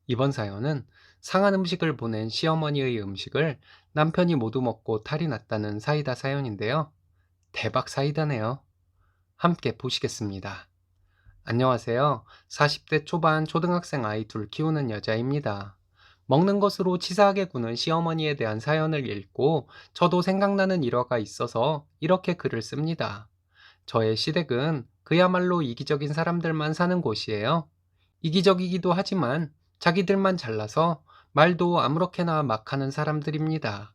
이번 사연은 상한 음식을 보낸 시어머니의 음식을 남편이 모두 먹고 탈이 났다는 사이다 사연인데요. 대박 사이다네요. 함께 보시겠습니다. 안녕하세요. 40대 초반 초등학생 아이 둘 키우는 여자입니다. 먹는 것으로 치사하게 구는 시어머니에 대한 사연을 읽고 저도 생각나는 일화가 있어서 이렇게 글을 씁니다. 저의 시댁은 그야말로 이기적인 사람들만 사는 곳이에요. 이기적이기도 하지만 자기들만 잘나서 말도 아무렇게나 막 하는 사람들입니다.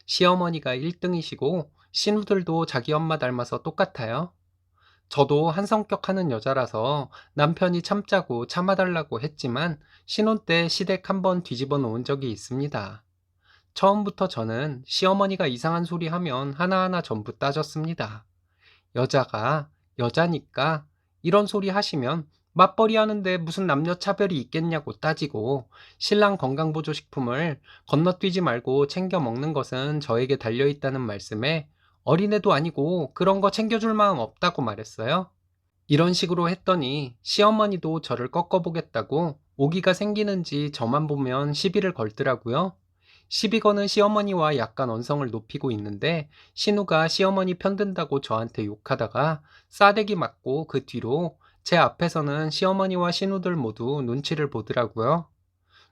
시어머니가 1등이시고 신우들도 자기 엄마 닮아서 똑같아요. 저도 한 성격 하는 여자라서 남편이 참자고 참아달라고 했지만 신혼 때 시댁 한번 뒤집어 놓은 적이 있습니다. 처음부터 저는 시어머니가 이상한 소리 하면 하나하나 전부 따졌습니다. 여자가 여자니까 이런 소리 하시면 맞벌이 하는데 무슨 남녀 차별이 있겠냐고 따지고 신랑 건강보조식품을 건너뛰지 말고 챙겨 먹는 것은 저에게 달려있다는 말씀에 어린애도 아니고 그런 거 챙겨줄 마음 없다고 말했어요. 이런 식으로 했더니 시어머니도 저를 꺾어보겠다고 오기가 생기는지 저만 보면 시비를 걸더라고요. 시비 거는 시어머니와 약간 언성을 높이고 있는데 신우가 시어머니 편든다고 저한테 욕하다가 싸대기 맞고 그 뒤로 제 앞에서는 시어머니와 신우들 모두 눈치를 보더라고요.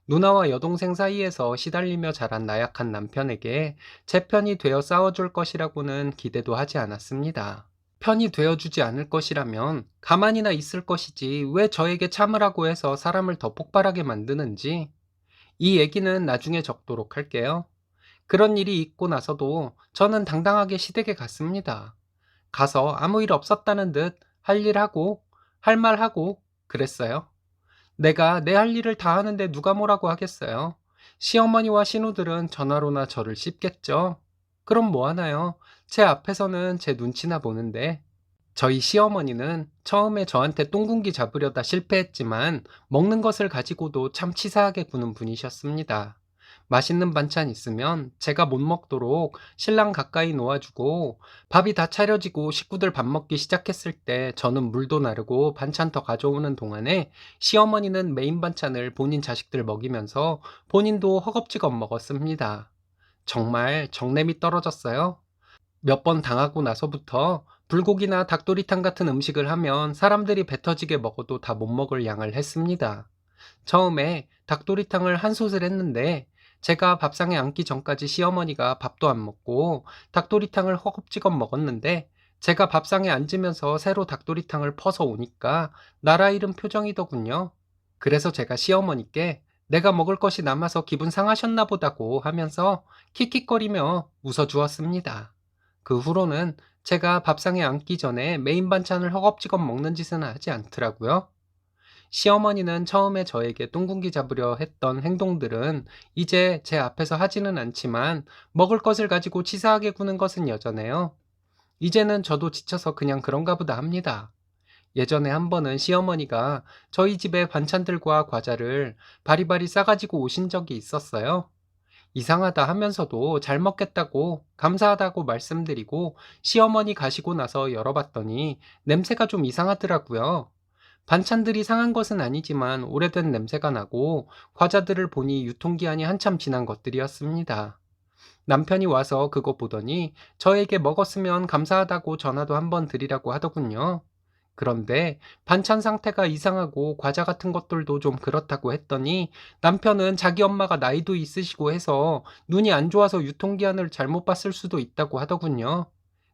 누나와 여동생 사이에서 시달리며 자란 나약한 남편에게 제 편이 되어 싸워줄 것이라고는 기대도 하지 않았습니다. 편이 되어주지 않을 것이라면 가만히나 있을 것이지 왜 저에게 참으라고 해서 사람을 더 폭발하게 만드는지 이 얘기는 나중에 적도록 할게요. 그런 일이 있고 나서도 저는 당당하게 시댁에 갔습니다. 가서 아무 일 없었다는 듯 할 일 하고 할 말 하고 그랬어요. 내가 내 할 일을 다 하는데 누가 뭐라고 하겠어요. 시어머니와 신우들은 전화로나 저를 씹겠죠. 그럼 뭐 하나요? 제 앞에서는 제 눈치나 보는데. 저희 시어머니는 처음에 저한테 똥군기 잡으려다 실패했지만 먹는 것을 가지고도 참 치사하게 구는 분이셨습니다. 맛있는 반찬 있으면 제가 못 먹도록 신랑 가까이 놓아주고 밥이 다 차려지고 식구들 밥 먹기 시작했을 때 저는 물도 나르고 반찬 더 가져오는 동안에 시어머니는 메인 반찬을 본인 자식들 먹이면서 본인도 허겁지겁 먹었습니다. 정말 정냄이 떨어졌어요. 몇 번 당하고 나서부터 불고기나 닭도리탕 같은 음식을 하면 사람들이 배 터지게 먹어도 다 못 먹을 양을 했습니다. 처음에 닭도리탕을 한 솥을 했는데 제가 밥상에 앉기 전까지 시어머니가 밥도 안 먹고 닭도리탕을 허겁지겁 먹었는데 제가 밥상에 앉으면서 새로 닭도리탕을 퍼서 오니까 나라 잃은 표정이더군요. 그래서 제가 시어머니께 내가 먹을 것이 남아서 기분 상하셨나 보다고 하면서 킥킥거리며 웃어주었습니다. 그 후로는 제가 밥상에 앉기 전에 메인 반찬을 허겁지겁 먹는 짓은 하지 않더라고요. 시어머니는 처음에 저에게 똥군기 잡으려 했던 행동들은 이제 제 앞에서 하지는 않지만 먹을 것을 가지고 치사하게 구는 것은 여전해요. 이제는 저도 지쳐서 그냥 그런가 보다 합니다. 예전에 한 번은 시어머니가 저희 집에 반찬들과 과자를 바리바리 싸가지고 오신 적이 있었어요. 이상하다 하면서도 잘 먹겠다고 감사하다고 말씀드리고 시어머니 가시고 나서 열어봤더니 냄새가 좀 이상하더라고요. 반찬들이 상한 것은 아니지만 오래된 냄새가 나고 과자들을 보니 유통기한이 한참 지난 것들이었습니다. 남편이 와서 그거 보더니 저에게 먹었으면 감사하다고 전화도 한번 드리라고 하더군요. 그런데 반찬 상태가 이상하고 과자 같은 것들도 좀 그렇다고 했더니 남편은 자기 엄마가 나이도 있으시고 해서 눈이 안 좋아서 유통기한을 잘못 봤을 수도 있다고 하더군요.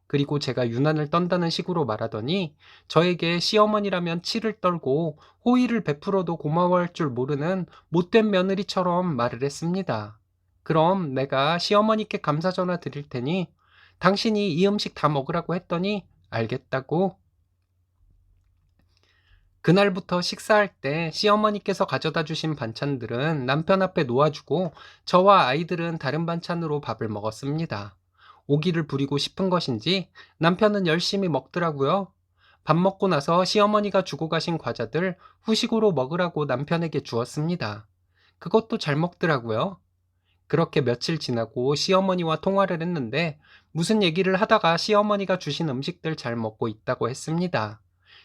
그리고 제가 유난을 떤다는 식으로 말하더니 저에게 시어머니라면 치를 떨고 호의를 베풀어도 고마워할 줄 모르는 못된 며느리처럼 말을 했습니다. 그럼 내가 시어머니께 감사 전화 드릴 테니 당신이 이 음식 다 먹으라고 했더니 알겠다고. 그날부터 식사할 때 시어머니께서 가져다 주신 반찬들은 남편 앞에 놓아주고 저와 아이들은 다른 반찬으로 밥을 먹었습니다. 오기를 부리고 싶은 것인지 남편은 열심히 먹더라고요. 밥 먹고 나서 시어머니가 주고 가신 과자들 후식으로 먹으라고 남편에게 주었습니다. 그것도 잘 먹더라고요. 그렇게 며칠 지나고 시어머니와 통화를 했는데 무슨 얘기를 하다가 시어머니가 주신 음식들 잘 먹고 있다고 했습니다.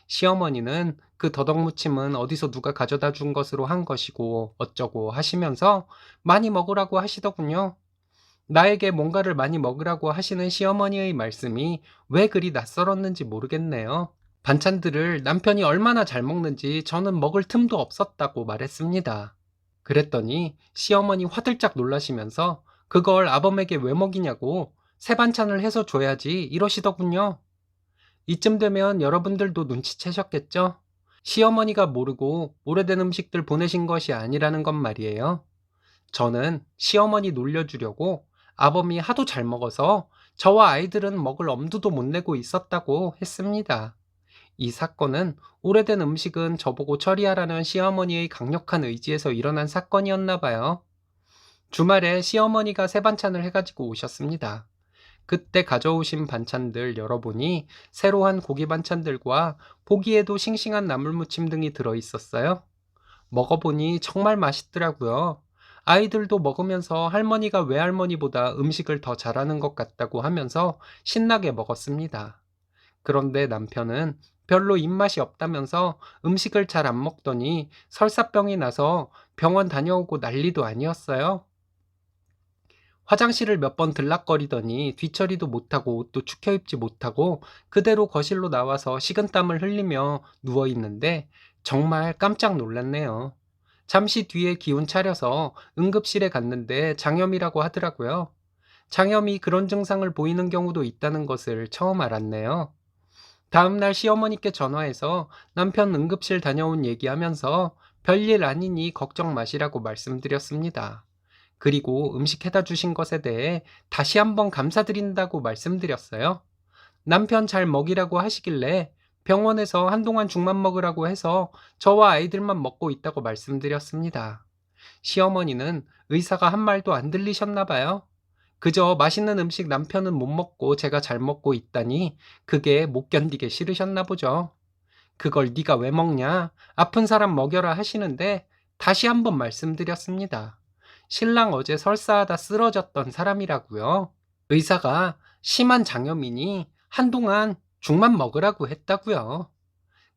시어머니는 그 더덕무침은 어디서 누가 가져다 준 것으로 한 것이고 어쩌고 하시면서 많이 먹으라고 하시더군요. 나에게 뭔가를 많이 먹으라고 하시는 시어머니의 말씀이 왜 그리 낯설었는지 모르겠네요. 반찬들을 남편이 얼마나 잘 먹는지 저는 먹을 틈도 없었다고 말했습니다. 그랬더니 시어머니 화들짝 놀라시면서 그걸 아범에게 왜 먹이냐고 새 반찬을 해서 줘야지 이러시더군요. 이쯤 되면 여러분들도 눈치채셨겠죠? 시어머니가 모르고 오래된 음식들 보내신 것이 아니라는 것 말이에요. 저는 시어머니 놀려주려고 아범이 하도 잘 먹어서 저와 아이들은 먹을 엄두도 못 내고 있었다고 했습니다. 이 사건은 오래된 음식은 저보고 처리하라는 시어머니의 강력한 의지에서 일어난 사건이었나 봐요. 주말에 시어머니가 새 반찬을 해가지고 오셨습니다. 그때 가져오신 반찬들 열어보니 새로 한 고기 반찬들과 보기에도 싱싱한 나물무침 등이 들어있었어요. 먹어보니 정말 맛있더라고요. 아이들도 먹으면서 할머니가 외할머니보다 음식을 더 잘하는 것 같다고 하면서 신나게 먹었습니다. 그런데 남편은 별로 입맛이 없다면서 음식을 잘 안 먹더니 설사병이 나서 병원 다녀오고 난리도 아니었어요. 화장실을 몇 번 들락거리더니 뒤처리도 못하고 옷도 축혀 입지 못하고 그대로 거실로 나와서 식은땀을 흘리며 누워 있는데 정말 깜짝 놀랐네요. 잠시 뒤에 기운 차려서 응급실에 갔는데 장염이라고 하더라고요. 장염이 그런 증상을 보이는 경우도 있다는 것을 처음 알았네요. 다음날 시어머니께 전화해서 남편 응급실 다녀온 얘기하면서 별일 아니니 걱정 마시라고 말씀드렸습니다. 그리고 음식 해다 주신 것에 대해 다시 한번 감사드린다고 말씀드렸어요. 남편 잘 먹이라고 하시길래 병원에서 한동안 죽만 먹으라고 해서 저와 아이들만 먹고 있다고 말씀드렸습니다. 시어머니는 의사가 한 말도 안 들리셨나 봐요. 그저 맛있는 음식 남편은 못 먹고 제가 잘 먹고 있다니 그게 못 견디게 싫으셨나 보죠. 그걸 네가 왜 먹냐? 아픈 사람 먹여라 하시는데 다시 한번 말씀드렸습니다. 신랑 어제 설사하다 쓰러졌던 사람이라고요. 의사가 심한 장염이니 한동안 죽만 먹으라고 했다고요.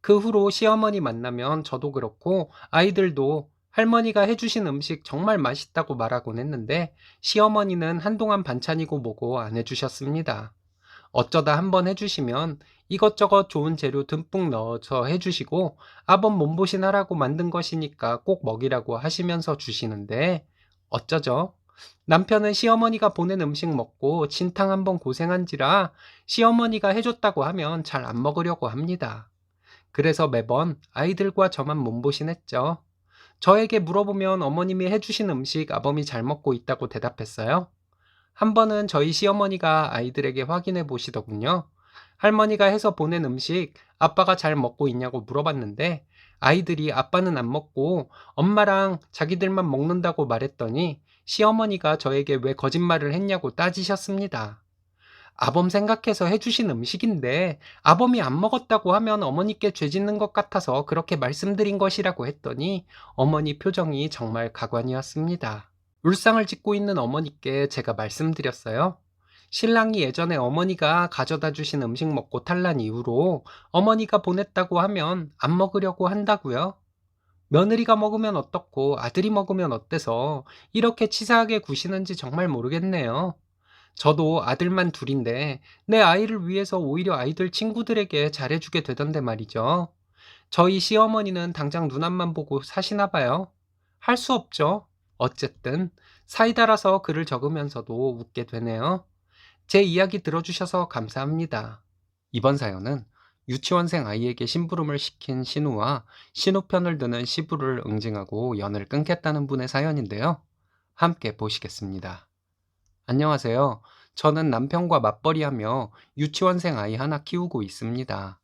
그 후로 시어머니 만나면 저도 그렇고 아이들도 할머니가 해주신 음식 정말 맛있다고 말하곤 했는데 시어머니는 한동안 반찬이고 뭐고 안 해주셨습니다. 어쩌다 한번 해주시면 이것저것 좋은 재료 듬뿍 넣어서 해주시고 아범 몸보신 하라고 만든 것이니까 꼭 먹이라고 하시면서 주시는데 어쩌죠? 남편은 시어머니가 보낸 음식 먹고 진탕 한번 고생한지라 시어머니가 해줬다고 하면 잘 안 먹으려고 합니다. 그래서 매번 아이들과 저만 몸보신했죠. 저에게 물어보면 어머님이 해주신 음식 아범이 잘 먹고 있다고 대답했어요. 한 번은 저희 시어머니가 아이들에게 확인해 보시더군요. 할머니가 해서 보낸 음식 아빠가 잘 먹고 있냐고 물어봤는데 아이들이 아빠는 안 먹고 엄마랑 자기들만 먹는다고 말했더니 시어머니가 저에게 왜 거짓말을 했냐고 따지셨습니다. 아범 생각해서 해주신 음식인데 아범이 안 먹었다고 하면 어머니께 죄 짓는 것 같아서 그렇게 말씀드린 것이라고 했더니 어머니 표정이 정말 가관이었습니다. 울상을 짓고 있는 어머니께 제가 말씀드렸어요. 신랑이 예전에 어머니가 가져다 주신 음식 먹고 탈난 이후로 어머니가 보냈다고 하면 안 먹으려고 한다고요. 며느리가 먹으면 어떻고 아들이 먹으면 어때서 이렇게 치사하게 구시는지 정말 모르겠네요. 저도 아들만 둘인데 내 아이를 위해서 오히려 아이들 친구들에게 잘해주게 되던데 말이죠. 저희 시어머니는 당장 눈앞만 보고 사시나 봐요. 할 수 없죠. 어쨌든 사이다라서 글을 적으면서도 웃게 되네요. 제 이야기 들어주셔서 감사합니다. 이번 사연은 유치원생 아이에게 심부름을 시킨 신우와 신우 편을 드는 시부를 응징하고 연을 끊겠다는 분의 사연인데요. 함께 보시겠습니다. 안녕하세요. 저는 남편과 맞벌이하며 유치원생 아이 하나 키우고 있습니다.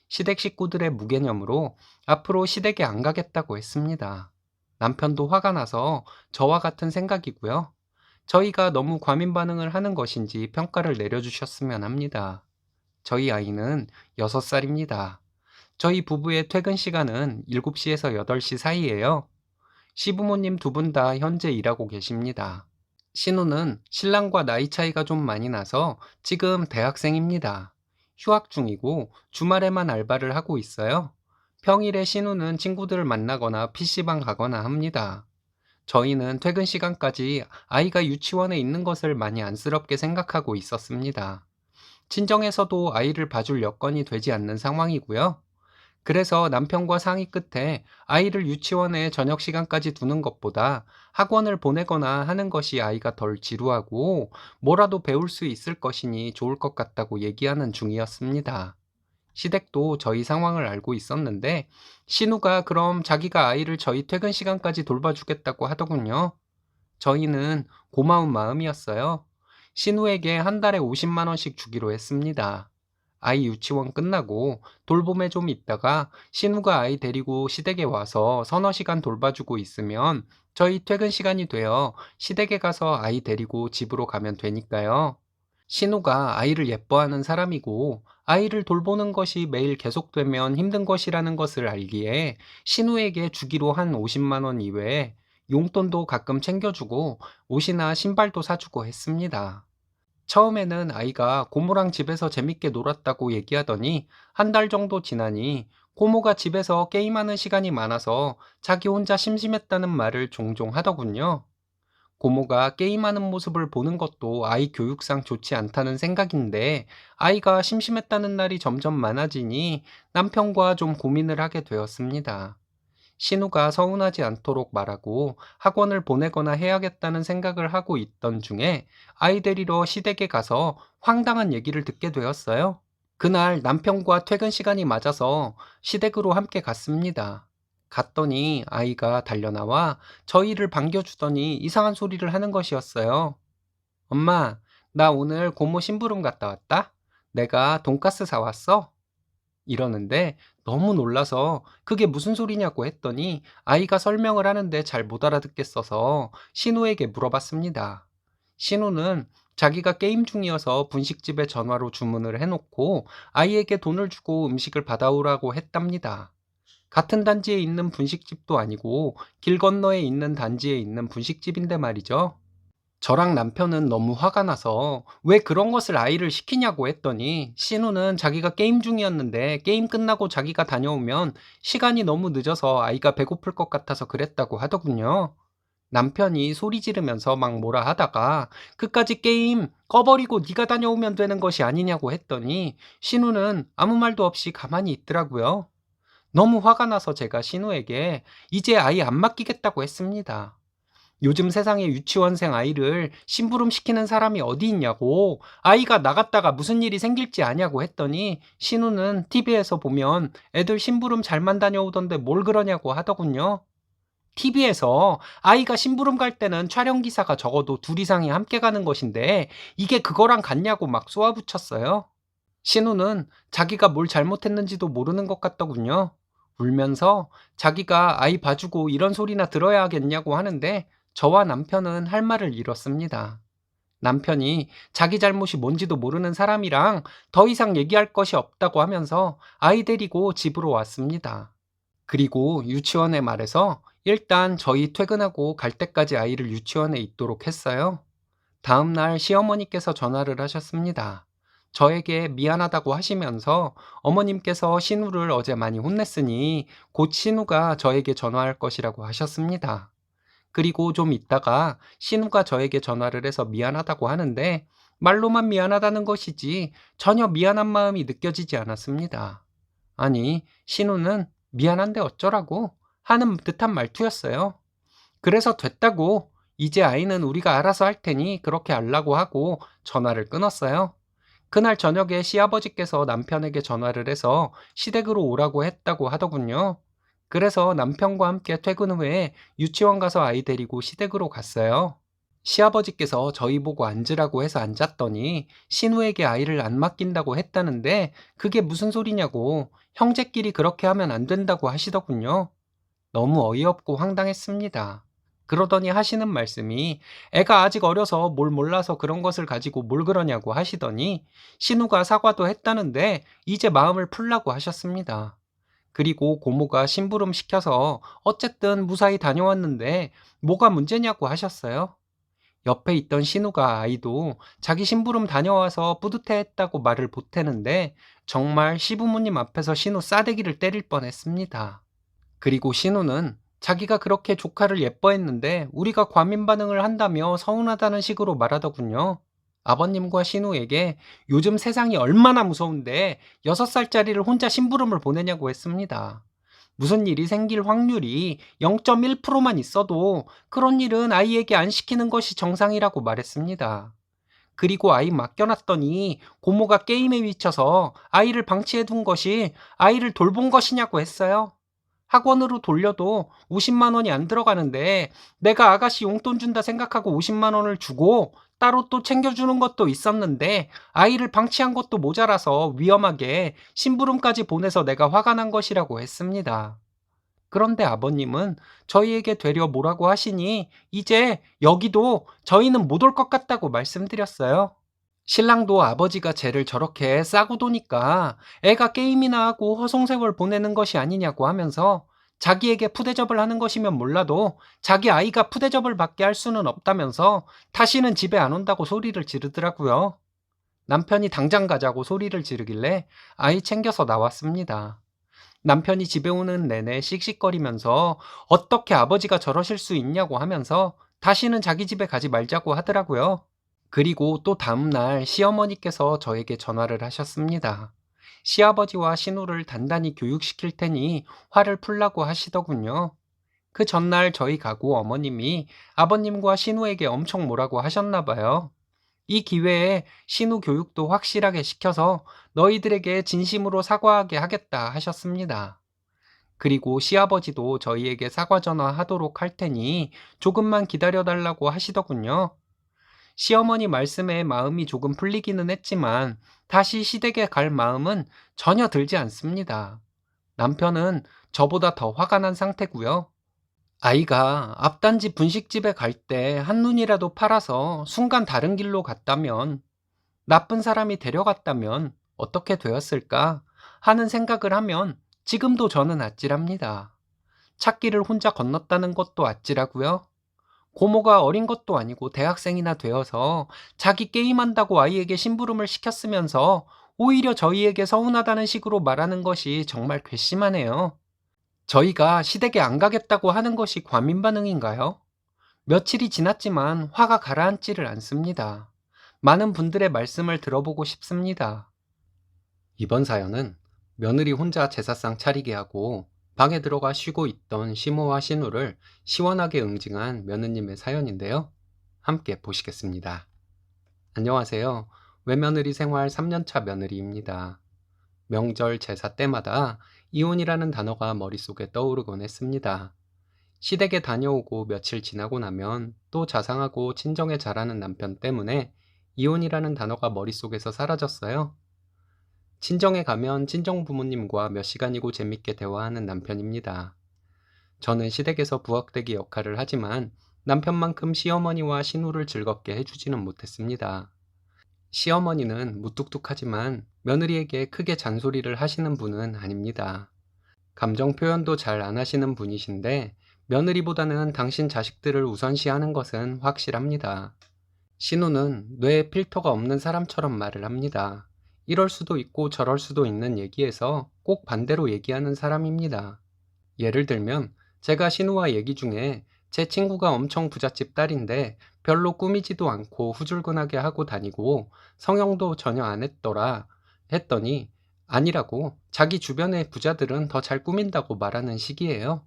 시댁 식구들의 무개념으로 앞으로 시댁에 안 가겠다고 했습니다. 남편도 화가 나서 저와 같은 생각이고요. 저희가 너무 과민 반응을 하는 것인지 평가를 내려주셨으면 합니다. 저희 아이는 6살입니다. 저희 부부의 퇴근 시간은 7시에서 8시 사이예요. 시부모님 두 분 다 현재 일하고 계십니다. 신우는 신랑과 나이 차이가 좀 많이 나서 지금 대학생입니다. 휴학 중이고 주말에만 알바를 하고 있어요. 평일에 신우는 친구들을 만나거나 PC방 가거나 합니다. 저희는 퇴근 시간까지 아이가 유치원에 있는 것을 많이 안쓰럽게 생각하고 있었습니다. 친정에서도 아이를 봐줄 여건이 되지 않는 상황이고요. 그래서 남편과 상의 끝에 아이를 유치원에 저녁 시간까지 두는 것보다 학원을 보내거나 하는 것이 아이가 덜 지루하고 뭐라도 배울 수 있을 것이니 좋을 것 같다고 얘기하는 중이었습니다. 시댁도 저희 상황을 알고 있었는데 신우가 그럼 자기가 아이를 저희 퇴근 시간까지 돌봐주겠다고 하더군요. 저희는 고마운 마음이었어요. 신우에게 한 달에 50만 원씩 주기로 했습니다. 아이 유치원 끝나고 돌봄에 좀 있다가 신우가 아이 데리고 시댁에 와서 서너 시간 돌봐주고 있으면 저희 퇴근 시간이 되어 시댁에 가서 아이 데리고 집으로 가면 되니까요. 신우가 아이를 예뻐하는 사람이고 아이를 돌보는 것이 매일 계속되면 힘든 것이라는 것을 알기에 신우에게 주기로 한 50만 원 이외에 용돈도 가끔 챙겨주고 옷이나 신발도 사주고 했습니다. 처음에는 아이가 고모랑 집에서 재밌게 놀았다고 얘기하더니 한 달 정도 지나니 고모가 집에서 게임하는 시간이 많아서 자기 혼자 심심했다는 말을 종종 하더군요. 고모가 게임하는 모습을 보는 것도 아이 교육상 좋지 않다는 생각인데 아이가 심심했다는 날이 점점 많아지니 남편과 좀 고민을 하게 되었습니다. 신우가 서운하지 않도록 말하고 학원을 보내거나 해야겠다는 생각을 하고 있던 중에 아이 데리러 시댁에 가서 황당한 얘기를 듣게 되었어요. 그날 남편과 퇴근 시간이 맞아서 시댁으로 함께 갔습니다. 갔더니 아이가 달려나와 저희를 반겨주더니 이상한 소리를 하는 것이었어요. 엄마, 나 오늘 고모 심부름 갔다 왔다? 내가 돈가스 사왔어? 이러는데 너무 놀라서 그게 무슨 소리냐고 했더니 아이가 설명을 하는데 잘 못 알아듣겠어서 신우에게 물어봤습니다. 신우는 자기가 게임 중이어서 분식집에 전화로 주문을 해놓고 아이에게 돈을 주고 음식을 받아오라고 했답니다. 같은 단지에 있는 분식집도 아니고 길 건너에 있는 단지에 있는 분식집인데 말이죠. 저랑 남편은 너무 화가 나서 왜 그런 것을 아이를 시키냐고 했더니 신우는 자기가 게임 중이었는데 게임 끝나고 자기가 다녀오면 시간이 너무 늦어서 아이가 배고플 것 같아서 그랬다고 하더군요. 남편이 소리 지르면서 막 뭐라 하다가 그까짓 게임 꺼버리고 네가 다녀오면 되는 것이 아니냐고 했더니 신우는 아무 말도 없이 가만히 있더라고요. 너무 화가 나서 제가 신우에게 이제 아이 안 맡기겠다고 했습니다. 요즘 세상에 유치원생 아이를 심부름 시키는 사람이 어디 있냐고, 아이가 나갔다가 무슨 일이 생길지 아냐고 했더니 신우는 TV에서 보면 애들 심부름 잘만 다녀오던데 뭘 그러냐고 하더군요. TV에서 아이가 심부름 갈 때는 촬영 기사가 적어도 둘 이상이 함께 가는 것인데 이게 그거랑 같냐고 막 쏘아붙였어요. 신우는 자기가 뭘 잘못했는지도 모르는 것 같더군요. 울면서 자기가 아이 봐주고 이런 소리나 들어야 하겠냐고 하는데 저와 남편은 할 말을 잃었습니다. 남편이 자기 잘못이 뭔지도 모르는 사람이랑 더 이상 얘기할 것이 없다고 하면서 아이 데리고 집으로 왔습니다. 그리고 유치원에 말해서 일단 저희 퇴근하고 갈 때까지 아이를 유치원에 있도록 했어요. 다음 날 시어머니께서 전화를 하셨습니다. 저에게 미안하다고 하시면서 어머님께서 신우를 어제 많이 혼냈으니 곧 신우가 저에게 전화할 것이라고 하셨습니다. 그리고 좀 있다가 신우가 저에게 전화를 해서 미안하다고 하는데 말로만 미안하다는 것이지 전혀 미안한 마음이 느껴지지 않았습니다. 아니, 신우는 미안한데 어쩌라고 하는 듯한 말투였어요. 그래서 됐다고 이제 아이는 우리가 알아서 할 테니 그렇게 하려고 하고 전화를 끊었어요. 그날 저녁에 시아버지께서 남편에게 전화를 해서 시댁으로 오라고 했다고 하더군요. 그래서 남편과 함께 퇴근 후에 유치원 가서 아이 데리고 시댁으로 갔어요. 시아버지께서 저희 보고 앉으라고 해서 앉았더니 신우에게 아이를 안 맡긴다고 했다는데 그게 무슨 소리냐고 형제끼리 그렇게 하면 안 된다고 하시더군요. 너무 어이없고 황당했습니다. 그러더니 하시는 말씀이 애가 아직 어려서 뭘 몰라서 그런 것을 가지고 뭘 그러냐고 하시더니 신우가 사과도 했다는데 이제 마음을 풀라고 하셨습니다. 그리고 고모가 심부름 시켜서 어쨌든 무사히 다녀왔는데 뭐가 문제냐고 하셨어요. 옆에 있던 신우가 아이도 자기 심부름 다녀와서 뿌듯해했다고 말을 보태는데 정말 시부모님 앞에서 신우 싸대기를 때릴 뻔했습니다. 그리고 신우는 자기가 그렇게 조카를 예뻐했는데 우리가 과민 반응을 한다며 서운하다는 식으로 말하더군요. 아버님과 신우에게 요즘 세상이 얼마나 무서운데 6살짜리를 혼자 심부름을 보내냐고 했습니다. 무슨 일이 생길 확률이 0.1%만 있어도 그런 일은 아이에게 안 시키는 것이 정상이라고 말했습니다. 그리고 아이 맡겨놨더니 고모가 게임에 미쳐서 아이를 방치해둔 것이 아이를 돌본 것이냐고 했어요. 학원으로 돌려도 50만 원이 안 들어가는데 내가 아가씨 용돈 준다 생각하고 50만 원을 주고 따로 또 챙겨주는 것도 있었는데 아이를 방치한 것도 모자라서 위험하게 심부름까지 보내서 내가 화가 난 것이라고 했습니다. 그런데 아버님은 저희에게 되려 뭐라고 하시니 이제 여기도 저희는 못 올 것 같다고 말씀드렸어요. 신랑도 아버지가 쟤를 저렇게 싸고 도니까 애가 게임이나 하고 허송세월 보내는 것이 아니냐고 하면서 자기에게 푸대접을 하는 것이면 몰라도 자기 아이가 푸대접을 받게 할 수는 없다면서 다시는 집에 안 온다고 소리를 지르더라고요. 남편이 당장 가자고 소리를 지르길래 아이 챙겨서 나왔습니다. 남편이 집에 오는 내내 씩씩거리면서 어떻게 아버지가 저러실 수 있냐고 하면서 다시는 자기 집에 가지 말자고 하더라고요. 그리고 또 다음날 시어머니께서 저에게 전화를 하셨습니다. 시아버지와 신우를 단단히 교육시킬 테니 화를 풀라고 하시더군요. 그 전날 저희 가구 어머님이 아버님과 신우에게 엄청 뭐라고 하셨나 봐요. 이 기회에 신우 교육도 확실하게 시켜서 너희들에게 진심으로 사과하게 하겠다 하셨습니다. 그리고 시아버지도 저희에게 사과 전화하도록 할 테니 조금만 기다려달라고 하시더군요. 시어머니 말씀에 마음이 조금 풀리기는 했지만 다시 시댁에 갈 마음은 전혀 들지 않습니다. 남편은 저보다 더 화가 난 상태고요. 아이가 앞단지 분식집에 갈 때 한눈이라도 팔아서 순간 다른 길로 갔다면, 나쁜 사람이 데려갔다면 어떻게 되었을까 하는 생각을 하면 지금도 저는 아찔합니다. 찾기를 혼자 건넜다는 것도 아찔하고요. 고모가 어린 것도 아니고 대학생이나 되어서 자기 게임한다고 아이에게 심부름을 시켰으면서 오히려 저희에게 서운하다는 식으로 말하는 것이 정말 괘씸하네요. 저희가 시댁에 안 가겠다고 하는 것이 과민 반응인가요? 며칠이 지났지만 화가 가라앉지를 않습니다. 많은 분들의 말씀을 들어보고 싶습니다. 이번 사연은 며느리 혼자 제사상 차리게 하고 방에 들어가 쉬고 있던 시모와 신우를 시원하게 응징한 며느님의 사연인데요. 함께 보시겠습니다. 안녕하세요. 외며느리 생활 3년차 며느리입니다. 명절 제사 때마다 이혼이라는 단어가 머릿속에 떠오르곤 했습니다. 시댁에 다녀오고 며칠 지나고 나면 또 자상하고 친정에 잘하는 남편 때문에 이혼이라는 단어가 머릿속에서 사라졌어요. 친정에 가면 친정 부모님과 몇 시간이고 재밌게 대화하는 남편입니다. 저는 시댁에서 부엌대기 역할을 하지만 남편만큼 시어머니와 신우를 즐겁게 해주지는 못했습니다. 시어머니는 무뚝뚝하지만 며느리에게 크게 잔소리를 하시는 분은 아닙니다. 감정 표현도 잘 안 하시는 분이신데 며느리보다는 당신 자식들을 우선시하는 것은 확실합니다. 신우는 뇌에 필터가 없는 사람처럼 말을 합니다. 이럴 수도 있고 저럴 수도 있는 얘기에서 꼭 반대로 얘기하는 사람입니다. 예를 들면 제가 신우와 얘기 중에 제 친구가 엄청 부잣집 딸인데 별로 꾸미지도 않고 후줄근하게 하고 다니고 성형도 전혀 안 했더라 했더니 아니라고, 자기 주변의 부자들은 더 잘 꾸민다고 말하는 식이에요.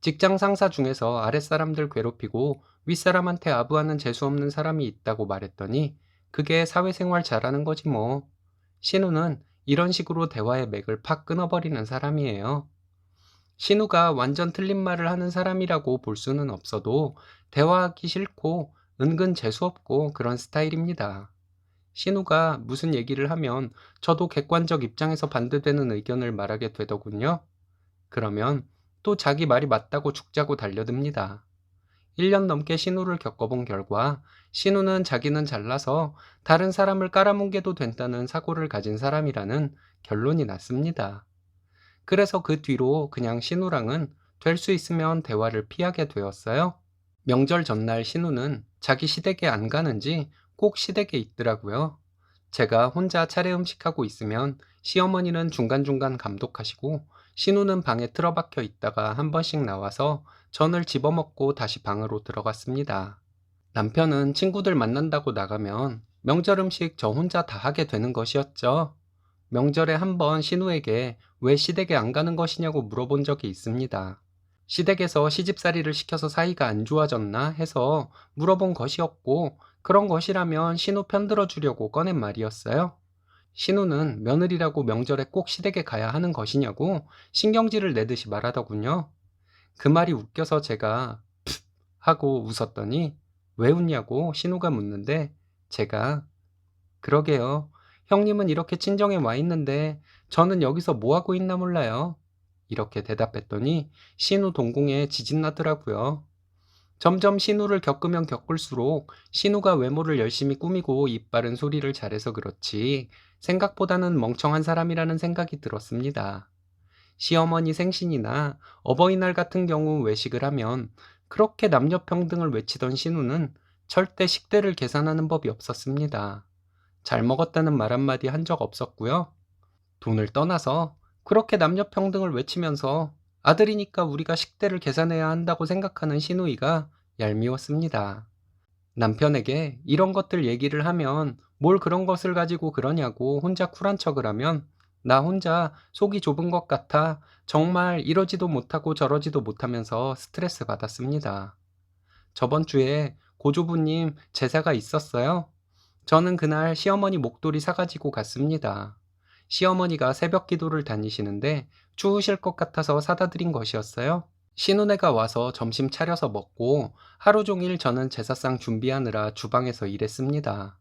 직장 상사 중에서 아랫사람들 괴롭히고 윗사람한테 아부하는 재수 없는 사람이 있다고 말했더니 그게 사회생활 잘하는 거지 뭐. 신우는 이런 식으로 대화의 맥을 팍 끊어버리는 사람이에요. 신우가 완전 틀린 말을 하는 사람이라고 볼 수는 없어도 대화하기 싫고 은근 재수없고 그런 스타일입니다. 신우가 무슨 얘기를 하면 저도 객관적 입장에서 반대되는 의견을 말하게 되더군요. 그러면 또 자기 말이 맞다고 죽자고 달려듭니다. 1년 넘게 신우를 겪어본 결과 신우는 자기는 잘나서 다른 사람을 깔아뭉개도 된다는 사고를 가진 사람이라는 결론이 났습니다. 그래서 그 뒤로 그냥 신우랑은 될 수 있으면 대화를 피하게 되었어요. 명절 전날 신우는 자기 시댁에 안 가는지 꼭 시댁에 있더라고요. 제가 혼자 차례 음식하고 있으면 시어머니는 중간중간 감독하시고 신우는 방에 틀어박혀 있다가 한 번씩 나와서 전을 집어먹고 다시 방으로 들어갔습니다. 남편은 친구들 만난다고 나가면 명절 음식 저 혼자 다 하게 되는 것이었죠. 명절에 한 번 신우에게 왜 시댁에 안 가는 것이냐고 물어본 적이 있습니다. 시댁에서 시집살이를 시켜서 사이가 안 좋아졌나 해서 물어본 것이었고, 그런 것이라면 신우 편들어 주려고 꺼낸 말이었어요. 신우는 며느리라고 명절에 꼭 시댁에 가야 하는 것이냐고 신경질을 내듯이 말하더군요. 그 말이 웃겨서 제가 하고 웃었더니 왜 웃냐고 신우가 묻는데, 제가 그러게요. 형님은 이렇게 친정에 와 있는데 저는 여기서 뭐 하고 있나 몰라요. 이렇게 대답했더니 신우 동공에 지진 나더라고요. 점점 신우를 겪으면 겪을수록 신우가 외모를 열심히 꾸미고 입 바른 소리를 잘해서 그렇지 생각보다는 멍청한 사람이라는 생각이 들었습니다. 시어머니 생신이나 어버이날 같은 경우 외식을 하면 그렇게 남녀 평등을 외치던 신우는 절대 식대를 계산하는 법이 없었습니다. 잘 먹었다는 말 한마디 한 적 없었고요. 돈을 떠나서 그렇게 남녀 평등을 외치면서 아들이니까 우리가 식대를 계산해야 한다고 생각하는 시누이가 얄미웠습니다. 남편에게 이런 것들 얘기를 하면 뭘 그런 것을 가지고 그러냐고 혼자 쿨한 척을 하면 나 혼자 속이 좁은 것 같아 정말 이러지도 못하고 저러지도 못하면서 스트레스 받았습니다. 저번 주에 고조부님 제사가 있었어요. 저는 그날 시어머니 목도리 사가지고 갔습니다. 시어머니가 새벽 기도를 다니시는데 추우실 것 같아서 사다 드린 것이었어요. 신우네가 와서 점심 차려서 먹고 하루 종일 저는 제사상 준비하느라 주방에서 일했습니다.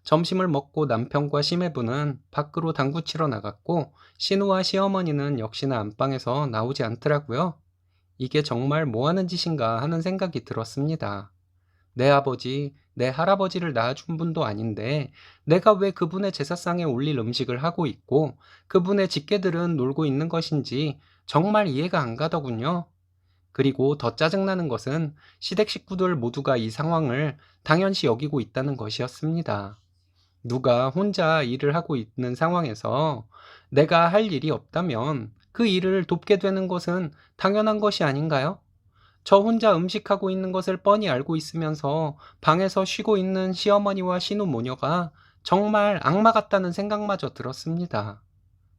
점심을 먹고 남편과 시매부는 밖으로 당구 치러 나갔고 신우와 시어머니는 역시나 안방에서 나오지 않더라고요. 이게 정말 뭐 하는 짓인가 하는 생각이 들었습니다. 내 아버지, 내 할아버지를 낳아준 분도 아닌데 내가 왜 그분의 제사상에 올릴 음식을 하고 있고 그분의 직계들은 놀고 있는 것인지 정말 이해가 안 가더군요. 그리고 더 짜증나는 것은 시댁 식구들 모두가 이 상황을 당연시 여기고 있다는 것이었습니다. 누가 혼자 일을 하고 있는 상황에서 내가 할 일이 없다면 그 일을 돕게 되는 것은 당연한 것이 아닌가요? 저 혼자 음식하고 있는 것을 뻔히 알고 있으면서 방에서 쉬고 있는 시어머니와 시누 모녀가 정말 악마 같다는 생각마저 들었습니다.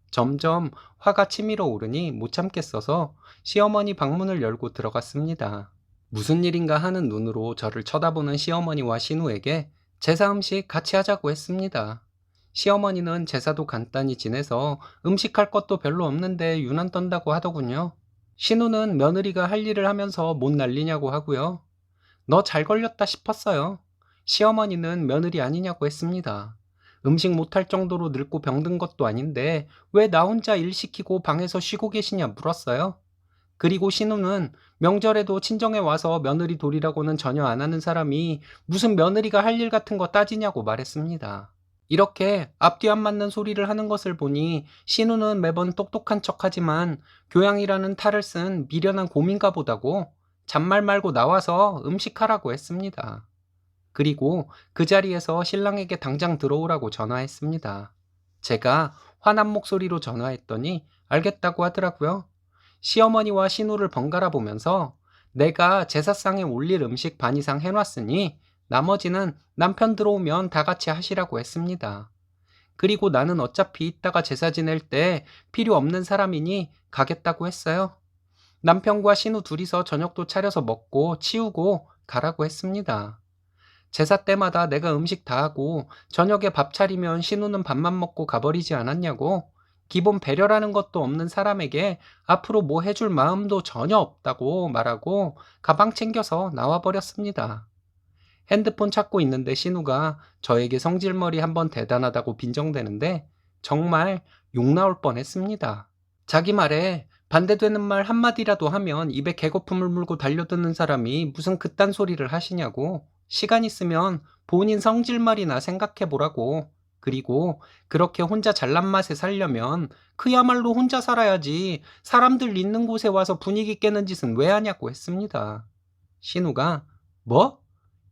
점점 화가 치밀어 오르니 못 참겠어서 시어머니 방문을 열고 들어갔습니다. 무슨 일인가 하는 눈으로 저를 쳐다보는 시어머니와 시누에게 제사 음식 같이 하자고 했습니다. 시어머니는 제사도 간단히 지내서 음식할 것도 별로 없는데 유난 떤다고 하더군요. 신우는 며느리가 할 일을 하면서 못 날리냐고 하고요. 너 잘 걸렸다 싶었어요. 시어머니는 며느리 아니냐고 했습니다. 음식 못할 정도로 늙고 병든 것도 아닌데 왜 나 혼자 일 시키고 방에서 쉬고 계시냐 물었어요. 그리고 신우는 명절에도 친정에 와서 며느리 돌이라고는 전혀 안 하는 사람이 무슨 며느리가 할 일 같은 거 따지냐고 말했습니다. 이렇게 앞뒤 안 맞는 소리를 하는 것을 보니 신우는 매번 똑똑한 척하지만 교양이라는 탈을 쓴 미련한 고민가 보다고 잔말 말고 나와서 음식하라고 했습니다. 그리고 그 자리에서 신랑에게 당장 들어오라고 전화했습니다. 제가 화난 목소리로 전화했더니 알겠다고 하더라고요. 시어머니와 신우를 번갈아 보면서 내가 제사상에 올릴 음식 반 이상 해놨으니 나머지는 남편 들어오면 다 같이 하시라고 했습니다. 그리고 나는 어차피 이따가 제사 지낼 때 필요 없는 사람이니 가겠다고 했어요. 남편과 신우 둘이서 저녁도 차려서 먹고 치우고 가라고 했습니다. 제사 때마다 내가 음식 다 하고 저녁에 밥 차리면 신우는 밥만 먹고 가버리지 않았냐고, 기본 배려라는 것도 없는 사람에게 앞으로 뭐 해줄 마음도 전혀 없다고 말하고 가방 챙겨서 나와버렸습니다. 핸드폰 찾고 있는데 신우가 저에게 성질머리 한번 대단하다고 빈정대는데 정말 욕 나올 뻔했습니다. 자기 말에 반대되는 말 한마디라도 하면 입에 개거품을 물고 달려드는 사람이 무슨 그딴 소리를 하시냐고, 시간 있으면 본인 성질말이나 생각해보라고, 그리고 그렇게 혼자 잘난 맛에 살려면 그야말로 혼자 살아야지 사람들 있는 곳에 와서 분위기 깨는 짓은 왜 하냐고 했습니다. 신우가 뭐?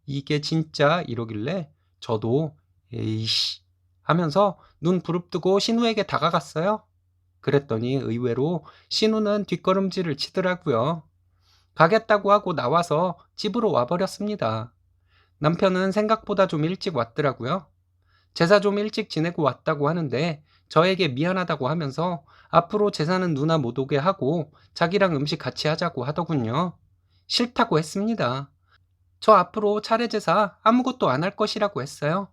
이게 진짜 이러길래 저도 에이씨 하면서 눈 부릅뜨고 신우에게 다가갔어요. 그랬더니 의외로 신우는 뒷걸음질을 치더라고요. 가겠다고 하고 나와서 집으로 와버렸습니다. 남편은 생각보다 좀 일찍 왔더라고요. 제사 좀 일찍 지내고 왔다고 하는데 저에게 미안하다고 하면서 앞으로 제사는 누나 못 오게 하고 자기랑 음식 같이 하자고 하더군요. 싫다고 했습니다. 저 앞으로 차례 제사 아무것도 안 할 것이라고 했어요.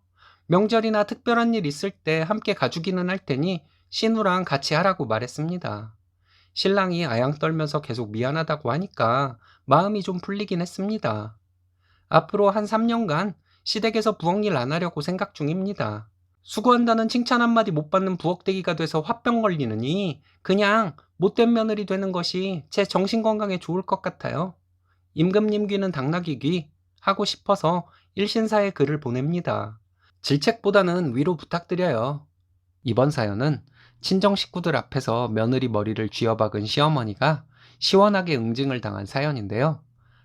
명절이나 특별한 일 있을 때 함께 가주기는 할 테니 신우랑 같이 하라고 말했습니다. 신랑이 아양 떨면서 계속 미안하다고 하니까 마음이 좀 풀리긴 했습니다. 앞으로 한 3년간 시댁에서 부엌일 안 하려고 생각 중입니다. 수고한다는 칭찬 한마디 못 받는 부엌대기가 돼서 화병 걸리느니 그냥 못된 며느리 되는 것이 제 정신건강에 좋을 것 같아요. 임금님 귀는 당나귀 귀 하고 싶어서 일신사에 글을 보냅니다. 질책보다는 위로 부탁드려요. 이번 사연은 친정 식구들 앞에서 며느리 머리를 쥐어박은 시어머니가 시원하게 응징을 당한 사연인데요.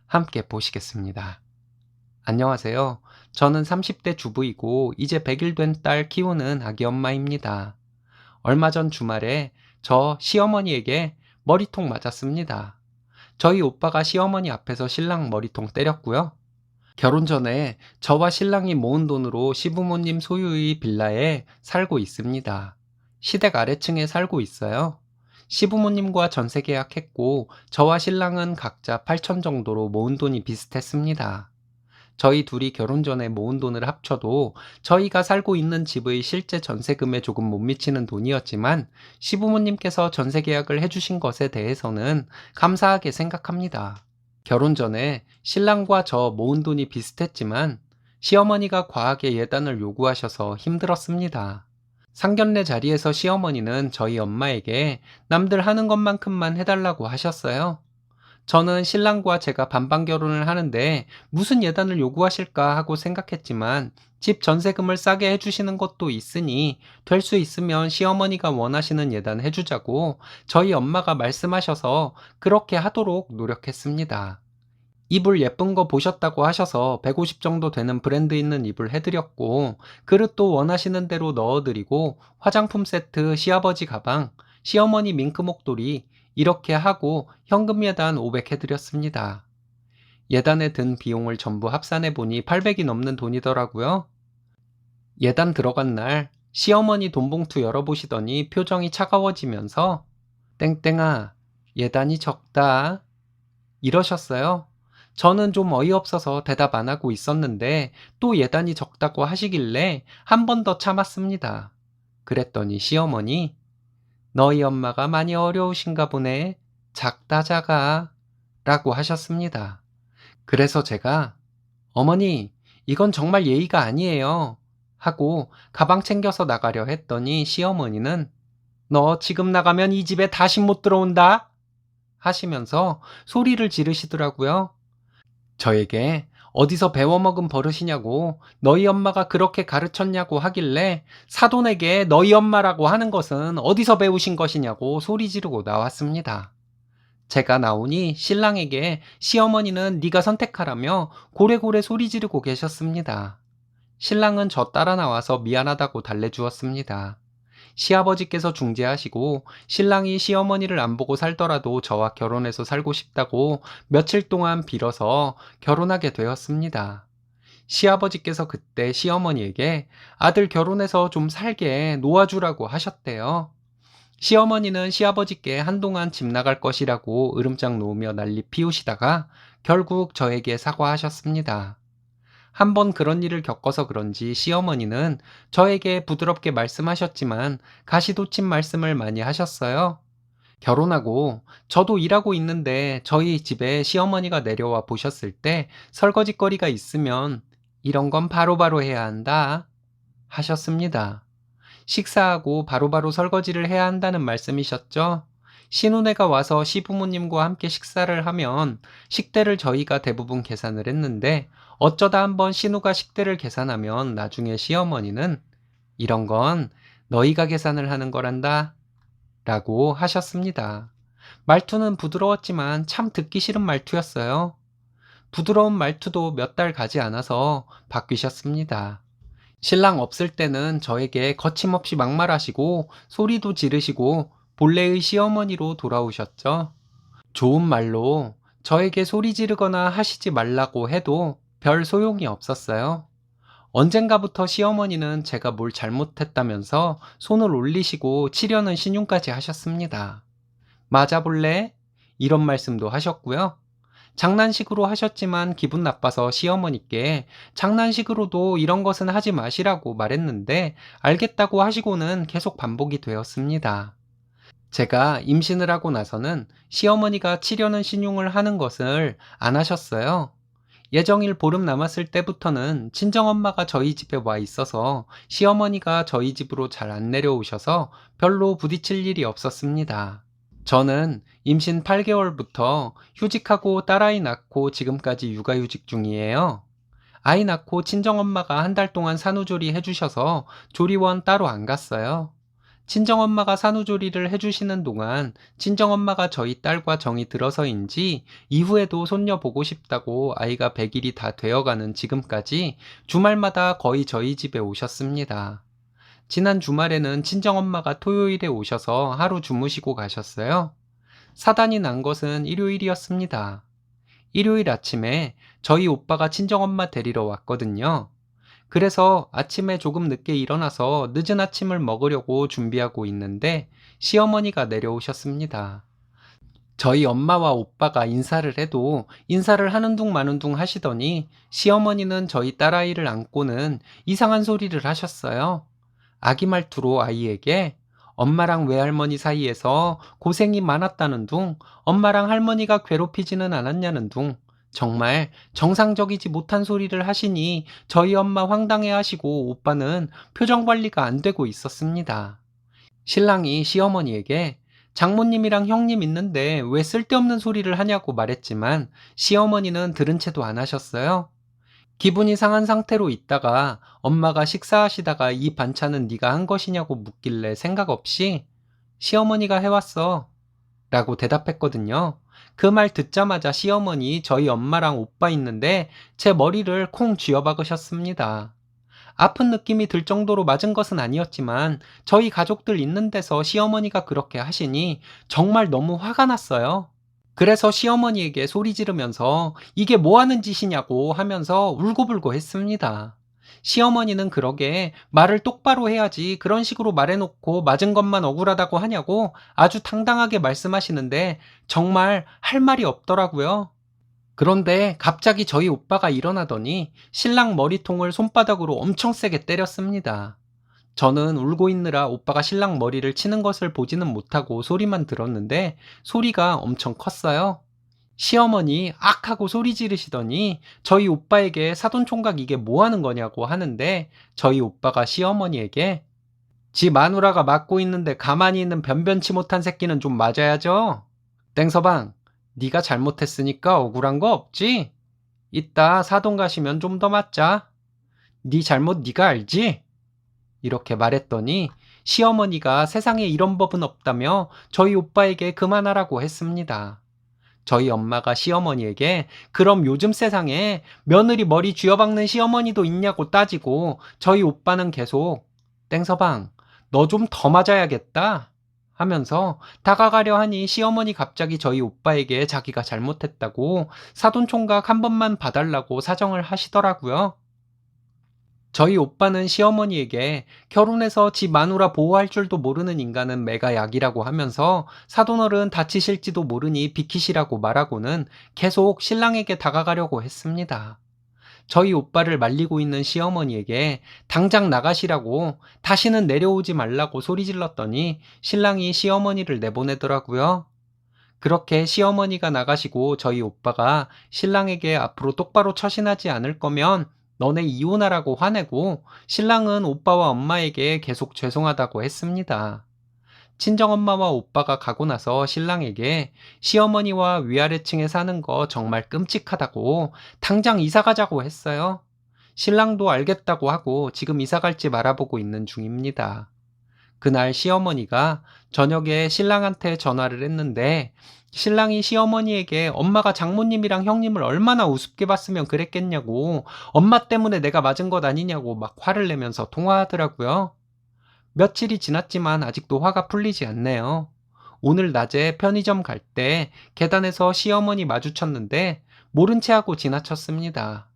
함께 보시겠습니다. 안녕하세요. 저는 30대 주부이고 이제 100일 된 딸 키우는 아기 엄마입니다. 얼마 전 주말에 저 시어머니에게 머리통 맞았습니다. 저희 오빠가 시어머니 앞에서 신랑 머리통 때렸고요. 결혼 전에 저와 신랑이 모은 돈으로 시부모님 소유의 빌라에 살고 있습니다. 시댁 아래층에 살고 있어요. 시부모님과 전세 계약했고 저와 신랑은 각자 8천 정도로 모은 돈이 비슷했습니다. 저희 둘이 결혼 전에 모은 돈을 합쳐도 저희가 살고 있는 집의 실제 전세금에 조금 못 미치는 돈이었지만 시부모님께서 전세 계약을 해주신 것에 대해서는 감사하게 생각합니다. 결혼 전에 신랑과 저 모은 돈이 비슷했지만 시어머니가 과하게 예단을 요구하셔서 힘들었습니다. 상견례 자리에서 시어머니는 저희 엄마에게 남들 하는 것만큼만 해달라고 하셨어요. 저는 신랑과 제가 반반 결혼을 하는데 무슨 예단을 요구하실까 하고 생각했지만 집 전세금을 싸게 해주시는 것도 있으니 될 수 있으면 시어머니가 원하시는 예단 해주자고 저희 엄마가 말씀하셔서 그렇게 하도록 노력했습니다. 이불 예쁜 거 보셨다고 하셔서 150 정도 되는 브랜드 있는 이불 해드렸고 그릇도 원하시는 대로 넣어드리고 화장품 세트, 시아버지 가방, 시어머니 밍크 목도리 이렇게 하고 현금 예단 500 해드렸습니다. 예단에 든 비용을 전부 합산해 보니 800이 넘는 돈이더라고요. 예단 들어간 날 시어머니 돈봉투 열어보시더니 표정이 차가워지면서 땡땡아, 예단이 적다 이러셨어요. 저는 좀 어이없어서 대답 안 하고 있었는데 또 예단이 적다고 하시길래 한 번 더 참았습니다. 그랬더니 시어머니, 너희 엄마가 많이 어려우신가 보네. 작다 작아 라고 하셨습니다. 그래서 제가 어머니, 이건 정말 예의가 아니에요 하고 가방 챙겨서 나가려 했더니 시어머니는 너 지금 나가면 이 집에 다시 못 들어온다 하시면서 소리를 지르시더라고요. 저에게 어디서 배워먹은 버릇이냐고 너희 엄마가 그렇게 가르쳤냐고 하길래 사돈에게 너희 엄마라고 하는 것은 어디서 배우신 것이냐고 소리 지르고 나왔습니다. 제가 나오니 신랑에게 시어머니는 네가 선택하라며 고래고래 소리 지르고 계셨습니다. 신랑은 저 따라 나와서 미안하다고 달래주었습니다. 시아버지께서 중재하시고 신랑이 시어머니를 안 보고 살더라도 저와 결혼해서 살고 싶다고 며칠 동안 빌어서 결혼하게 되었습니다. 시아버지께서 그때 시어머니에게 아들 결혼해서 좀 살게 놓아주라고 하셨대요. 시어머니는 시아버지께 한동안 집 나갈 것이라고 으름장 놓으며 난리 피우시다가 결국 저에게 사과하셨습니다. 한 번 그런 일을 겪어서 그런지 시어머니는 저에게 부드럽게 말씀하셨지만 가시돋친 말씀을 많이 하셨어요. 결혼하고 저도 일하고 있는데 저희 집에 시어머니가 내려와 보셨을 때 설거지거리가 있으면 이런 건 바로바로 해야 한다 하셨습니다. 식사하고 바로바로 설거지를 해야 한다는 말씀이셨죠? 신혼애가 와서 시부모님과 함께 식사를 하면 식대를 저희가 대부분 계산을 했는데 어쩌다 한번 신우가 식대를 계산하면 나중에 시어머니는 이런 건 너희가 계산을 하는 거란다 라고 하셨습니다. 말투는 부드러웠지만 참 듣기 싫은 말투였어요. 부드러운 말투도 몇 달 가지 않아서 바뀌셨습니다. 신랑 없을 때는 저에게 거침없이 막말하시고 소리도 지르시고 본래의 시어머니로 돌아오셨죠. 좋은 말로 저에게 소리 지르거나 하시지 말라고 해도 별 소용이 없었어요. 언젠가부터 시어머니는 제가 뭘 잘못했다면서 손을 올리시고 치려는 신용까지 하셨습니다. 맞아볼래? 이런 말씀도 하셨고요. 장난식으로 하셨지만 기분 나빠서 시어머니께 장난식으로도 이런 것은 하지 마시라고 말했는데 알겠다고 하시고는 계속 반복이 되었습니다. 제가 임신을 하고 나서는 시어머니가 치려는 신용을 하는 것을 안 하셨어요. 예정일 보름 남았을 때부터는 친정엄마가 저희 집에 와 있어서 시어머니가 저희 집으로 잘 안 내려오셔서 별로 부딪힐 일이 없었습니다. 저는 임신 8개월부터 휴직하고 딸아이 낳고 지금까지 육아휴직 중이에요. 아이 낳고 친정엄마가 한 달 동안 산후조리 해주셔서 조리원 따로 안 갔어요. 친정엄마가 산후조리를 해주시는 동안 친정엄마가 저희 딸과 정이 들어서인지 이후에도 손녀 보고 싶다고 아이가 100일이 다 되어가는 지금까지 주말마다 거의 저희 집에 오셨습니다. 지난 주말에는 친정엄마가 토요일에 오셔서 하루 주무시고 가셨어요. 사단이 난 것은 일요일이었습니다. 일요일 아침에 저희 오빠가 친정엄마 데리러 왔거든요. 그래서 아침에 조금 늦게 일어나서 늦은 아침을 먹으려고 준비하고 있는데 시어머니가 내려오셨습니다. 저희 엄마와 오빠가 인사를 해도 인사를 하는 둥 마는 둥 하시더니 시어머니는 저희 딸아이를 안고는 이상한 소리를 하셨어요. 아기 말투로 아이에게 엄마랑 외할머니 사이에서 고생이 많았다는 둥, 엄마랑 할머니가 괴롭히지는 않았냐는 둥, 정말 정상적이지 못한 소리를 하시니 저희 엄마 황당해 하시고 오빠는 표정 관리가 안 되고 있었습니다. 신랑이 시어머니에게 장모님이랑 형님 있는데 왜 쓸데없는 소리를 하냐고 말했지만 시어머니는 들은 채도 안 하셨어요. 기분이 상한 상태로 있다가 엄마가 식사하시다가 이 반찬은 네가 한 것이냐고 묻길래 생각 없이 시어머니가 해왔어 라고 대답했거든요. 그 말 듣자마자 시어머니 저희 엄마랑 오빠 있는데 제 머리를 콩 쥐어박으셨습니다. 아픈 느낌이 들 정도로 맞은 것은 아니었지만 저희 가족들 있는 데서 시어머니가 그렇게 하시니 정말 너무 화가 났어요. 그래서 시어머니에게 소리 지르면서 이게 뭐 하는 짓이냐고 하면서 울고불고 했습니다. 시어머니는 그러게 말을 똑바로 해야지 그런 식으로 말해놓고 맞은 것만 억울하다고 하냐고 아주 당당하게 말씀하시는데 정말 할 말이 없더라고요. 그런데 갑자기 저희 오빠가 일어나더니 신랑 머리통을 손바닥으로 엄청 세게 때렸습니다. 저는 울고 있느라 오빠가 신랑 머리를 치는 것을 보지는 못하고 소리만 들었는데 소리가 엄청 컸어요. 시어머니 악 하고 소리 지르시더니 저희 오빠에게 사돈총각 이게 뭐 하는 거냐고 하는데 저희 오빠가 시어머니에게 지 마누라가 맡고 있는데 가만히 있는 변변치 못한 새끼는 좀 맞아야죠. 땡서방, 네가 잘못했으니까 억울한 거 없지? 이따 사돈 가시면 좀 더 맞자. 네 잘못 네가 알지? 이렇게 말했더니 시어머니가 세상에 이런 법은 없다며 저희 오빠에게 그만하라고 했습니다. 저희 엄마가 시어머니에게 그럼 요즘 세상에 며느리 머리 쥐어박는 시어머니도 있냐고 따지고 저희 오빠는 계속 땡서방, 너 좀 더 맞아야겠다 하면서 다가가려 하니 시어머니 갑자기 저희 오빠에게 자기가 잘못했다고 사돈총각 한 번만 봐달라고 사정을 하시더라고요. 저희 오빠는 시어머니에게 결혼해서 지 마누라 보호할 줄도 모르는 인간은 매가 약이라고 하면서 사돈어른 다치실지도 모르니 비키시라고 말하고는 계속 신랑에게 다가가려고 했습니다. 저희 오빠를 말리고 있는 시어머니에게 당장 나가시라고 다시는 내려오지 말라고 소리 질렀더니 신랑이 시어머니를 내보내더라고요. 그렇게 시어머니가 나가시고 저희 오빠가 신랑에게 앞으로 똑바로 처신하지 않을 거면 너네 이혼하라고 화내고 신랑은 오빠와 엄마에게 계속 죄송하다고 했습니다. 친정엄마와 오빠가 가고 나서 신랑에게 시어머니와 위아래층에 사는 거 정말 끔찍하다고 당장 이사 가자고 했어요. 신랑도 알겠다고 하고 지금 이사 갈지 알아보고 있는 중입니다. 그날 시어머니가 저녁에 신랑한테 전화를 했는데 신랑이 시어머니에게 엄마가 장모님이랑 형님을 얼마나 우습게 봤으면 그랬겠냐고, 엄마 때문에 내가 맞은 것 아니냐고 막 화를 내면서 통화하더라고요. 며칠이 지났지만 아직도 화가 풀리지 않네요. 오늘 낮에 편의점 갈 때 계단에서 시어머니 마주쳤는데 모른 채 하고 지나쳤습니다.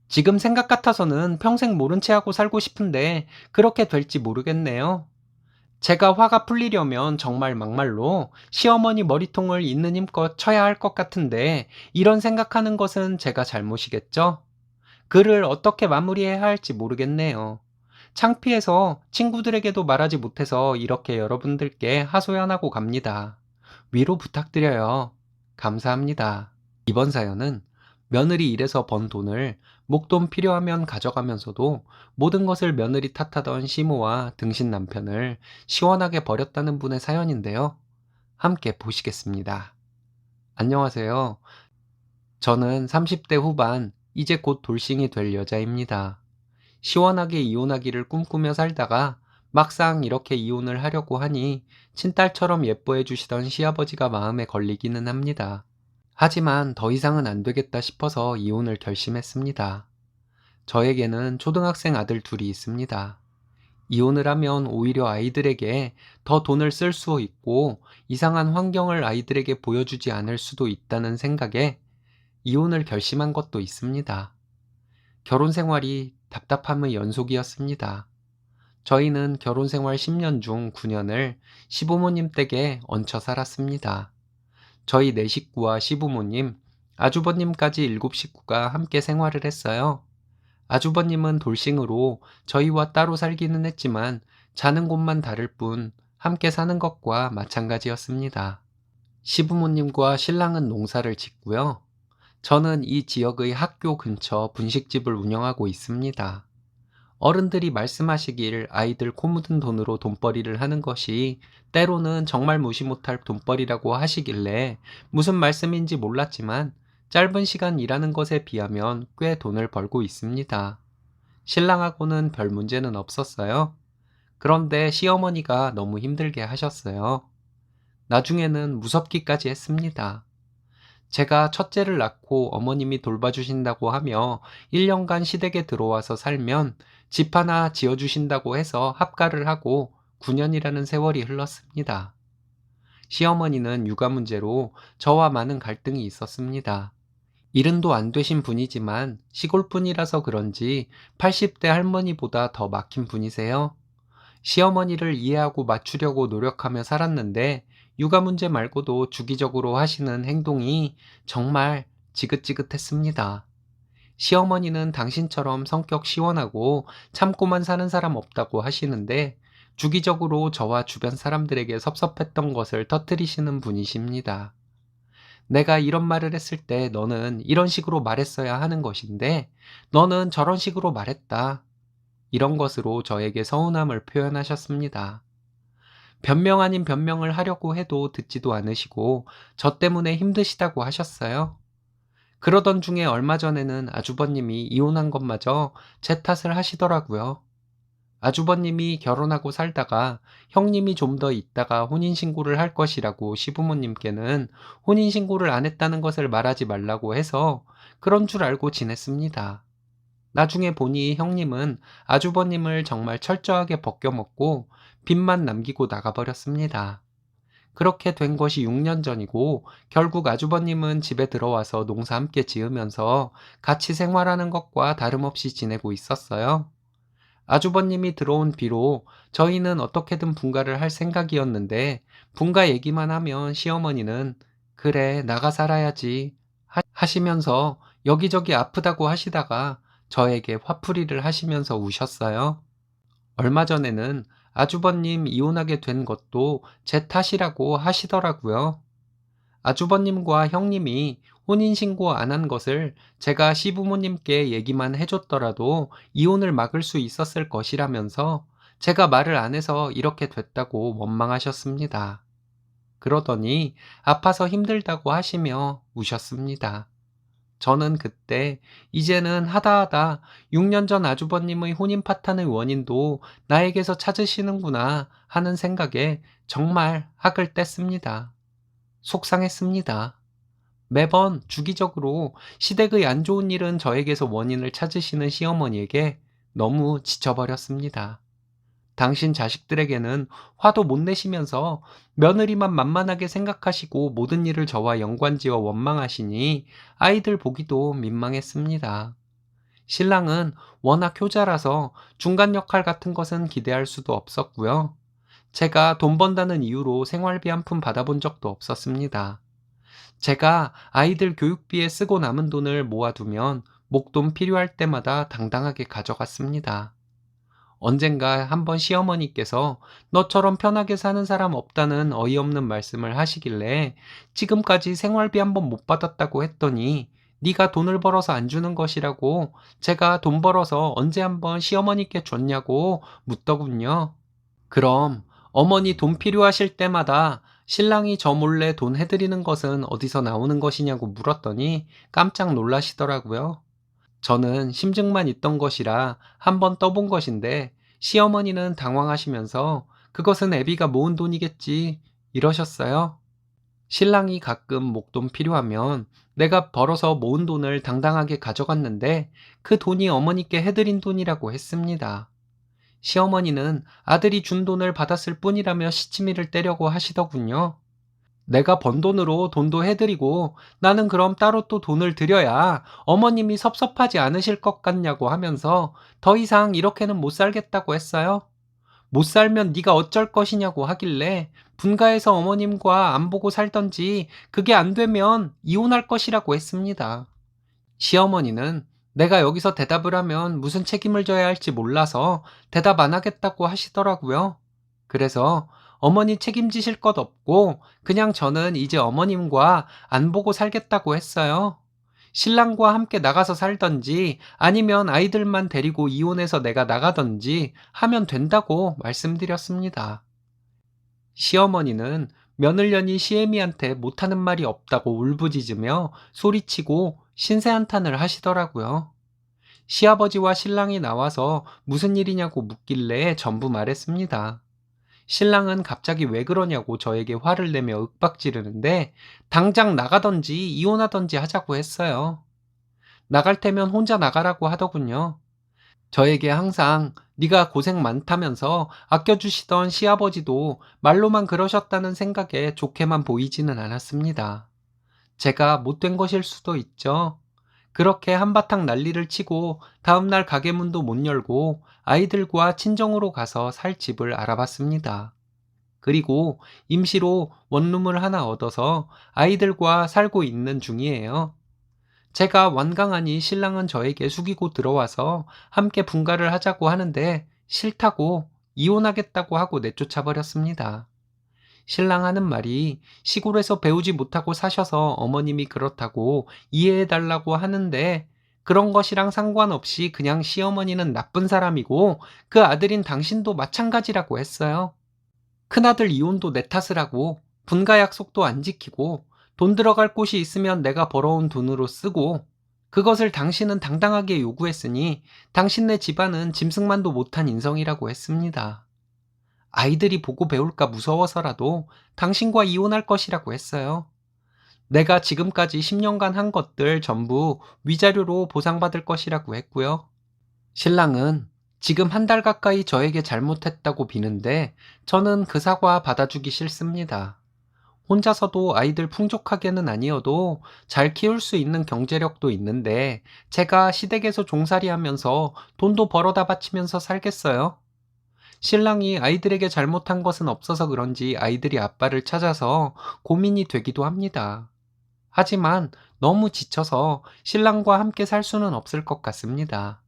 지금 생각 같아서는 평생 모른 채 하고 살고 싶은데 그렇게 될지 모르겠네요. 제가 화가 풀리려면 정말 막말로 시어머니 머리통을 있는 힘껏 쳐야 할 것 같은데 이런 생각하는 것은 제가 잘못이겠죠? 글을 어떻게 마무리해야 할지 모르겠네요. 창피해서 친구들에게도 말하지 못해서 이렇게 여러분들께 하소연하고 갑니다. 위로 부탁드려요. 감사합니다. 이번 사연은 며느리 일해서 번 돈을 목돈 필요하면 가져가면서도 모든 것을 며느리 탓하던 시모와 등신 남편을 시원하게 버렸다는 분의 사연인데요. 함께 보시겠습니다. 안녕하세요. 저는 30대 후반, 이제 곧 돌싱이 될 여자입니다. 시원하게 이혼하기를 꿈꾸며 살다가 막상 이렇게 이혼을 하려고 하니 친딸처럼 예뻐해 주시던 시아버지가 마음에 걸리기는 합니다. 하지만 더 이상은 안 되겠다 싶어서 이혼을 결심했습니다. 저에게는 초등학생 아들 둘이 있습니다. 이혼을 하면 오히려 아이들에게 더 돈을 쓸 수 있고 이상한 환경을 아이들에게 보여주지 않을 수도 있다는 생각에 이혼을 결심한 것도 있습니다. 결혼 생활이 답답함의 연속이었습니다. 저희는 결혼 생활 10년 중 9년을 시부모님 댁에 얹혀 살았습니다. 저희 네 식구와 시부모님, 아주버님까지 7식구가 함께 생활을 했어요. 아주버님은 돌싱으로 저희와 따로 살기는 했지만 자는 곳만 다를 뿐 함께 사는 것과 마찬가지였습니다. 시부모님과 신랑은 농사를 짓고요. 저는 이 지역의 학교 근처 분식집을 운영하고 있습니다. 어른들이 말씀하시길 아이들 코 묻은 돈으로 돈벌이를 하는 것이 때로는 정말 무시 못할 돈벌이라고 하시길래 무슨 말씀인지 몰랐지만 짧은 시간 일하는 것에 비하면 꽤 돈을 벌고 있습니다. 신랑하고는 별 문제는 없었어요. 그런데 시어머니가 너무 힘들게 하셨어요. 나중에는 무섭기까지 했습니다. 제가 첫째를 낳고 어머님이 돌봐주신다고 하며 1년간 시댁에 들어와서 살면 집 하나 지어주신다고 해서 합가를 하고 9년이라는 세월이 흘렀습니다. 시어머니는 육아 문제로 저와 많은 갈등이 있었습니다. 70도 안 되신 분이지만 시골 분이라서 그런지 80대 할머니보다 더 막힌 분이세요. 시어머니를 이해하고 맞추려고 노력하며 살았는데 육아 문제 말고도 주기적으로 하시는 행동이 정말 지긋지긋했습니다. 시어머니는 당신처럼 성격 시원하고 참고만 사는 사람 없다고 하시는데 주기적으로 저와 주변 사람들에게 섭섭했던 것을 터뜨리시는 분이십니다. 내가 이런 말을 했을 때 너는 이런 식으로 말했어야 하는 것인데 너는 저런 식으로 말했다. 이런 것으로 저에게 서운함을 표현하셨습니다. 변명 아닌 변명을 하려고 해도 듣지도 않으시고 저 때문에 힘드시다고 하셨어요. 그러던 중에 얼마 전에는 아주버님이 이혼한 것마저 제 탓을 하시더라고요. 아주버님이 결혼하고 살다가 형님이 좀 더 있다가 혼인신고를 할 것이라고 시부모님께는 혼인신고를 안 했다는 것을 말하지 말라고 해서 그런 줄 알고 지냈습니다. 나중에 보니 형님은 아주버님을 정말 철저하게 벗겨먹고 빚만 남기고 나가버렸습니다. 그렇게 된 것이 6년 전이고 결국 아주버님은 집에 들어와서 농사 함께 지으면서 같이 생활하는 것과 다름없이 지내고 있었어요. 아주버님이 들어온 뒤로 저희는 어떻게든 분가를 할 생각이었는데 분가 얘기만 하면 시어머니는 그래 나가 살아야지 하시면서 여기저기 아프다고 하시다가 저에게 화풀이를 하시면서 우셨어요. 얼마 전에는 아주버님 이혼하게 된 것도 제 탓이라고 하시더라고요. 아주버님과 형님이 혼인신고 안 한 것을 제가 시부모님께 얘기만 해줬더라도 이혼을 막을 수 있었을 것이라면서 제가 말을 안 해서 이렇게 됐다고 원망하셨습니다. 그러더니 아파서 힘들다고 하시며 우셨습니다. 저는 그때 이제는 하다하다 6년 전 아주버님의 혼인 파탄의 원인도 나에게서 찾으시는구나 하는 생각에 정말 학을 뗐습니다. 속상했습니다. 매번 주기적으로 시댁의 안 좋은 일은 저에게서 원인을 찾으시는 시어머니에게 너무 지쳐버렸습니다. 당신 자식들에게는 화도 못 내시면서 며느리만 만만하게 생각하시고 모든 일을 저와 연관지어 원망하시니 아이들 보기도 민망했습니다. 신랑은 워낙 효자라서 중간 역할 같은 것은 기대할 수도 없었고요. 제가 돈 번다는 이유로 생활비 한 푼 받아본 적도 없었습니다. 제가 아이들 교육비에 쓰고 남은 돈을 모아두면 목돈 필요할 때마다 당당하게 가져갔습니다. 언젠가 한번 시어머니께서 너처럼 편하게 사는 사람 없다는 어이없는 말씀을 하시길래 지금까지 생활비 한 번 못 받았다고 했더니 네가 돈을 벌어서 안 주는 것이라고 제가 돈 벌어서 언제 한번 시어머니께 줬냐고 묻더군요. 그럼 어머니 돈 필요하실 때마다 신랑이 저 몰래 돈 해드리는 것은 어디서 나오는 것이냐고 물었더니 깜짝 놀라시더라고요. 저는 심증만 있던 것이라 한번 떠본 것인데 시어머니는 당황하시면서 그것은 애비가 모은 돈이겠지 이러셨어요. 신랑이 가끔 목돈 필요하면 내가 벌어서 모은 돈을 당당하게 가져갔는데 그 돈이 어머니께 해드린 돈이라고 했습니다. 시어머니는 아들이 준 돈을 받았을 뿐이라며 시치미를 떼려고 하시더군요. 내가 번 돈으로 돈도 해드리고 나는 그럼 따로 또 돈을 드려야 어머님이 섭섭하지 않으실 것 같냐고 하면서 더 이상 이렇게는 못 살겠다고 했어요. 못 살면 네가 어쩔 것이냐고 하길래 분가해서 어머님과 안 보고 살던지 그게 안 되면 이혼할 것이라고 했습니다. 시어머니는 내가 여기서 대답을 하면 무슨 책임을 져야 할지 몰라서 대답 안 하겠다고 하시더라고요. 그래서 어머니 책임지실 것 없고 그냥 저는 이제 어머님과 안 보고 살겠다고 했어요. 신랑과 함께 나가서 살던지 아니면 아이들만 데리고 이혼해서 내가 나가던지 하면 된다고 말씀드렸습니다. 시어머니는 며느년이 시애미한테 못하는 말이 없다고 울부짖으며 소리치고 신세한탄을 하시더라고요. 시아버지와 신랑이 나와서 무슨 일이냐고 묻길래 전부 말했습니다. 신랑은 갑자기 왜 그러냐고 저에게 화를 내며 윽박지르는데 당장 나가던지 이혼하던지 하자고 했어요. 나갈 테면 혼자 나가라고 하더군요. 저에게 항상 네가 고생 많다면서 아껴주시던 시아버지도 말로만 그러셨다는 생각에 좋게만 보이지는 않았습니다. 제가 못된 것일 수도 있죠. 그렇게 한바탕 난리를 치고 다음날 가게 문도 못 열고 아이들과 친정으로 가서 살 집을 알아봤습니다. 그리고 임시로 원룸을 하나 얻어서 아이들과 살고 있는 중이에요. 제가 완강하니 신랑은 저에게 숙이고 들어와서 함께 분가를 하자고 하는데 싫다고 이혼하겠다고 하고 내쫓아 버렸습니다. 신랑 하는 말이 시골에서 배우지 못하고 사셔서 어머님이 그렇다고 이해해달라고 하는데 그런 것이랑 상관없이 그냥 시어머니는 나쁜 사람이고 그 아들인 당신도 마찬가지라고 했어요. 큰아들 이혼도 내 탓을 하고 분가 약속도 안 지키고 돈 들어갈 곳이 있으면 내가 벌어온 돈으로 쓰고 그것을 당신은 당당하게 요구했으니 당신네 집안은 짐승만도 못한 인성이라고 했습니다. 아이들이 보고 배울까 무서워서라도 당신과 이혼할 것이라고 했어요. 내가 지금까지 10년간 한 것들 전부 위자료로 보상받을 것이라고 했고요. 신랑은 지금 한 달 가까이 저에게 잘못했다고 비는데 저는 그 사과 받아주기 싫습니다. 혼자서도 아이들 풍족하게는 아니어도 잘 키울 수 있는 경제력도 있는데 제가 시댁에서 종살이 하면서 돈도 벌어다 바치면서 살겠어요? 신랑이 아이들에게 잘못한 것은 없어서 그런지 아이들이 아빠를 찾아서 고민이 되기도 합니다. 하지만 너무 지쳐서 신랑과 함께 살 수는 없을 것 같습니다.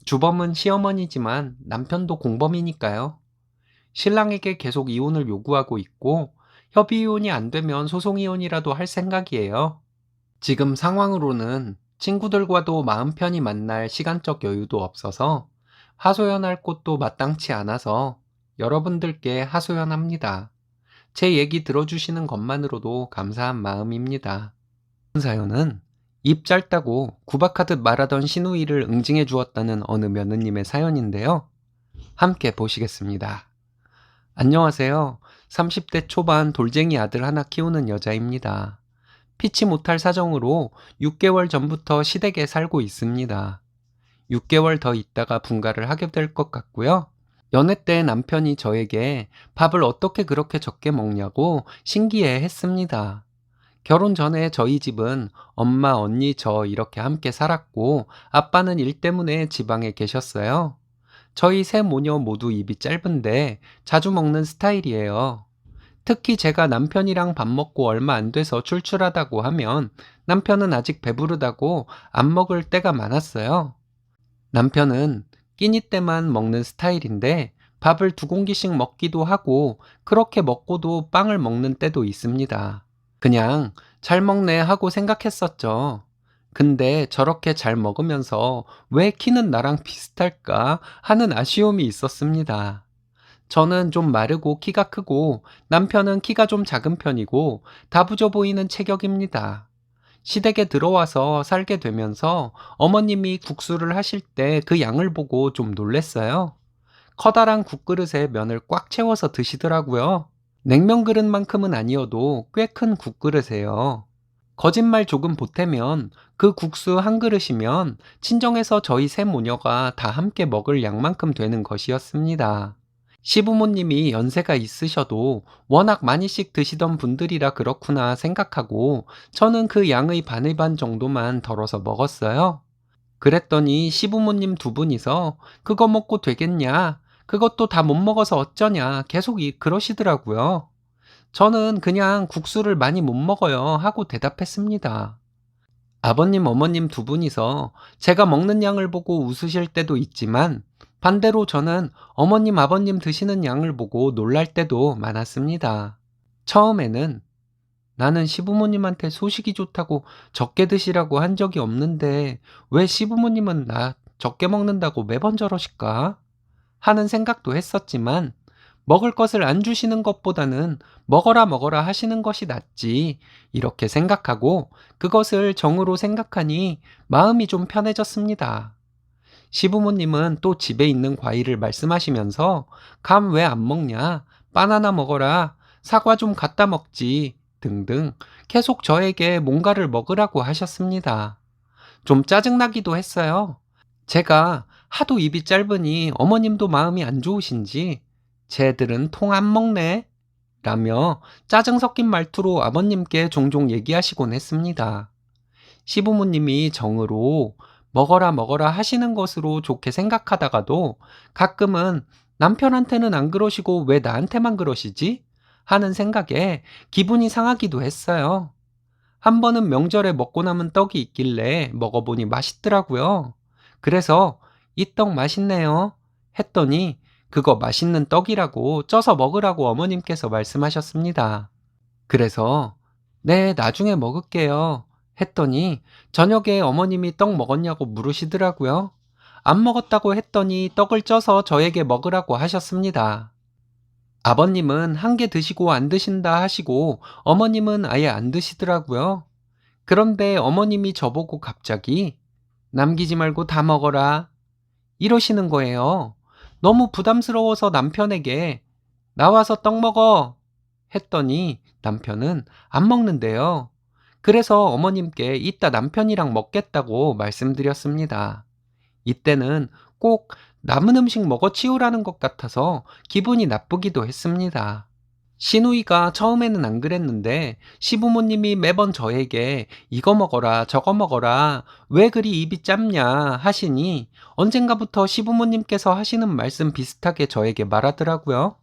주범은 시어머니지만 남편도 공범이니까요. 신랑에게 계속 이혼을 요구하고 있고 협의이혼이 안 되면 소송이혼이라도 할 생각이에요. 지금 상황으로는 친구들과도 마음 편히 만날 시간적 여유도 없어서 하소연할 곳도 마땅치 않아서 여러분들께 하소연합니다. 제 얘기 들어주시는 것만으로도 감사한 마음입니다. 이번 사연은 입 짧다고 구박하듯 말하던 시누이를 응징해 주었다는 어느 며느님의 사연인데요. 함께 보시겠습니다. 안녕하세요. 30대 초반 돌쟁이 아들 하나 키우는 여자입니다. 피치 못할 사정으로 6개월 전부터 시댁에 살고 있습니다. 6개월 더 있다가 분가를 하게 될 것 같고요. 연애 때 남편이 저에게 밥을 어떻게 그렇게 적게 먹냐고 신기해 했습니다. 결혼 전에 저희 집은 엄마, 언니, 저 이렇게 함께 살았고 아빠는 일 때문에 지방에 계셨어요. 저희 세 모녀 모두 입이 짧은데 자주 먹는 스타일이에요. 특히 제가 남편이랑 밥 먹고 얼마 안 돼서 출출하다고 하면 남편은 아직 배부르다고 안 먹을 때가 많았어요. 남편은 끼니 때만 먹는 스타일인데 밥을 2공기씩 먹기도 하고 그렇게 먹고도 빵을 먹는 때도 있습니다. 그냥 잘 먹네 하고 생각했었죠. 근데 저렇게 잘 먹으면서 왜 키는 나랑 비슷할까 하는 아쉬움이 있었습니다. 저는 좀 마르고 키가 크고 남편은 키가 좀 작은 편이고 다부져 보이는 체격입니다. 시댁에 들어와서 살게 되면서 어머님이 국수를 하실 때 그 양을 보고 좀 놀랬어요. 커다란 국그릇에 면을 꽉 채워서 드시더라고요. 냉면 그릇만큼은 아니어도 꽤 큰 국그릇이에요. 거짓말 조금 보태면 그 국수 한 그릇이면 친정에서 저희 세 모녀가 다 함께 먹을 양만큼 되는 것이었습니다. 시부모님이 연세가 있으셔도 워낙 많이씩 드시던 분들이라 그렇구나 생각하고 저는 그 양의 반의 반 정도만 덜어서 먹었어요. 그랬더니 시부모님 두 분이서 그거 먹고 되겠냐? 그것도 다 못 먹어서 어쩌냐? 계속 그러시더라고요. 저는 그냥 국수를 많이 못 먹어요 하고 대답했습니다. 아버님, 어머님 두 분이서 제가 먹는 양을 보고 웃으실 때도 있지만 반대로 저는 어머님, 아버님 드시는 양을 보고 놀랄 때도 많았습니다. 처음에는 나는 시부모님한테 소식이 좋다고 적게 드시라고 한 적이 없는데 왜 시부모님은 나 적게 먹는다고 매번 저러실까? 하는 생각도 했었지만 먹을 것을 안 주시는 것보다는 먹어라 먹어라 하시는 것이 낫지 이렇게 생각하고 그것을 정으로 생각하니 마음이 좀 편해졌습니다. 시부모님은 또 집에 있는 과일을 말씀하시면서 감 왜 안 먹냐? 바나나 먹어라. 사과 좀 갖다 먹지. 등등 계속 저에게 뭔가를 먹으라고 하셨습니다. 좀 짜증나기도 했어요. 제가 하도 입이 짧으니 어머님도 마음이 안 좋으신지 쟤들은 통 안 먹네 라며 짜증 섞인 말투로 아버님께 종종 얘기하시곤 했습니다. 시부모님이 정으로 먹어라 먹어라 하시는 것으로 좋게 생각하다가도 가끔은 남편한테는 안 그러시고 왜 나한테만 그러시지? 하는 생각에 기분이 상하기도 했어요. 한 번은 명절에 먹고 남은 떡이 있길래 먹어보니 맛있더라고요. 그래서 이 떡 맛있네요 했더니 그거 맛있는 떡이라고 쪄서 먹으라고 어머님께서 말씀하셨습니다. 그래서 네, 나중에 먹을게요 했더니 저녁에 어머님이 떡 먹었냐고 물으시더라고요. 안 먹었다고 했더니 떡을 쪄서 저에게 먹으라고 하셨습니다. 아버님은 한 개 드시고 안 드신다 하시고 어머님은 아예 안 드시더라고요. 그런데 어머님이 저보고 갑자기 남기지 말고 다 먹어라 이러시는 거예요. 너무 부담스러워서 남편에게 나와서 떡 먹어 했더니 남편은 안 먹는데요. 그래서 어머님께 이따 남편이랑 먹겠다고 말씀드렸습니다. 이때는 꼭 남은 음식 먹어치우라는 것 같아서 기분이 나쁘기도 했습니다. 시누이가 처음에는 안 그랬는데 시부모님이 매번 저에게 이거 먹어라 저거 먹어라 왜 그리 입이 짧냐 하시니 언젠가부터 시부모님께서 하시는 말씀 비슷하게 저에게 말하더라고요.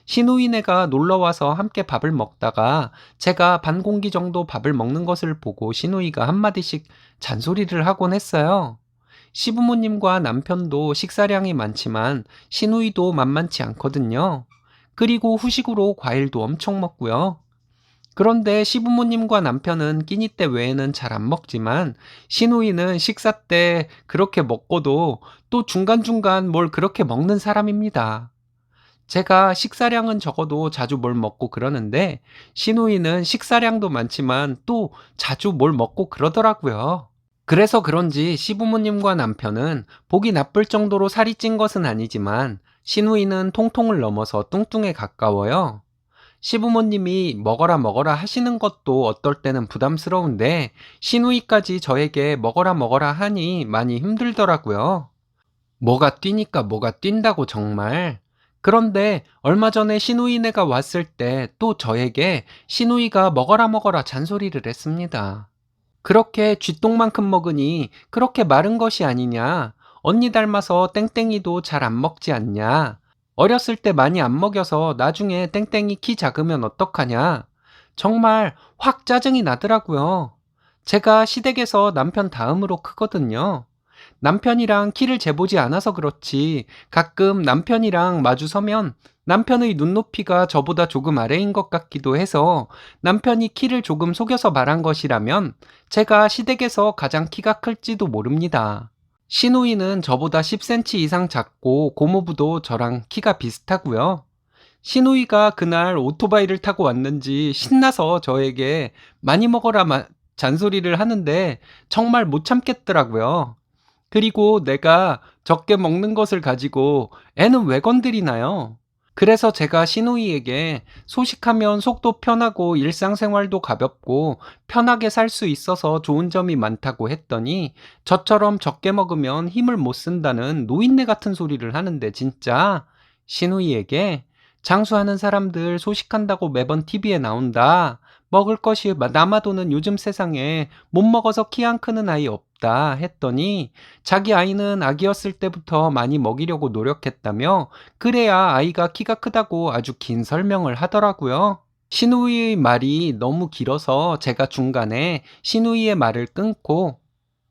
시누이네가 놀러와서 함께 밥을 먹다가 제가 반 공기 정도 밥을 먹는 것을 보고 시누이가 한마디씩 잔소리를 하곤 했어요. 시부모님과 남편도 식사량이 많지만 시누이도 만만치 않거든요. 그리고 후식으로 과일도 엄청 먹고요. 그런데 시부모님과 남편은 끼니 때 외에는 잘 안 먹지만 시누이는 식사 때 그렇게 먹고도 또 중간중간 뭘 그렇게 먹는 사람입니다. 제가 식사량은 적어도 자주 뭘 먹고 그러는데 시누이는 식사량도 많지만 또 자주 뭘 먹고 그러더라고요. 그래서 그런지 시부모님과 남편은 보기 나쁠 정도로 살이 찐 것은 아니지만 시누이는 통통을 넘어서 뚱뚱에 가까워요. 시부모님이 먹어라 먹어라 하시는 것도 어떨 때는 부담스러운데 시누이까지 저에게 먹어라 먹어라 하니 많이 힘들더라고요. 뭐가 뛰니까 뭐가 뛴다고 정말. 그런데 얼마 전에 시누이네가 왔을 때 또 저에게 시누이가 먹어라 먹어라 잔소리를 했습니다. 그렇게 쥐똥만큼 먹으니 그렇게 마른 것이 아니냐. 언니 닮아서 땡땡이도 잘 안 먹지 않냐. 어렸을 때 많이 안 먹여서 나중에 땡땡이 키 작으면 어떡하냐. 정말 확 짜증이 나더라고요. 제가 시댁에서 남편 다음으로 크거든요. 남편이랑 키를 재보지 않아서 그렇지 가끔 남편이랑 마주서면 남편의 눈높이가 저보다 조금 아래인 것 같기도 해서 남편이 키를 조금 속여서 말한 것이라면 제가 시댁에서 가장 키가 클지도 모릅니다. 시누이는 저보다 10cm 이상 작고 고모부도 저랑 키가 비슷하고요. 시누이가 그날 오토바이를 타고 왔는지 신나서 저에게 많이 먹어라 잔소리를 하는데 정말 못 참겠더라고요. 그리고 내가 적게 먹는 것을 가지고 애는 왜 건드리나요? 그래서 제가 시누이에게 소식하면 속도 편하고 일상생활도 가볍고 편하게 살 수 있어서 좋은 점이 많다고 했더니 저처럼 적게 먹으면 힘을 못 쓴다는 노인네 같은 소리를 하는데 진짜 시누이에게 장수하는 사람들 소식한다고 매번 TV에 나온다. 먹을 것이 남아도는 요즘 세상에 못 먹어서 키 안 크는 아이 없다 했더니 자기 아이는 아기였을 때부터 많이 먹이려고 노력했다며 그래야 아이가 키가 크다고 아주 긴 설명을 하더라고요. 시누이의 말이 너무 길어서 제가 중간에 시누이의 말을 끊고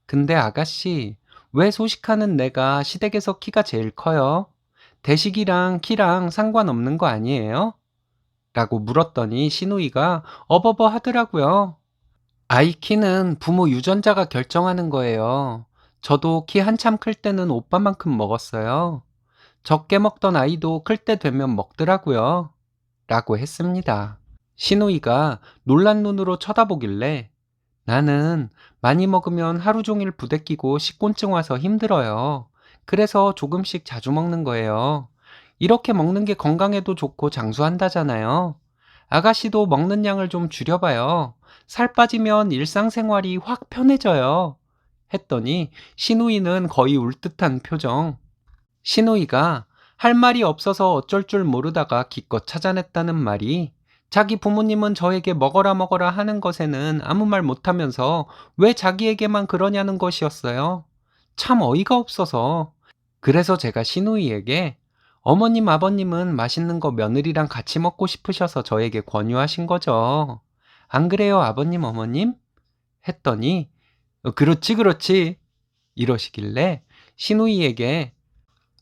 근데 아가씨, 왜 소식하는 내가 시댁에서 키가 제일 커요? 대식이랑 키랑 상관없는 거 아니에요? 라고 물었더니 시누이가 어버버 하더라고요. 아이 키는 부모 유전자가 결정하는 거예요. 저도 키 한참 클 때는 오빠만큼 먹었어요. 적게 먹던 아이도 클 때 되면 먹더라고요. 라고 했습니다. 시누이가 놀란 눈으로 쳐다보길래 나는 많이 먹으면 하루 종일 부대끼고 식곤증 와서 힘들어요. 그래서 조금씩 자주 먹는 거예요. 이렇게 먹는 게 건강에도 좋고 장수한다잖아요. 아가씨도 먹는 양을 좀 줄여봐요. 살 빠지면 일상생활이 확 편해져요. 했더니 시누이는 거의 울 듯한 표정. 시누이가 할 말이 없어서 어쩔 줄 모르다가 기껏 찾아냈다는 말이 자기 부모님은 저에게 먹어라 먹어라 하는 것에는 아무 말 못하면서 왜 자기에게만 그러냐는 것이었어요. 참 어이가 없어서. 그래서 제가 시누이에게 어머님 아버님은 맛있는 거 며느리랑 같이 먹고 싶으셔서 저에게 권유하신 거죠. 안 그래요 아버님 어머님? 했더니 그렇지 그렇지 이러시길래 시누이에게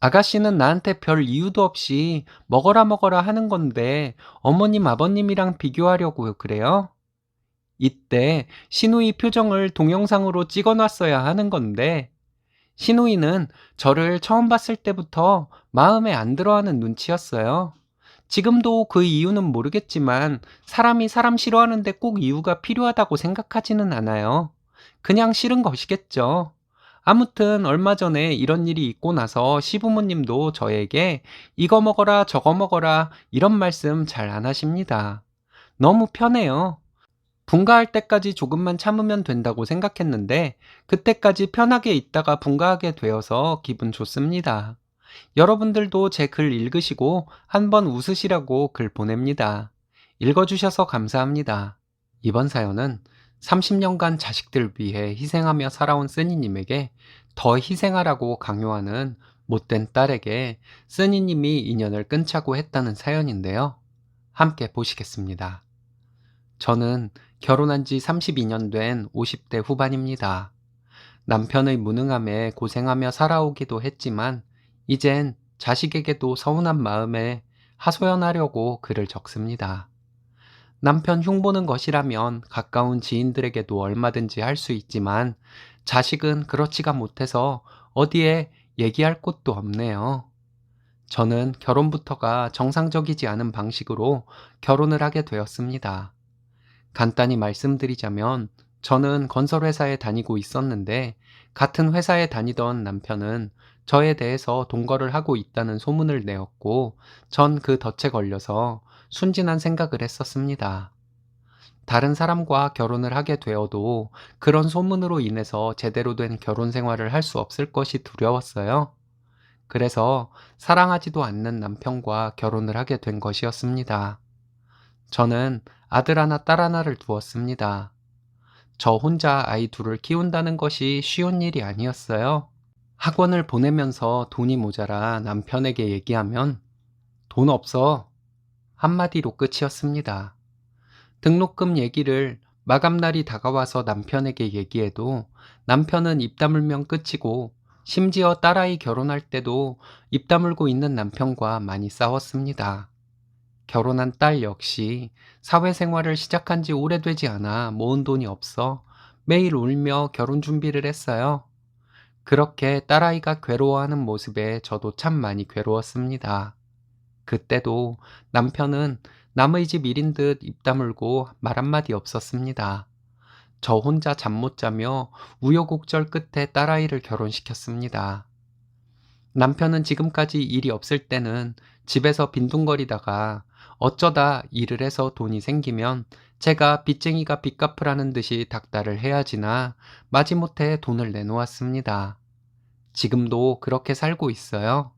아가씨는 나한테 별 이유도 없이 먹어라 먹어라 하는 건데 어머님 아버님이랑 비교하려고 그래요? 이때 시누이 표정을 동영상으로 찍어놨어야 하는 건데 시누이는 저를 처음 봤을 때부터 마음에 안 들어하는 눈치였어요. 지금도 그 이유는 모르겠지만 사람이 사람 싫어하는데 꼭 이유가 필요하다고 생각하지는 않아요. 그냥 싫은 것이겠죠. 아무튼 얼마 전에 이런 일이 있고 나서 시부모님도 저에게 이거 먹어라 저거 먹어라 이런 말씀 잘 안 하십니다. 너무 편해요. 분가할 때까지 조금만 참으면 된다고 생각했는데 그때까지 편하게 있다가 분가하게 되어서 기분 좋습니다. 여러분들도 제 글 읽으시고 한번 웃으시라고 글 보냅니다. 읽어주셔서 감사합니다. 이번 사연은 30년간 자식들 위해 희생하며 살아온 쓰니님에게 더 희생하라고 강요하는 못된 딸에게 쓰니님이 인연을 끊자고 했다는 사연인데요. 함께 보시겠습니다. 저는 결혼한 지 32년 된 50대 후반입니다. 남편의 무능함에 고생하며 살아오기도 했지만 이젠 자식에게도 서운한 마음에 하소연하려고 글을 적습니다. 남편 흉보는 것이라면 가까운 지인들에게도 얼마든지 할 수 있지만 자식은 그렇지가 못해서 어디에 얘기할 곳도 없네요. 저는 결혼부터가 정상적이지 않은 방식으로 결혼을 하게 되었습니다. 간단히 말씀드리자면 저는 건설회사에 다니고 있었는데 같은 회사에 다니던 남편은 저에 대해서 동거를 하고 있다는 소문을 내었고 전 그 덫에 걸려서 순진한 생각을 했었습니다. 다른 사람과 결혼을 하게 되어도 그런 소문으로 인해서 제대로 된 결혼 생활을 할 수 없을 것이 두려웠어요. 그래서 사랑하지도 않는 남편과 결혼을 하게 된 것이었습니다. 저는 아들 하나, 딸 하나를 두었습니다. 저 혼자 아이 둘을 키운다는 것이 쉬운 일이 아니었어요. 학원을 보내면서 돈이 모자라 남편에게 얘기하면 돈 없어. 한마디로 끝이었습니다. 등록금 얘기를 마감날이 다가와서 남편에게 얘기해도 남편은 입 다물면 끝이고 심지어 딸아이 결혼할 때도 입 다물고 있는 남편과 많이 싸웠습니다. 결혼한 딸 역시 사회생활을 시작한 지 오래되지 않아 모은 돈이 없어 매일 울며 결혼 준비를 했어요. 그렇게 딸아이가 괴로워하는 모습에 저도 참 많이 괴로웠습니다. 그때도 남편은 남의 집 일인 듯 입 다물고 말 한마디 없었습니다. 저 혼자 잠 못 자며 우여곡절 끝에 딸아이를 결혼시켰습니다. 남편은 지금까지 일이 없을 때는 집에서 빈둥거리다가 어쩌다 일을 해서 돈이 생기면 제가 빚쟁이가 빚 갚으라는 듯이 닥달을 해야지나 마지못해 돈을 내놓았습니다. 지금도 그렇게 살고 있어요.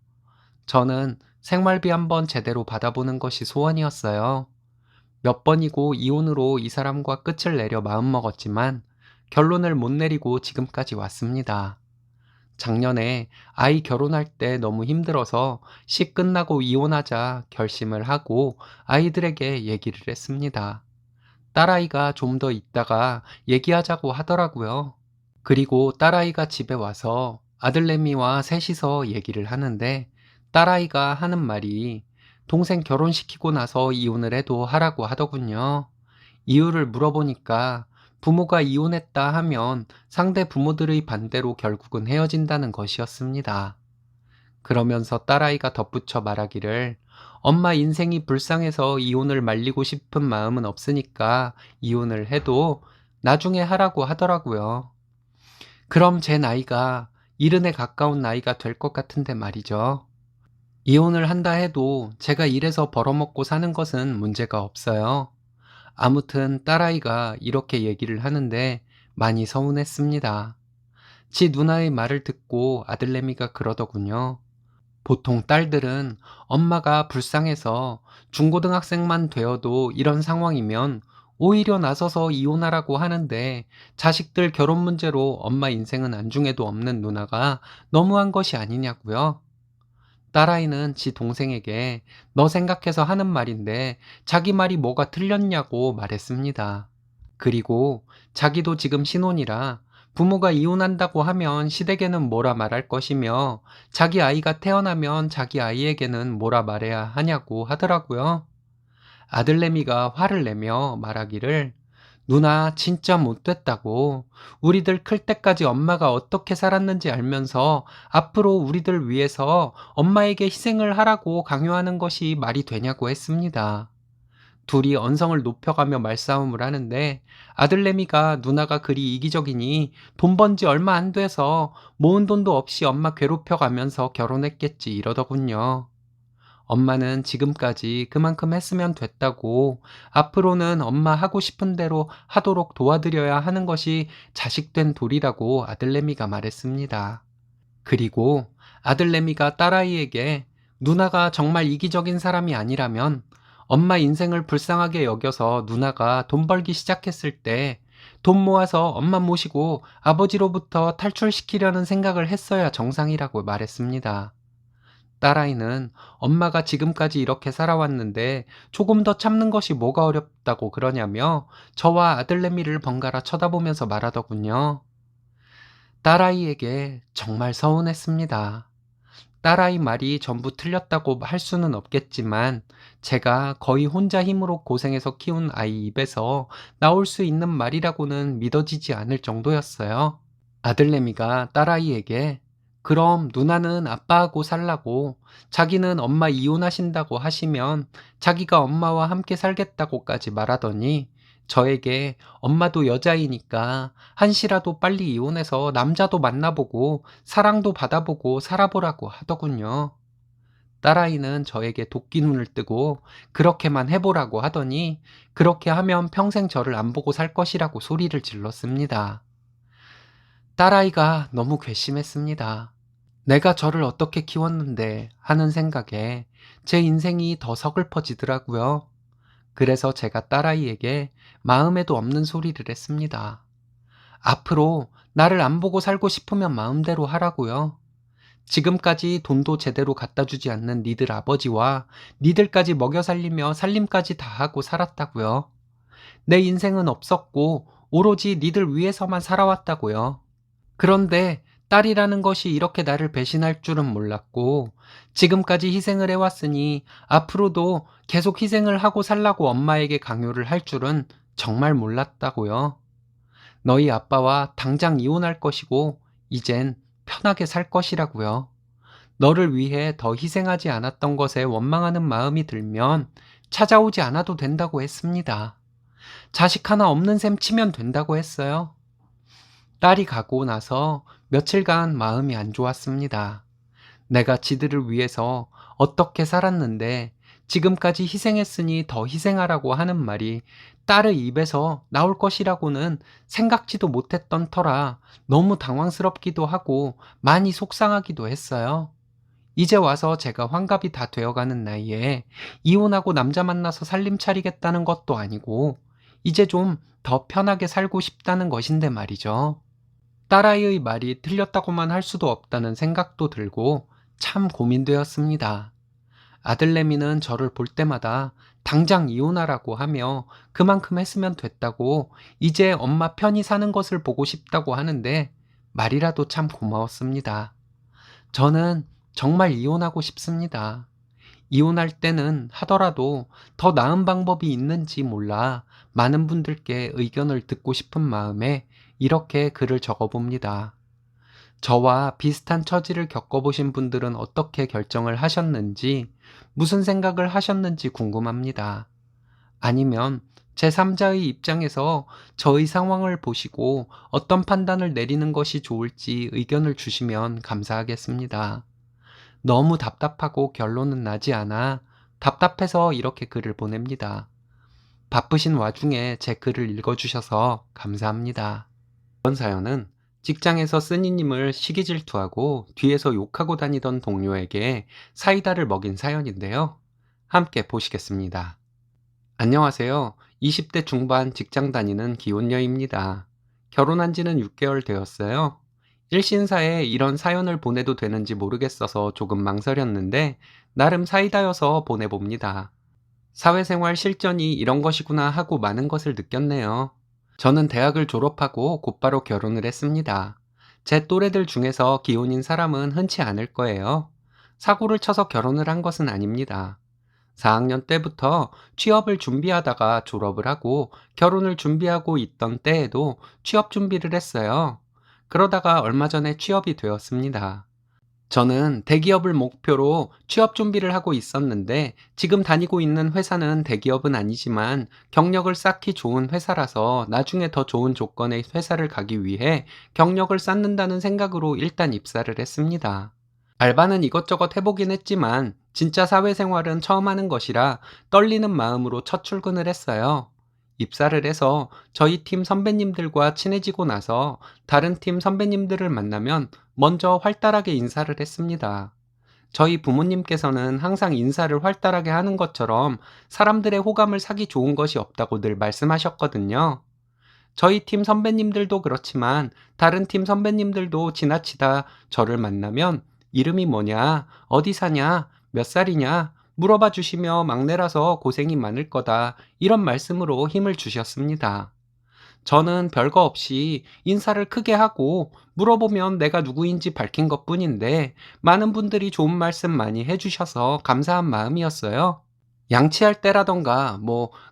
저는 생활비 한번 제대로 받아보는 것이 소원이었어요. 몇 번이고 이혼으로 이 사람과 끝을 내려 마음먹었지만 결론을 못 내리고 지금까지 왔습니다. 작년에 아이 결혼할 때 너무 힘들어서 시 끝나고 이혼하자 결심을 하고 아이들에게 얘기를 했습니다. 딸아이가 좀 더 있다가 얘기하자고 하더라고요. 그리고 딸아이가 집에 와서 아들내미와 셋이서 얘기를 하는데 딸아이가 하는 말이 동생 결혼시키고 나서 이혼을 해도 하라고 하더군요. 이유를 물어보니까 부모가 이혼했다 하면 상대 부모들의 반대로 결국은 헤어진다는 것이었습니다. 그러면서 딸아이가 덧붙여 말하기를 엄마 인생이 불쌍해서 이혼을 말리고 싶은 마음은 없으니까 이혼을 해도 나중에 하라고 하더라고요. 그럼 제 나이가 70에 가까운 나이가 될 것 같은데 말이죠. 이혼을 한다 해도 제가 일해서 벌어먹고 사는 것은 문제가 없어요. 아무튼 딸아이가 이렇게 얘기를 하는데 많이 서운했습니다. 지 누나의 말을 듣고 아들내미가 그러더군요. 보통 딸들은 엄마가 불쌍해서 중고등학생만 되어도 이런 상황이면 오히려 나서서 이혼하라고 하는데 자식들 결혼 문제로 엄마 인생은 안중에도 없는 누나가 너무한 것이 아니냐고요. 딸아이는 지 동생에게 너 생각해서 하는 말인데 자기 말이 뭐가 틀렸냐고 말했습니다. 그리고 자기도 지금 신혼이라 부모가 이혼한다고 하면 시댁에는 뭐라 말할 것이며 자기 아이가 태어나면 자기 아이에게는 뭐라 말해야 하냐고 하더라고요. 아들내미가 화를 내며 말하기를 누나 진짜 못됐다고. 우리들 클 때까지 엄마가 어떻게 살았는지 알면서 앞으로 우리들 위해서 엄마에게 희생을 하라고 강요하는 것이 말이 되냐고 했습니다. 둘이 언성을 높여가며 말싸움을 하는데 아들내미가 누나가 그리 이기적이니 돈 번지 얼마 안 돼서 모은 돈도 없이 엄마 괴롭혀가면서 결혼했겠지 이러더군요. 엄마는 지금까지 그만큼 했으면 됐다고 앞으로는 엄마 하고 싶은 대로 하도록 도와드려야 하는 것이 자식된 도리라고 아들내미가 말했습니다. 그리고 아들내미가 딸아이에게 누나가 정말 이기적인 사람이 아니라면 엄마 인생을 불쌍하게 여겨서 누나가 돈 벌기 시작했을 때 돈 모아서 엄마 모시고 아버지로부터 탈출시키려는 생각을 했어야 정상이라고 말했습니다. 딸아이는 엄마가 지금까지 이렇게 살아왔는데 조금 더 참는 것이 뭐가 어렵다고 그러냐며 저와 아들내미를 번갈아 쳐다보면서 말하더군요. 딸아이에게 정말 서운했습니다. 딸아이 말이 전부 틀렸다고 할 수는 없겠지만 제가 거의 혼자 힘으로 고생해서 키운 아이 입에서 나올 수 있는 말이라고는 믿어지지 않을 정도였어요. 아들내미가 딸아이에게 그럼 누나는 아빠하고 살라고, 자기는 엄마 이혼하신다고 하시면 자기가 엄마와 함께 살겠다고까지 말하더니 저에게 엄마도 여자이니까 한시라도 빨리 이혼해서 남자도 만나보고 사랑도 받아보고 살아보라고 하더군요. 딸아이는 저에게 도끼눈을 뜨고 그렇게만 해보라고 하더니 그렇게 하면 평생 저를 안 보고 살 것이라고 소리를 질렀습니다. 딸아이가 너무 괘씸했습니다. 내가 저를 어떻게 키웠는데 하는 생각에 제 인생이 더 서글퍼지더라고요. 그래서 제가 딸아이에게 마음에도 없는 소리를 했습니다. 앞으로 나를 안 보고 살고 싶으면 마음대로 하라고요. 지금까지 돈도 제대로 갖다 주지 않는 니들 아버지와 니들까지 먹여 살리며 살림까지 다 하고 살았다고요. 내 인생은 없었고 오로지 니들 위해서만 살아왔다고요. 그런데 딸이라는 것이 이렇게 나를 배신할 줄은 몰랐고 지금까지 희생을 해왔으니 앞으로도 계속 희생을 하고 살라고 엄마에게 강요를 할 줄은 정말 몰랐다고요. 너희 아빠와 당장 이혼할 것이고 이젠 편하게 살 것이라고요. 너를 위해 더 희생하지 않았던 것에 원망하는 마음이 들면 찾아오지 않아도 된다고 했습니다. 자식 하나 없는 셈 치면 된다고 했어요. 딸이 가고 나서 며칠간 마음이 안 좋았습니다. 내가 지들을 위해서 어떻게 살았는데 지금까지 희생했으니 더 희생하라고 하는 말이 딸의 입에서 나올 것이라고는 생각지도 못했던 터라 너무 당황스럽기도 하고 많이 속상하기도 했어요. 이제 와서 제가 환갑이 다 되어가는 나이에 이혼하고 남자 만나서 살림 차리겠다는 것도 아니고 이제 좀 더 편하게 살고 싶다는 것인데 말이죠. 딸아이의 말이 틀렸다고만 할 수도 없다는 생각도 들고 참 고민되었습니다. 아들내미는 저를 볼 때마다 당장 이혼하라고 하며 그만큼 했으면 됐다고 이제 엄마 편히 사는 것을 보고 싶다고 하는데 말이라도 참 고마웠습니다. 저는 정말 이혼하고 싶습니다. 이혼할 때는 하더라도 더 나은 방법이 있는지 몰라 많은 분들께 의견을 듣고 싶은 마음에 이렇게 글을 적어봅니다. 저와 비슷한 처지를 겪어보신 분들은 어떻게 결정을 하셨는지, 무슨 생각을 하셨는지 궁금합니다. 아니면 제3자의 입장에서 저의 상황을 보시고 어떤 판단을 내리는 것이 좋을지 의견을 주시면 감사하겠습니다. 너무 답답하고 결론은 나지 않아 답답해서 이렇게 글을 보냅니다. 바쁘신 와중에 제 글을 읽어주셔서 감사합니다. 이번 사연은 직장에서 쓰니님을 시기 질투하고 뒤에서 욕하고 다니던 동료에게 사이다를 먹인 사연인데요. 함께 보시겠습니다. 안녕하세요. 20대 중반 직장 다니는 기혼녀입니다. 결혼한 지는 6개월 되었어요. 일신사에 이런 사연을 보내도 되는지 모르겠어서 조금 망설였는데 나름 사이다여서 보내봅니다. 사회생활 실전이 이런 것이구나 하고 많은 것을 느꼈네요. 저는 대학을 졸업하고 곧바로 결혼을 했습니다. 제 또래들 중에서 기혼인 사람은 흔치 않을 거예요. 사고를 쳐서 결혼을 한 것은 아닙니다. 4학년 때부터 취업을 준비하다가 졸업을 하고 결혼을 준비하고 있던 때에도 취업 준비를 했어요. 그러다가 얼마 전에 취업이 되었습니다. 저는 대기업을 목표로 취업 준비를 하고 있었는데 지금 다니고 있는 회사는 대기업은 아니지만 경력을 쌓기 좋은 회사라서 나중에 더 좋은 조건의 회사를 가기 위해 경력을 쌓는다는 생각으로 일단 입사를 했습니다. 알바는 이것저것 해보긴 했지만 진짜 사회생활은 처음 하는 것이라 떨리는 마음으로 첫 출근을 했어요. 입사를 해서 저희 팀 선배님들과 친해지고 나서 다른 팀 선배님들을 만나면 먼저 활달하게 인사를 했습니다. 저희 부모님께서는 항상 인사를 활달하게 하는 것처럼 사람들의 호감을 사기 좋은 것이 없다고 늘 말씀하셨거든요. 저희 팀 선배님들도 그렇지만 다른 팀 선배님들도 지나치다 저를 만나면 이름이 뭐냐, 어디 사냐, 몇 살이냐 물어봐 주시며 막내라서 고생이 많을 거다 이런 말씀으로 힘을 주셨습니다. 저는 별거 없이 인사를 크게 하고 물어보면 내가 누구인지 밝힌 것뿐인데 많은 분들이 좋은 말씀 많이 해주셔서 감사한 마음이었어요. 양치할 때라던가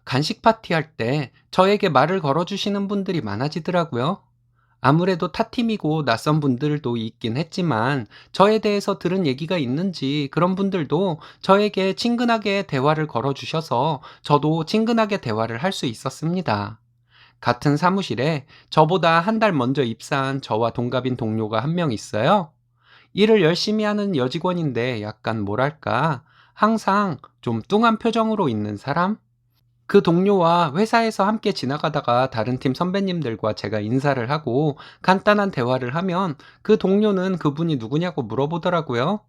간식 파티할 때 저에게 말을 걸어주시는 분들이 많아지더라고요. 아무래도 타팀이고 낯선 분들도 있긴 했지만 저에 대해서 들은 얘기가 있는지 그런 분들도 저에게 친근하게 대화를 걸어주셔서 저도 친근하게 대화를 할 수 있었습니다. 같은 사무실에 저보다 한 달 먼저 입사한 저와 동갑인 동료가 한 명 있어요. 일을 열심히 하는 여직원인데 약간 뭐랄까, 항상 좀 뚱한 표정으로 있는 사람? 그 동료와 회사에서 함께 지나가다가 다른 팀 선배님들과 제가 인사를 하고 간단한 대화를 하면 그 동료는 그분이 누구냐고 물어보더라고요.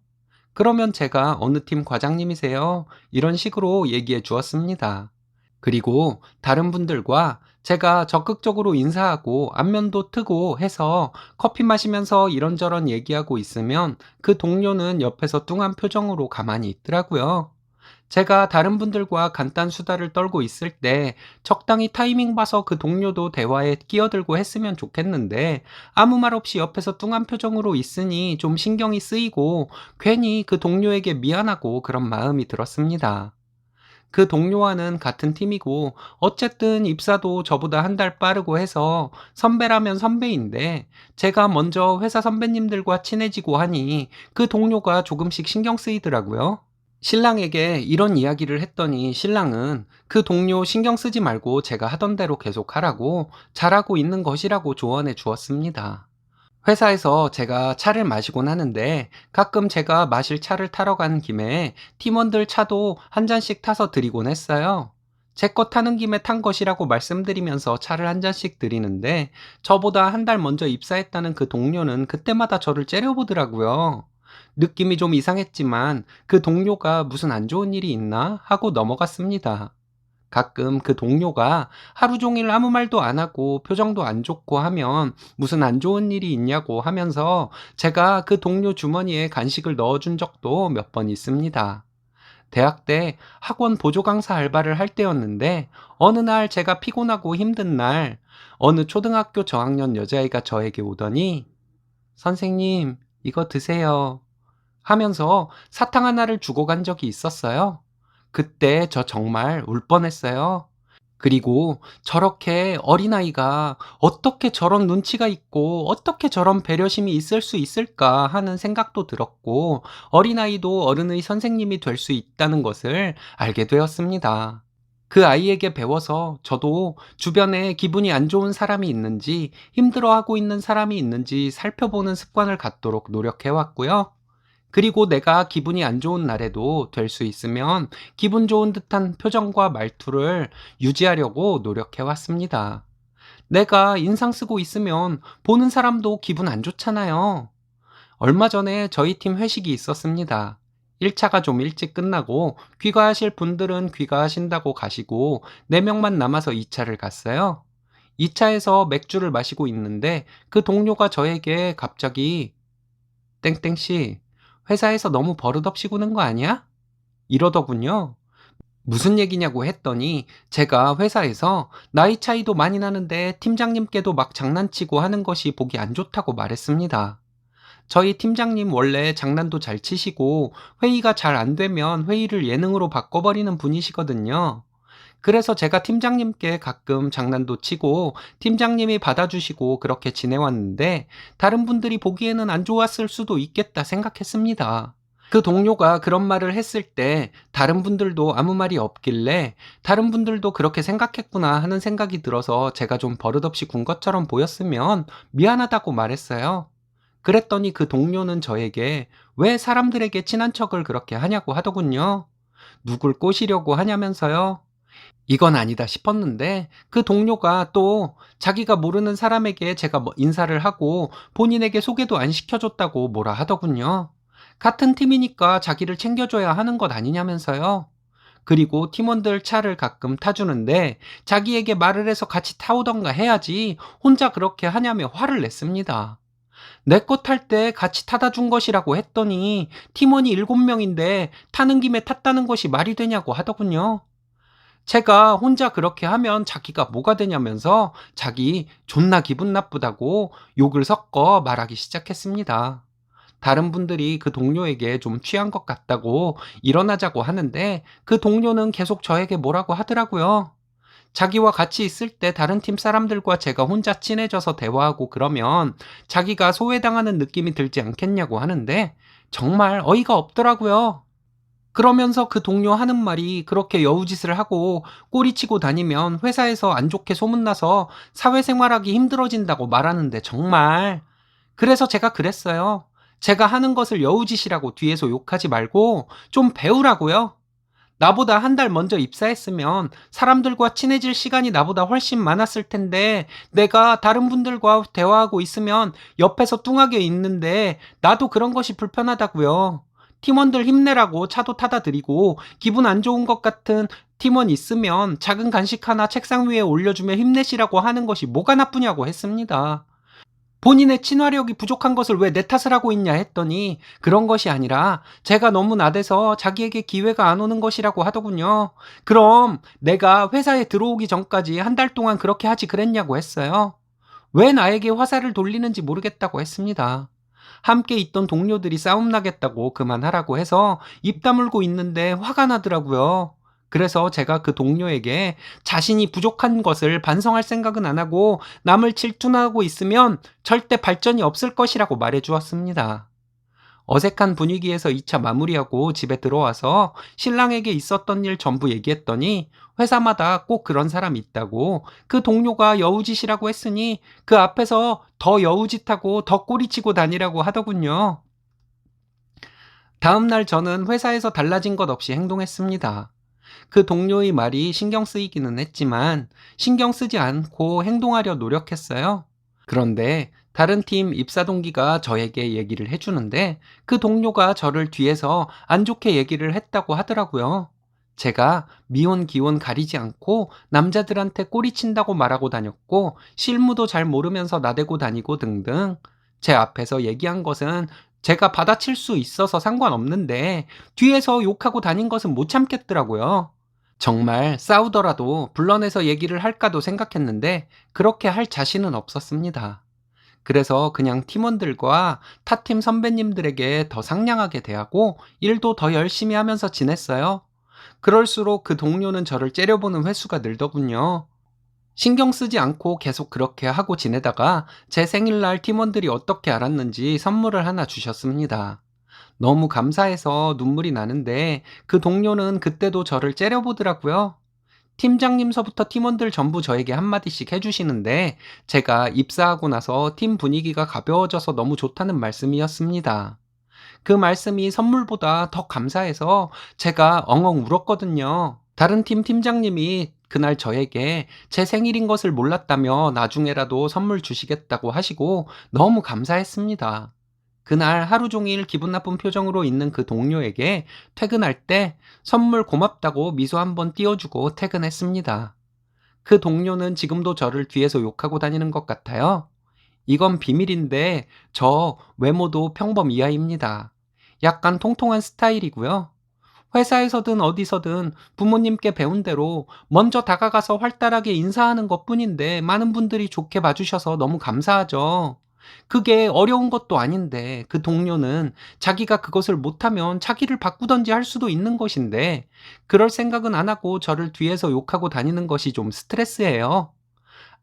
그러면 제가 어느 팀 과장님이세요? 이런 식으로 얘기해 주었습니다. 그리고 다른 분들과 제가 적극적으로 인사하고 안면도 트고 해서 커피 마시면서 이런저런 얘기하고 있으면 그 동료는 옆에서 뚱한 표정으로 가만히 있더라고요. 제가 다른 분들과 간단 수다를 떨고 있을 때 적당히 타이밍 봐서 그 동료도 대화에 끼어들고 했으면 좋겠는데 아무 말 없이 옆에서 뚱한 표정으로 있으니 좀 신경이 쓰이고 괜히 그 동료에게 미안하고 그런 마음이 들었습니다. 그 동료와는 같은 팀이고 어쨌든 입사도 저보다 한 달 빠르고 해서 선배라면 선배인데 제가 먼저 회사 선배님들과 친해지고 하니 그 동료가 조금씩 신경 쓰이더라고요. 신랑에게 이런 이야기를 했더니 신랑은 그 동료 신경 쓰지 말고 제가 하던 대로 계속 하라고 잘하고 있는 것이라고 조언해 주었습니다. 회사에서 제가 차를 마시곤 하는데 가끔 제가 마실 차를 타러 가는 김에 팀원들 차도 한 잔씩 타서 드리곤 했어요. 제 거 타는 김에 탄 것이라고 말씀드리면서 차를 한 잔씩 드리는데 저보다 한 달 먼저 입사했다는 그 동료는 그때마다 저를 째려보더라고요. 느낌이 좀 이상했지만 그 동료가 무슨 안 좋은 일이 있나 하고 넘어갔습니다. 가끔 그 동료가 하루 종일 아무 말도 안 하고 표정도 안 좋고 하면 무슨 안 좋은 일이 있냐고 하면서 제가 그 동료 주머니에 간식을 넣어준 적도 몇 번 있습니다. 대학 때 학원 보조 강사 알바를 할 때였는데 어느 날 제가 피곤하고 힘든 날 어느 초등학교 저학년 여자아이가 저에게 오더니 선생님, 이거 드세요. 하면서 사탕 하나를 주고 간 적이 있었어요. 그때 저 정말 울 뻔했어요. 그리고 저렇게 어린아이가 어떻게 저런 눈치가 있고 어떻게 저런 배려심이 있을 수 있을까 하는 생각도 들었고 어린아이도 어른의 선생님이 될 수 있다는 것을 알게 되었습니다. 그 아이에게 배워서 저도 주변에 기분이 안 좋은 사람이 있는지 힘들어하고 있는 사람이 있는지 살펴보는 습관을 갖도록 노력해 왔고요. 그리고 내가 기분이 안 좋은 날에도 될 수 있으면 기분 좋은 듯한 표정과 말투를 유지하려고 노력해 왔습니다. 내가 인상 쓰고 있으면 보는 사람도 기분 안 좋잖아요. 얼마 전에 저희 팀 회식이 있었습니다. 1차가 좀 일찍 끝나고 귀가하실 분들은 귀가하신다고 가시고 4명만 남아서 2차를 갔어요. 2차에서 맥주를 마시고 있는데 그 동료가 저에게 갑자기 땡땡씨, 회사에서 너무 버릇없이 구는 거 아니야? 이러더군요. 무슨 얘기냐고 했더니 제가 회사에서 나이 차이도 많이 나는데 팀장님께도 막 장난치고 하는 것이 보기 안 좋다고 말했습니다. 저희 팀장님 원래 장난도 잘 치시고 회의가 잘 안 되면 회의를 예능으로 바꿔버리는 분이시거든요. 그래서 제가 팀장님께 가끔 장난도 치고 팀장님이 받아주시고 그렇게 지내왔는데 다른 분들이 보기에는 안 좋았을 수도 있겠다 생각했습니다. 그 동료가 그런 말을 했을 때 다른 분들도 아무 말이 없길래 다른 분들도 그렇게 생각했구나 하는 생각이 들어서 제가 좀 버릇없이 군 것처럼 보였으면 미안하다고 말했어요. 그랬더니 그 동료는 저에게 왜 사람들에게 친한 척을 그렇게 하냐고 하더군요. 누굴 꼬시려고 하냐면서요. 이건 아니다 싶었는데 그 동료가 또 자기가 모르는 사람에게 제가 뭐 인사를 하고 본인에게 소개도 안 시켜줬다고 뭐라 하더군요. 같은 팀이니까 자기를 챙겨줘야 하는 것 아니냐면서요. 그리고 팀원들 차를 가끔 타주는데 자기에게 말을 해서 같이 타오던가 해야지 혼자 그렇게 하냐며 화를 냈습니다. 내 거 탈 때 같이 타다 준 것이라고 했더니 팀원이 7명인데 타는 김에 탔다는 것이 말이 되냐고 하더군요. 제가 혼자 그렇게 하면 자기가 뭐가 되냐면서 자기 존나 기분 나쁘다고 욕을 섞어 말하기 시작했습니다. 다른 분들이 그 동료에게 좀 취한 것 같다고 일어나자고 하는데 그 동료는 계속 저에게 뭐라고 하더라고요. 자기와 같이 있을 때 다른 팀 사람들과 제가 혼자 친해져서 대화하고 그러면 자기가 소외당하는 느낌이 들지 않겠냐고 하는데 정말 어이가 없더라고요. 그러면서 그 동료 하는 말이 그렇게 여우짓을 하고 꼬리치고 다니면 회사에서 안 좋게 소문나서 사회생활하기 힘들어진다고 말하는데 정말. 그래서 제가 그랬어요. 제가 하는 것을 여우짓이라고 뒤에서 욕하지 말고 좀 배우라고요. 나보다 한 달 먼저 입사했으면 사람들과 친해질 시간이 나보다 훨씬 많았을 텐데 내가 다른 분들과 대화하고 있으면 옆에서 뚱하게 있는데 나도 그런 것이 불편하다고요. 팀원들 힘내라고 차도 타다 드리고 기분 안 좋은 것 같은 팀원 있으면 작은 간식 하나 책상 위에 올려주며 힘내시라고 하는 것이 뭐가 나쁘냐고 했습니다. 본인의 친화력이 부족한 것을 왜 내 탓을 하고 있냐 했더니 그런 것이 아니라 제가 너무 나대서 자기에게 기회가 안 오는 것이라고 하더군요. 그럼 내가 회사에 들어오기 전까지 한 달 동안 그렇게 하지 그랬냐고 했어요. 왜 나에게 화살을 돌리는지 모르겠다고 했습니다. 함께 있던 동료들이 싸움 나겠다고 그만하라고 해서 입 다물고 있는데 화가 나더라고요. 그래서 제가 그 동료에게 자신이 부족한 것을 반성할 생각은 안 하고 남을 질투하고 있으면 절대 발전이 없을 것이라고 말해 주었습니다. 어색한 분위기에서 2차 마무리하고 집에 들어와서 신랑에게 있었던 일 전부 얘기했더니 회사마다 꼭 그런 사람이 있다고 그 동료가 여우짓이라고 했으니 그 앞에서 더 여우짓하고 더 꼬리치고 다니라고 하더군요. 다음날 저는 회사에서 달라진 것 없이 행동했습니다. 그 동료의 말이 신경 쓰이기는 했지만 신경 쓰지 않고 행동하려 노력했어요. 그런데 다른 팀 입사 동기가 저에게 얘기를 해주는데 그 동료가 저를 뒤에서 안 좋게 얘기를 했다고 하더라고요. 제가 미혼 기혼 가리지 않고 남자들한테 꼬리친다고 말하고 다녔고 실무도 잘 모르면서 나대고 다니고 등등. 제 앞에서 얘기한 것은 제가 받아칠 수 있어서 상관없는데 뒤에서 욕하고 다닌 것은 못 참겠더라고요. 정말 싸우더라도 불러내서 얘기를 할까도 생각했는데 그렇게 할 자신은 없었습니다. 그래서 그냥 팀원들과 타팀 선배님들에게 더 상냥하게 대하고 일도 더 열심히 하면서 지냈어요. 그럴수록 그 동료는 저를 째려보는 횟수가 늘더군요. 신경 쓰지 않고 계속 그렇게 하고 지내다가 제 생일날 팀원들이 어떻게 알았는지 선물을 하나 주셨습니다. 너무 감사해서 눈물이 나는데 그 동료는 그때도 저를 째려보더라고요. 팀장님서부터 팀원들 전부 저에게 한마디씩 해주시는데 제가 입사하고 나서 팀 분위기가 가벼워져서 너무 좋다는 말씀이었습니다. 그 말씀이 선물보다 더 감사해서 제가 엉엉 울었거든요. 다른 팀 팀장님이 그날 저에게 제 생일인 것을 몰랐다며 나중에라도 선물 주시겠다고 하시고 너무 감사했습니다. 그날 하루 종일 기분 나쁜 표정으로 있는 그 동료에게 퇴근할 때 선물 고맙다고 미소 한번 띄워주고 퇴근했습니다. 그 동료는 지금도 저를 뒤에서 욕하고 다니는 것 같아요. 이건 비밀인데 저 외모도 평범 이하입니다. 약간 통통한 스타일이고요. 회사에서든 어디서든 부모님께 배운 대로 먼저 다가가서 활달하게 인사하는 것뿐인데 많은 분들이 좋게 봐주셔서 너무 감사하죠. 그게 어려운 것도 아닌데 그 동료는 자기가 그것을 못하면 자기를 바꾸던지 할 수도 있는 것인데 그럴 생각은 안 하고 저를 뒤에서 욕하고 다니는 것이 좀 스트레스예요.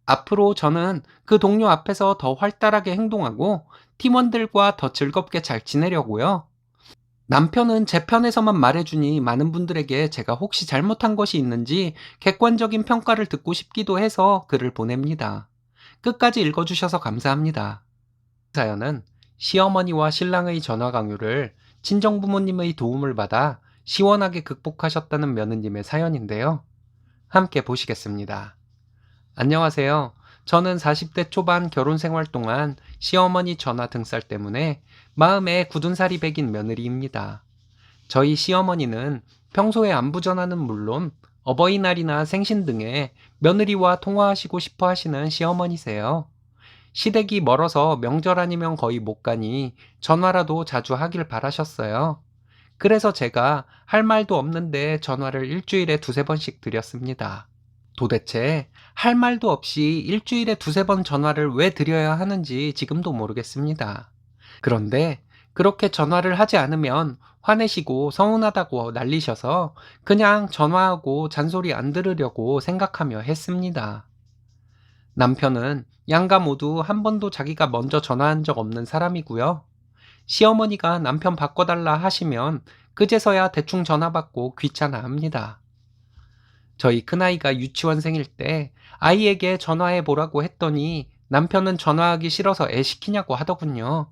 앞으로 저는 그 동료 앞에서 더 활달하게 행동하고 팀원들과 더 즐겁게 잘 지내려고요. 남편은 제 편에서만 말해주니 많은 분들에게 제가 혹시 잘못한 것이 있는지 객관적인 평가를 듣고 싶기도 해서 글을 보냅니다. 끝까지 읽어주셔서 감사합니다. 사연은 시어머니와 신랑의 전화 강요를 친정부모님의 도움을 받아 시원하게 극복하셨다는 며느님의 사연인데요. 함께 보시겠습니다. 안녕하세요. 저는 40대 초반 결혼 생활 동안 시어머니 전화 등쌀 때문에 마음에 굳은 살이 배긴 며느리입니다. 저희 시어머니는 평소에 안부 전화는 물론 어버이날이나 생신 등에 며느리와 통화하시고 싶어 하시는 시어머니세요. 시댁이 멀어서 명절 아니면 거의 못 가니 전화라도 자주 하길 바라셨어요. 그래서 제가 할 말도 없는데 전화를 일주일에 두세 번씩 드렸습니다. 도대체 할 말도 없이 일주일에 두세 번 전화를 왜 드려야 하는지 지금도 모르겠습니다. 그런데 그렇게 전화를 하지 않으면 화내시고 서운하다고 난리셔서 그냥 전화하고 잔소리 안 들으려고 생각하며 했습니다. 남편은 양가 모두 한 번도 자기가 먼저 전화한 적 없는 사람이고요. 시어머니가 남편 바꿔달라 하시면 그제서야 대충 전화 받고 귀찮아 합니다. 저희 큰아이가 유치원생일 때 아이에게 전화해 보라고 했더니 남편은 전화하기 싫어서 애 시키냐고 하더군요.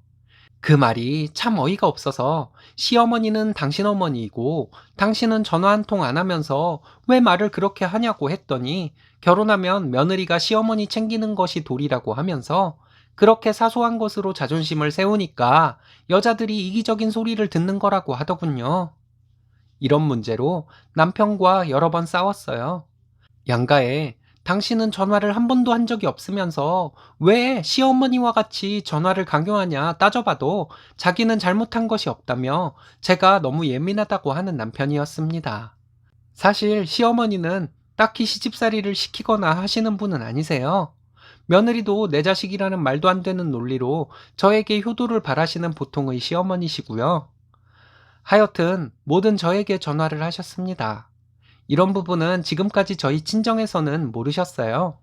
그 말이 참 어이가 없어서 시어머니는 당신 어머니이고 당신은 전화 한 통 안 하면서 왜 말을 그렇게 하냐고 했더니 결혼하면 며느리가 시어머니 챙기는 것이 도리라고 하면서 그렇게 사소한 것으로 자존심을 세우니까 여자들이 이기적인 소리를 듣는 거라고 하더군요. 이런 문제로 남편과 여러 번 싸웠어요. 양가에 당신은 전화를 한 번도 한 적이 없으면서 왜 시어머니와 같이 전화를 강요하냐 따져봐도 자기는 잘못한 것이 없다며 제가 너무 예민하다고 하는 남편이었습니다. 사실 시어머니는 딱히 시집살이를 시키거나 하시는 분은 아니세요. 며느리도 내 자식이라는 말도 안 되는 논리로 저에게 효도를 바라시는 보통의 시어머니시고요. 하여튼 뭐든 저에게 전화를 하셨습니다. 이런 부분은 지금까지 저희 친정에서는 모르셨어요.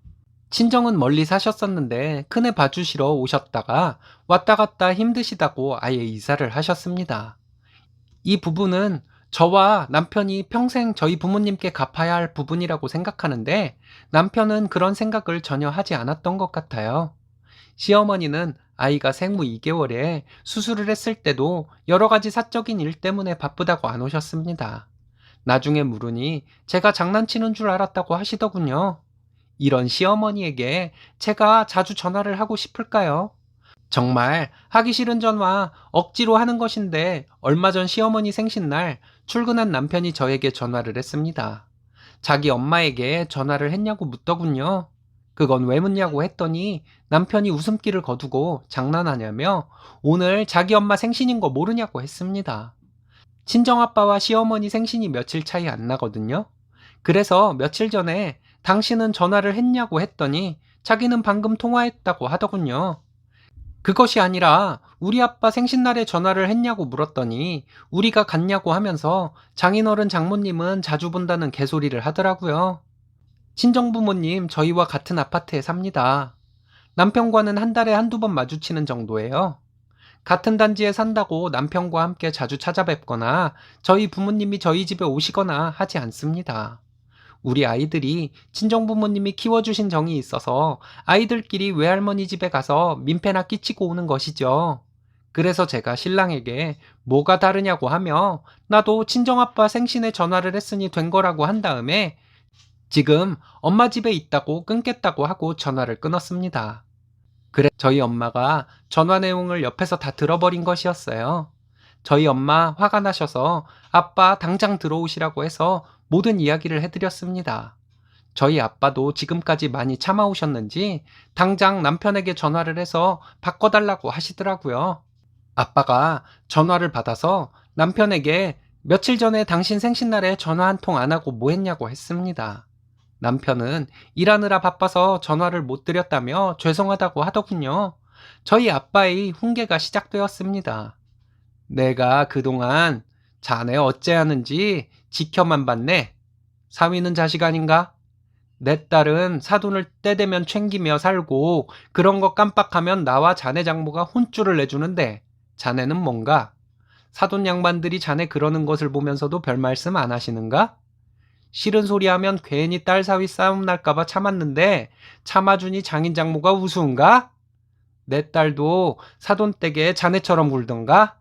친정은 멀리 사셨었는데 큰애 봐주시러 오셨다가 왔다 갔다 힘드시다고 아예 이사를 하셨습니다. 이 부분은 저와 남편이 평생 저희 부모님께 갚아야 할 부분이라고 생각하는데 남편은 그런 생각을 전혀 하지 않았던 것 같아요. 시어머니는 아이가 생후 2개월에 수술을 했을 때도 여러 가지 사적인 일 때문에 바쁘다고 안 오셨습니다. 나중에 물으니 제가 장난치는 줄 알았다고 하시더군요. 이런 시어머니에게 제가 자주 전화를 하고 싶을까요? 정말 하기 싫은 전화 억지로 하는 것인데 얼마 전 시어머니 생신날 출근한 남편이 저에게 전화를 했습니다. 자기 엄마에게 전화를 했냐고 묻더군요. 그건 왜 묻냐고 했더니 남편이 웃음기를 거두고 장난하냐며 오늘 자기 엄마 생신인 거 모르냐고 했습니다. 친정아빠와 시어머니 생신이 며칠 차이 안 나거든요. 그래서 며칠 전에 당신은 전화를 했냐고 했더니 자기는 방금 통화했다고 하더군요. 그것이 아니라 우리 아빠 생신날에 전화를 했냐고 물었더니 우리가 갔냐고 하면서 장인어른 장모님은 자주 본다는 개소리를 하더라고요. 친정부모님 저희와 같은 아파트에 삽니다. 남편과는 한 달에 한두 번 마주치는 정도예요. 같은 단지에 산다고 남편과 함께 자주 찾아뵙거나 저희 부모님이 저희 집에 오시거나 하지 않습니다. 우리 아이들이 친정부모님이 키워주신 정이 있어서 아이들끼리 외할머니 집에 가서 민폐나 끼치고 오는 것이죠. 그래서 제가 신랑에게 뭐가 다르냐고 하며 나도 친정아빠 생신에 전화를 했으니 된 거라고 한 다음에 지금 엄마 집에 있다고 끊겠다고 하고 전화를 끊었습니다. 그래 저희 엄마가 전화 내용을 옆에서 다 들어버린 것이었어요. 저희 엄마 화가 나셔서 아빠 당장 들어오시라고 해서 모든 이야기를 해드렸습니다. 저희 아빠도 지금까지 많이 참아오셨는지 당장 남편에게 전화를 해서 바꿔달라고 하시더라고요. 아빠가 전화를 받아서 남편에게 며칠 전에 당신 생신날에 전화 한 통 안 하고 뭐 했냐고 했습니다. 남편은 일하느라 바빠서 전화를 못 드렸다며 죄송하다고 하더군요. 저희 아빠의 훈계가 시작되었습니다. 내가 그동안 자네 어째하는지 지켜만 봤네. 사위는 자식 아닌가? 내 딸은 사돈을 때되면 챙기며 살고 그런 거 깜빡하면 나와 자네 장모가 혼쭐을 내주는데 자네는 뭔가? 사돈 양반들이 자네 그러는 것을 보면서도 별 말씀 안 하시는가? 싫은 소리 하면 괜히 딸 사위 싸움 날까봐 참았는데 참아주니 장인 장모가 우스운가? 내 딸도 사돈 댁에 자네처럼 굴던가?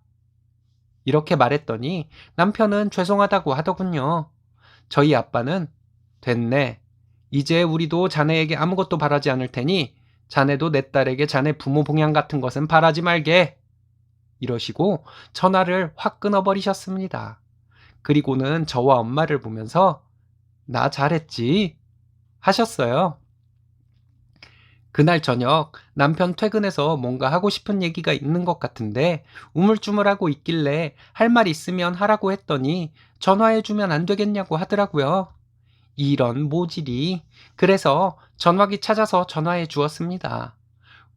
이렇게 말했더니 남편은 죄송하다고 하더군요. 저희 아빠는 됐네. 이제 우리도 자네에게 아무것도 바라지 않을 테니 자네도 내 딸에게 자네 부모 봉양 같은 것은 바라지 말게. 이러시고 전화를 확 끊어버리셨습니다. 그리고는 저와 엄마를 보면서 나 잘했지 하셨어요. 그날 저녁 남편 퇴근해서 뭔가 하고 싶은 얘기가 있는 것 같은데 우물쭈물하고 있길래 할 말 있으면 하라고 했더니 전화해주면 안 되겠냐고 하더라고요. 이런 모질이. 그래서 전화기 찾아서 전화해 주었습니다.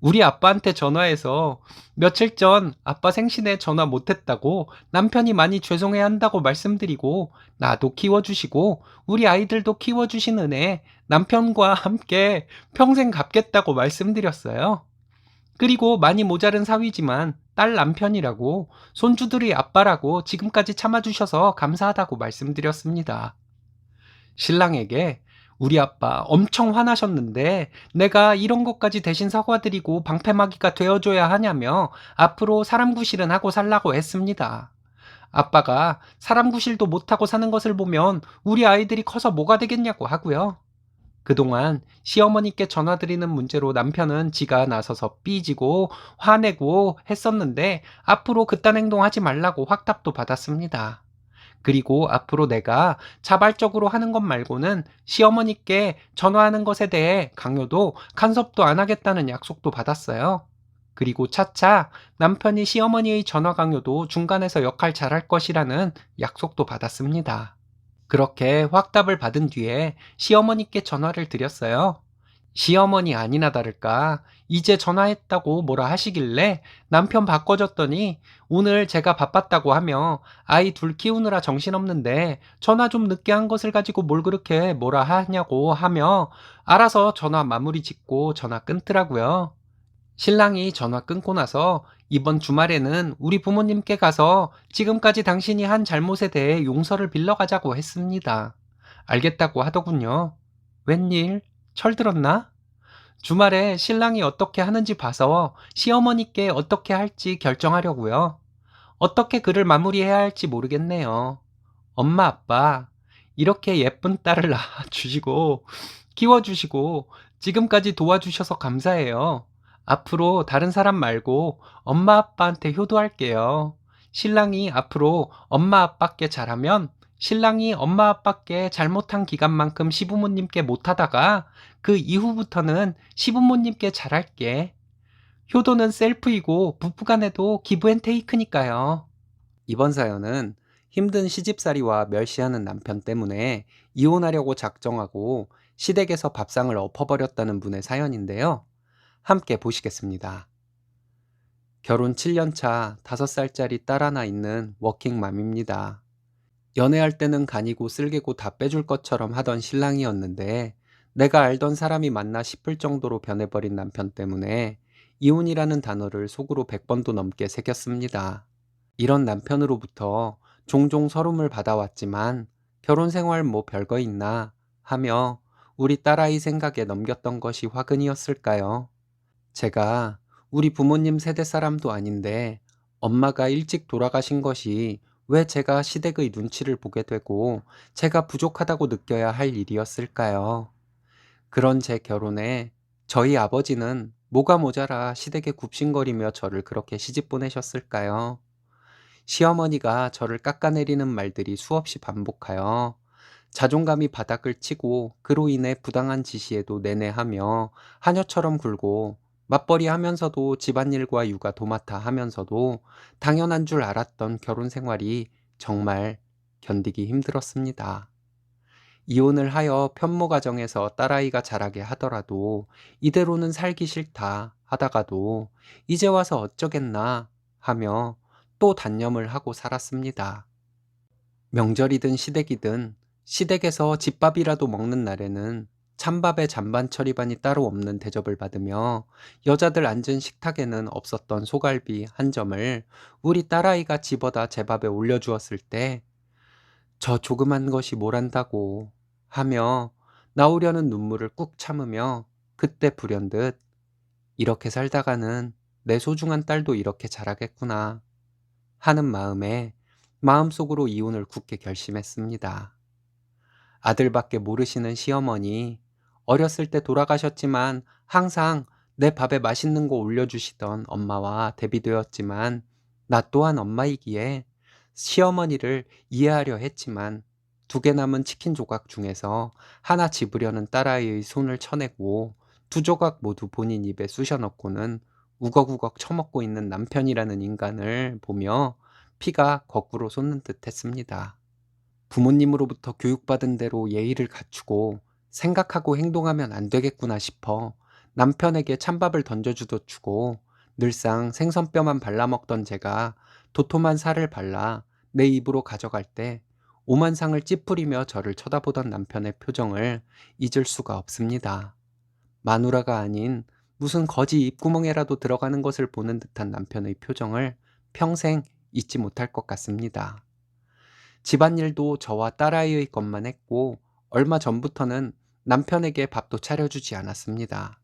우리 아빠한테 전화해서 며칠 전 아빠 생신에 전화 못했다고 남편이 많이 죄송해 한다고 말씀드리고 나도 키워주시고 우리 아이들도 키워주신 은혜 남편과 함께 평생 갚겠다고 말씀드렸어요. 그리고 많이 모자른 사위지만 딸 남편이라고 손주들의 아빠라고 지금까지 참아주셔서 감사하다고 말씀드렸습니다. 신랑에게 우리 아빠 엄청 화나셨는데 내가 이런 것까지 대신 사과드리고 방패막이가 되어줘야 하냐며 앞으로 사람 구실은 하고 살라고 했습니다. 아빠가 사람 구실도 못하고 사는 것을 보면 우리 아이들이 커서 뭐가 되겠냐고 하고요. 그동안 시어머니께 전화드리는 문제로 남편은 지가 나서서 삐지고 화내고 했었는데 앞으로 그딴 행동하지 말라고 확답도 받았습니다. 그리고 앞으로 내가 자발적으로 하는 것 말고는 시어머니께 전화하는 것에 대해 강요도 간섭도 안 하겠다는 약속도 받았어요. 그리고 차차 남편이 시어머니의 전화 강요도 중간에서 역할 잘할 것이라는 약속도 받았습니다. 그렇게 확답을 받은 뒤에 시어머니께 전화를 드렸어요. 시어머니 아니나 다를까 이제 전화했다고 뭐라 하시길래 남편 바꿔줬더니 오늘 제가 바빴다고 하며 아이 둘 키우느라 정신없는데 전화 좀 늦게 한 것을 가지고 뭘 그렇게 뭐라 하냐고 하며 알아서 전화 마무리 짓고 전화 끊더라고요. 신랑이 전화 끊고 나서 이번 주말에는 우리 부모님께 가서 지금까지 당신이 한 잘못에 대해 용서를 빌러가자고 했습니다. 알겠다고 하더군요. 웬일? 철들었나? 주말에 신랑이 어떻게 하는지 봐서 시어머니께 어떻게 할지 결정하려고요. 어떻게 글을 마무리해야 할지 모르겠네요. 엄마, 아빠, 이렇게 예쁜 딸을 낳아주시고, 키워주시고, 지금까지 도와주셔서 감사해요. 앞으로 다른 사람 말고 엄마, 아빠한테 효도할게요. 신랑이 앞으로 엄마, 아빠께 잘하면 신랑이 엄마, 아빠께 잘못한 기간만큼 시부모님께 못하다가 그 이후부터는 시부모님께 잘할게. 효도는 셀프이고 부부간에도 기브앤테이크니까요. 이번 사연은 힘든 시집살이와 멸시하는 남편 때문에 이혼하려고 작정하고 시댁에서 밥상을 엎어버렸다는 분의 사연인데요. 함께 보시겠습니다. 결혼 7년 차 5살짜리 딸 하나 있는 워킹맘입니다. 연애할 때는 간이고 쓸개고 다 빼줄 것처럼 하던 신랑이었는데 내가 알던 사람이 맞나 싶을 정도로 변해버린 남편 때문에 이혼이라는 단어를 속으로 100번도 넘게 새겼습니다. 이런 남편으로부터 종종 서름을 받아왔지만 결혼 생활 뭐 별거 있나 하며 우리 딸아이 생각에 넘겼던 것이 화근이었을까요? 제가 우리 부모님 세대 사람도 아닌데 엄마가 일찍 돌아가신 것이 왜 제가 시댁의 눈치를 보게 되고 제가 부족하다고 느껴야 할 일이었을까요? 그런 제 결혼에 저희 아버지는 뭐가 모자라 시댁에 굽신거리며 저를 그렇게 시집 보내셨을까요? 시어머니가 저를 깎아내리는 말들이 수없이 반복하여 자존감이 바닥을 치고 그로 인해 부당한 지시에도 내내하며 하녀처럼 굴고 맞벌이 하면서도 집안일과 육아 도맡아 하면서도 당연한 줄 알았던 결혼 생활이 정말 견디기 힘들었습니다. 이혼을 하여 편모 가정에서 딸아이가 자라게 하더라도 이대로는 살기 싫다 하다가도 이제 와서 어쩌겠나 하며 또 단념을 하고 살았습니다. 명절이든 시댁이든 시댁에서 집밥이라도 먹는 날에는 찬밥에 잔반 처리반이 따로 없는 대접을 받으며 여자들 앉은 식탁에는 없었던 소갈비 한 점을 우리 딸아이가 집어다 제 밥에 올려주었을 때 저 조그만 것이 뭘 안다고 하며 나오려는 눈물을 꾹 참으며 그때 불현듯 이렇게 살다가는 내 소중한 딸도 이렇게 자라겠구나 하는 마음에 마음속으로 이혼을 굳게 결심했습니다. 아들밖에 모르시는 시어머니, 어렸을 때 돌아가셨지만 항상 내 밥에 맛있는 거 올려주시던 엄마와 대비되었지만 나 또한 엄마이기에 시어머니를 이해하려 했지만 2개 남은 치킨 조각 중에서 하나 집으려는 딸아이의 손을 쳐내고 2조각 모두 본인 입에 쑤셔 넣고는 우걱우걱 처먹고 있는 남편이라는 인간을 보며 피가 거꾸로 솟는 듯 했습니다. 부모님으로부터 교육받은 대로 예의를 갖추고 생각하고 행동하면 안 되겠구나 싶어 남편에게 찬밥을 던져주도 주고 늘상 생선뼈만 발라먹던 제가 도톰한 살을 발라 내 입으로 가져갈 때 오만상을 찌푸리며 저를 쳐다보던 남편의 표정을 잊을 수가 없습니다. 마누라가 아닌 무슨 거지 입구멍에라도 들어가는 것을 보는 듯한 남편의 표정을 평생 잊지 못할 것 같습니다. 집안일도 저와 딸아이의 것만 했고 얼마 전부터는 남편에게 밥도 차려주지 않았습니다.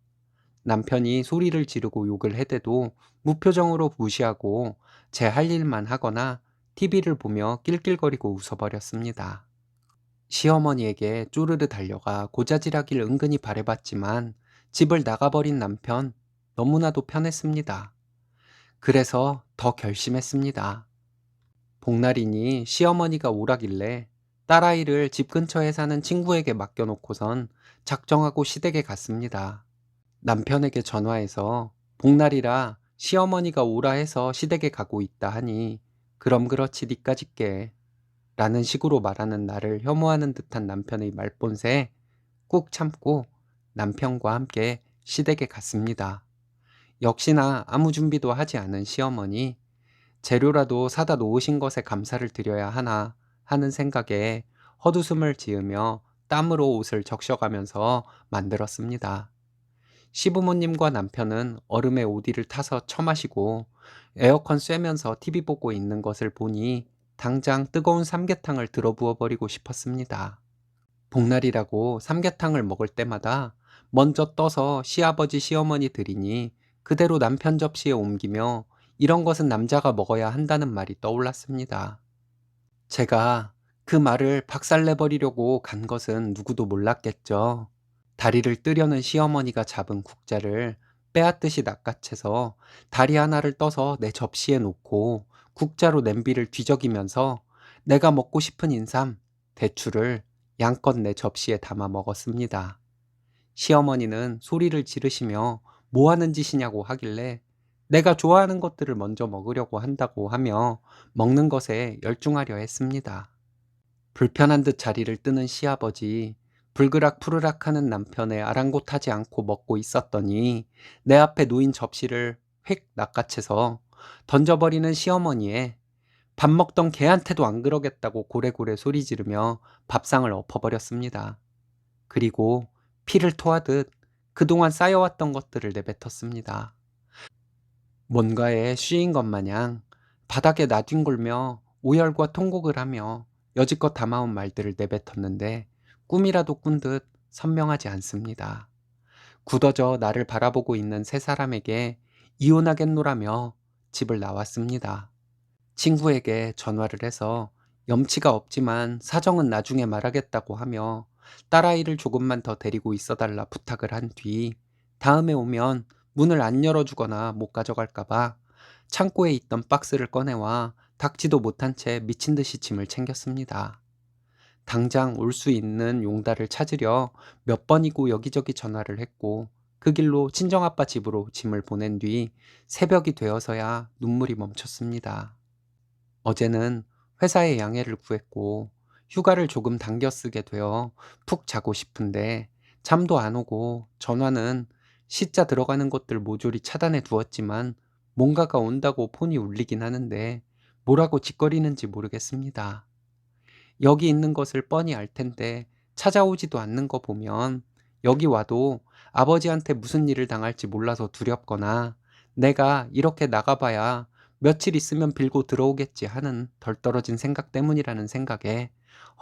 남편이 소리를 지르고 욕을 해대도 무표정으로 무시하고 제 할 일만 하거나 TV를 보며 낄낄거리고 웃어버렸습니다. 시어머니에게 쪼르르 달려가 고자질하길 은근히 바래봤지만 집을 나가버린 남편 너무나도 편했습니다. 그래서 더 결심했습니다. 복날이니 시어머니가 오라길래 딸아이를 집 근처에 사는 친구에게 맡겨놓고선 작정하고 시댁에 갔습니다. 남편에게 전화해서 복날이라 시어머니가 오라 해서 시댁에 가고 있다 하니 그럼 그렇지 니까짓게 라는 식으로 말하는 나를 혐오하는 듯한 남편의 말본세에 꾹 참고 남편과 함께 시댁에 갔습니다. 역시나 아무 준비도 하지 않은 시어머니, 재료라도 사다 놓으신 것에 감사를 드려야 하나 하는 생각에 헛웃음을 지으며 땀으로 옷을 적셔가면서 만들었습니다. 시부모님과 남편은 얼음에 오디를 타서 처마시고 에어컨 쐬면서 TV 보고 있는 것을 보니 당장 뜨거운 삼계탕을 들어부어 버리고 싶었습니다. 복날이라고 삼계탕을 먹을 때마다 먼저 떠서 시아버지 시어머니 드리니 그대로 남편 접시에 옮기며 이런 것은 남자가 먹어야 한다는 말이 떠올랐습니다. 제가 그 말을 박살내버리려고 간 것은 누구도 몰랐겠죠. 다리를 뜨려는 시어머니가 잡은 국자를 빼앗듯이 낚아채서 다리 하나를 떠서 내 접시에 놓고 국자로 냄비를 뒤적이면서 내가 먹고 싶은 인삼, 대추를 양껏 내 접시에 담아 먹었습니다. 시어머니는 소리를 지르시며 뭐 하는 짓이냐고 하길래 내가 좋아하는 것들을 먼저 먹으려고 한다고 하며 먹는 것에 열중하려 했습니다. 불편한 듯 자리를 뜨는 시아버지, 불그락 푸르락 하는 남편의 아랑곳하지 않고 먹고 있었더니 내 앞에 놓인 접시를 휙 낚아채서 던져버리는 시어머니에 밥 먹던 개한테도 안 그러겠다고 고래고래 소리 지르며 밥상을 엎어버렸습니다. 그리고 피를 토하듯 그동안 쌓여왔던 것들을 내뱉었습니다. 뭔가에 씌인 것 마냥 바닥에 나뒹굴며 오열과 통곡을 하며 여지껏 담아온 말들을 내뱉었는데 꿈이라도 꾼 듯 선명하지 않습니다. 굳어져 나를 바라보고 있는 세 사람에게 이혼하겠노라며 집을 나왔습니다. 친구에게 전화를 해서 염치가 없지만 사정은 나중에 말하겠다고 하며 딸아이를 조금만 더 데리고 있어달라 부탁을 한 뒤 다음에 오면 문을 안 열어주거나 못 가져갈까봐 창고에 있던 박스를 꺼내와 닦지도 못한 채 미친 듯이 짐을 챙겼습니다. 당장 올 수 있는 용달을 찾으려 몇 번이고 여기저기 전화를 했고 그 길로 친정아빠 집으로 짐을 보낸 뒤 새벽이 되어서야 눈물이 멈췄습니다. 어제는 회사에 양해를 구했고 휴가를 조금 당겨 쓰게 되어 푹 자고 싶은데 잠도 안 오고 전화는 시자 들어가는 것들 모조리 차단해 두었지만 뭔가가 온다고 폰이 울리긴 하는데 뭐라고 짓거리는지 모르겠습니다. 여기 있는 것을 뻔히 알 텐데 찾아오지도 않는 거 보면 여기 와도 아버지한테 무슨 일을 당할지 몰라서 두렵거나 내가 이렇게 나가봐야 며칠 있으면 빌고 들어오겠지 하는 덜 떨어진 생각 때문이라는 생각에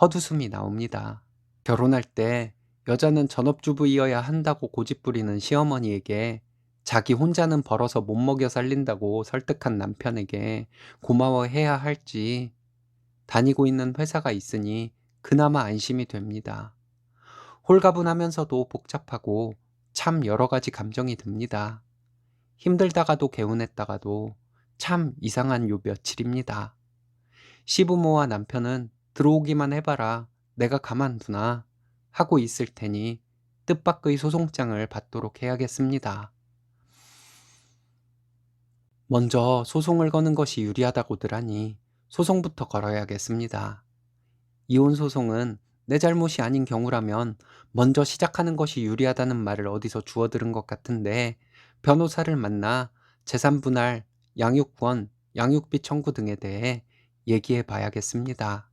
헛웃음이 나옵니다. 결혼할 때 여자는 전업주부이어야 한다고 고집부리는 시어머니에게 자기 혼자는 벌어서 못 먹여 살린다고 설득한 남편에게 고마워해야 할지 다니고 있는 회사가 있으니 그나마 안심이 됩니다. 홀가분하면서도 복잡하고 참 여러 가지 감정이 듭니다. 힘들다가도 개운했다가도 참 이상한 요 며칠입니다. 시부모와 남편은 들어오기만 해봐라 내가 가만두나 하고 있을 테니 뜻밖의 소송장을 받도록 해야겠습니다. 먼저 소송을 거는 것이 유리하다고들 하니 소송부터 걸어야겠습니다. 이혼 소송은 내 잘못이 아닌 경우라면 먼저 시작하는 것이 유리하다는 말을 어디서 주워 들은 것 같은데 변호사를 만나 재산 분할, 양육권, 양육비 청구 등에 대해 얘기해 봐야겠습니다.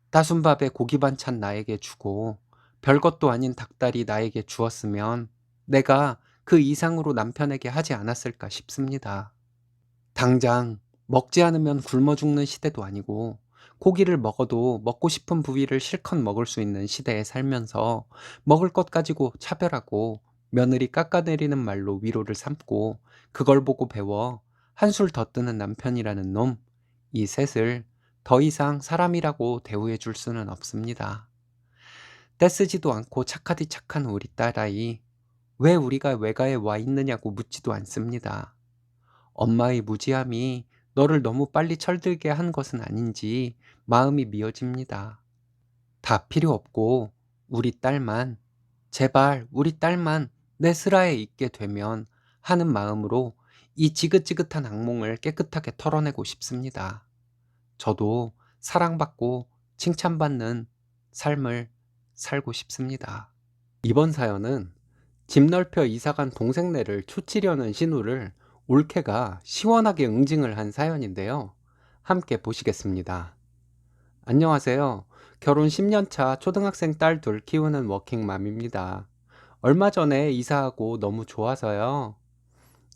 따순밥에 고기 반찬 나에게 주고 별것도 아닌 닭다리 나에게 주었으면 내가 그 이상으로 남편에게 하지 않았을까 싶습니다. 당장 먹지 않으면 굶어 죽는 시대도 아니고 고기를 먹어도 먹고 싶은 부위를 실컷 먹을 수 있는 시대에 살면서 먹을 것 가지고 차별하고 며느리 깎아내리는 말로 위로를 삼고 그걸 보고 배워 한술 더 뜨는 남편이라는 놈, 이 셋을 더 이상 사람이라고 대우해 줄 수는 없습니다. 떼쓰지도 않고 착하디 착한 우리 딸아이, 왜 우리가 외가에 와 있느냐고 묻지도 않습니다. 엄마의 무지함이 너를 너무 빨리 철들게 한 것은 아닌지 마음이 미어집니다. 다 필요 없고 우리 딸만, 제발 우리 딸만 내 슬하에 있게 되면 하는 마음으로 이 지긋지긋한 악몽을 깨끗하게 털어내고 싶습니다. 저도 사랑받고 칭찬받는 삶을 살고 싶습니다. 이번 사연은 집 넓혀 이사간 동생네를 초치려는 신우를 올케가 시원하게 응징을 한 사연인데요. 함께 보시겠습니다. 안녕하세요. 결혼 10년 차 초등학생 딸 둘 키우는 워킹맘입니다. 얼마 전에 이사하고 너무 좋아서요.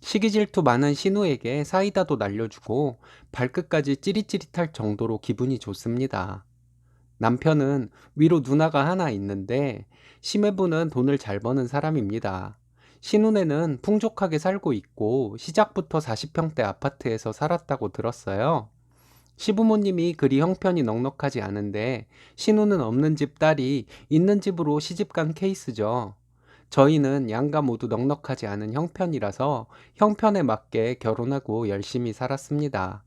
시기 질투 많은 신우에게 사이다도 날려주고 발끝까지 찌릿찌릿할 정도로 기분이 좋습니다. 남편은 위로 누나가 하나 있는데 심해부는 돈을 잘 버는 사람입니다. 신혼에는 풍족하게 살고 있고 시작부터 40평대 아파트에서 살았다고 들었어요. 시부모님이 그리 형편이 넉넉하지 않은데 신우는 없는 집 딸이 있는 집으로 시집간 케이스죠. 저희는 양가 모두 넉넉하지 않은 형편이라서 형편에 맞게 결혼하고 열심히 살았습니다.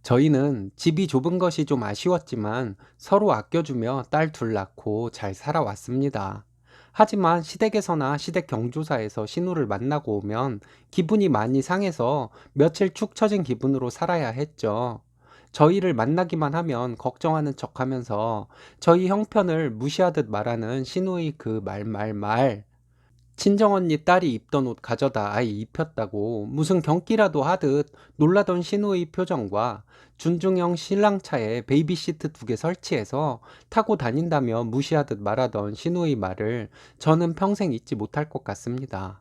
저희는 집이 좁은 것이 좀 아쉬웠지만 서로 아껴주며 딸 둘 낳고 잘 살아왔습니다. 하지만 시댁에서나 시댁 경조사에서 신우를 만나고 오면 기분이 많이 상해서 며칠 축 처진 기분으로 살아야 했죠. 저희를 만나기만 하면 걱정하는 척 하면서 저희 형편을 무시하듯 말하는 신우의 그 말. 친정언니 딸이 입던 옷 가져다 아이 입혔다고 무슨 경기라도 하듯 놀라던 신우의 표정과 준중형 신랑차에 베이비시트 2개 설치해서 타고 다닌다며 무시하듯 말하던 신우의 말을 저는 평생 잊지 못할 것 같습니다.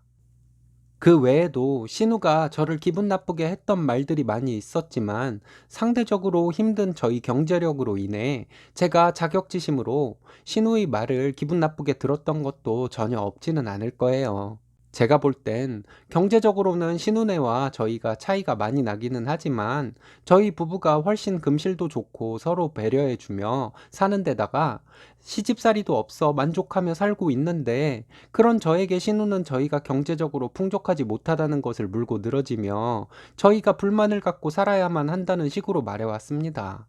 그 외에도 신우가 저를 기분 나쁘게 했던 말들이 많이 있었지만 상대적으로 힘든 저희 경제력으로 인해 제가 자격지심으로 신우의 말을 기분 나쁘게 들었던 것도 전혀 없지는 않을 거예요. 제가 볼 땐 경제적으로는 신우네와 저희가 차이가 많이 나기는 하지만 저희 부부가 훨씬 금실도 좋고 서로 배려해주며 사는 데다가 시집살이도 없어 만족하며 살고 있는데 그런 저에게 신우는 저희가 경제적으로 풍족하지 못하다는 것을 물고 늘어지며 저희가 불만을 갖고 살아야만 한다는 식으로 말해왔습니다.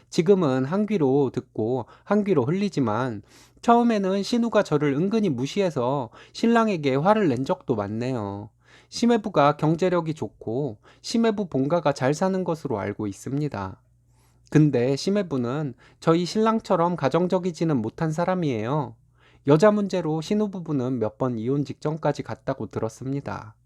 지금은 한 귀로 듣고 한 귀로 흘리지만 처음에는 신우가 저를 은근히 무시해서 신랑에게 화를 낸 적도 많네요. 심해부가 경제력이 좋고 심해부 본가가 잘 사는 것으로 알고 있습니다. 근데 심해부는 저희 신랑처럼 가정적이지는 못한 사람이에요. 여자 문제로 신우 부부는 몇 번 이혼 직전까지 갔다고 들었습니다.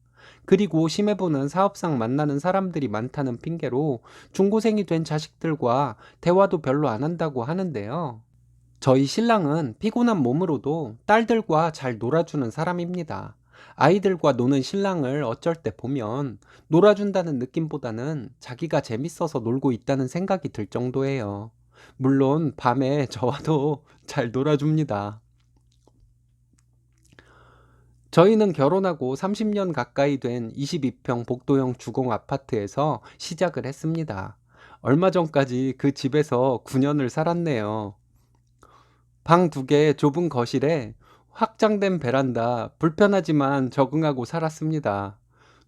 그리고 심해부는 사업상 만나는 사람들이 많다는 핑계로 중고생이 된 자식들과 대화도 별로 안 한다고 하는데요. 저희 신랑은 피곤한 몸으로도 딸들과 잘 놀아주는 사람입니다. 아이들과 노는 신랑을 어쩔 때 보면 놀아준다는 느낌보다는 자기가 재밌어서 놀고 있다는 생각이 들 정도예요. 물론 밤에 저와도 잘 놀아줍니다. 저희는 결혼하고 30년 가까이 된 22평 복도형 주공 아파트에서 시작을 했습니다. 얼마 전까지 그 집에서 9년을 살았네요. 방 2개 좁은 거실에 확장된 베란다, 불편하지만 적응하고 살았습니다.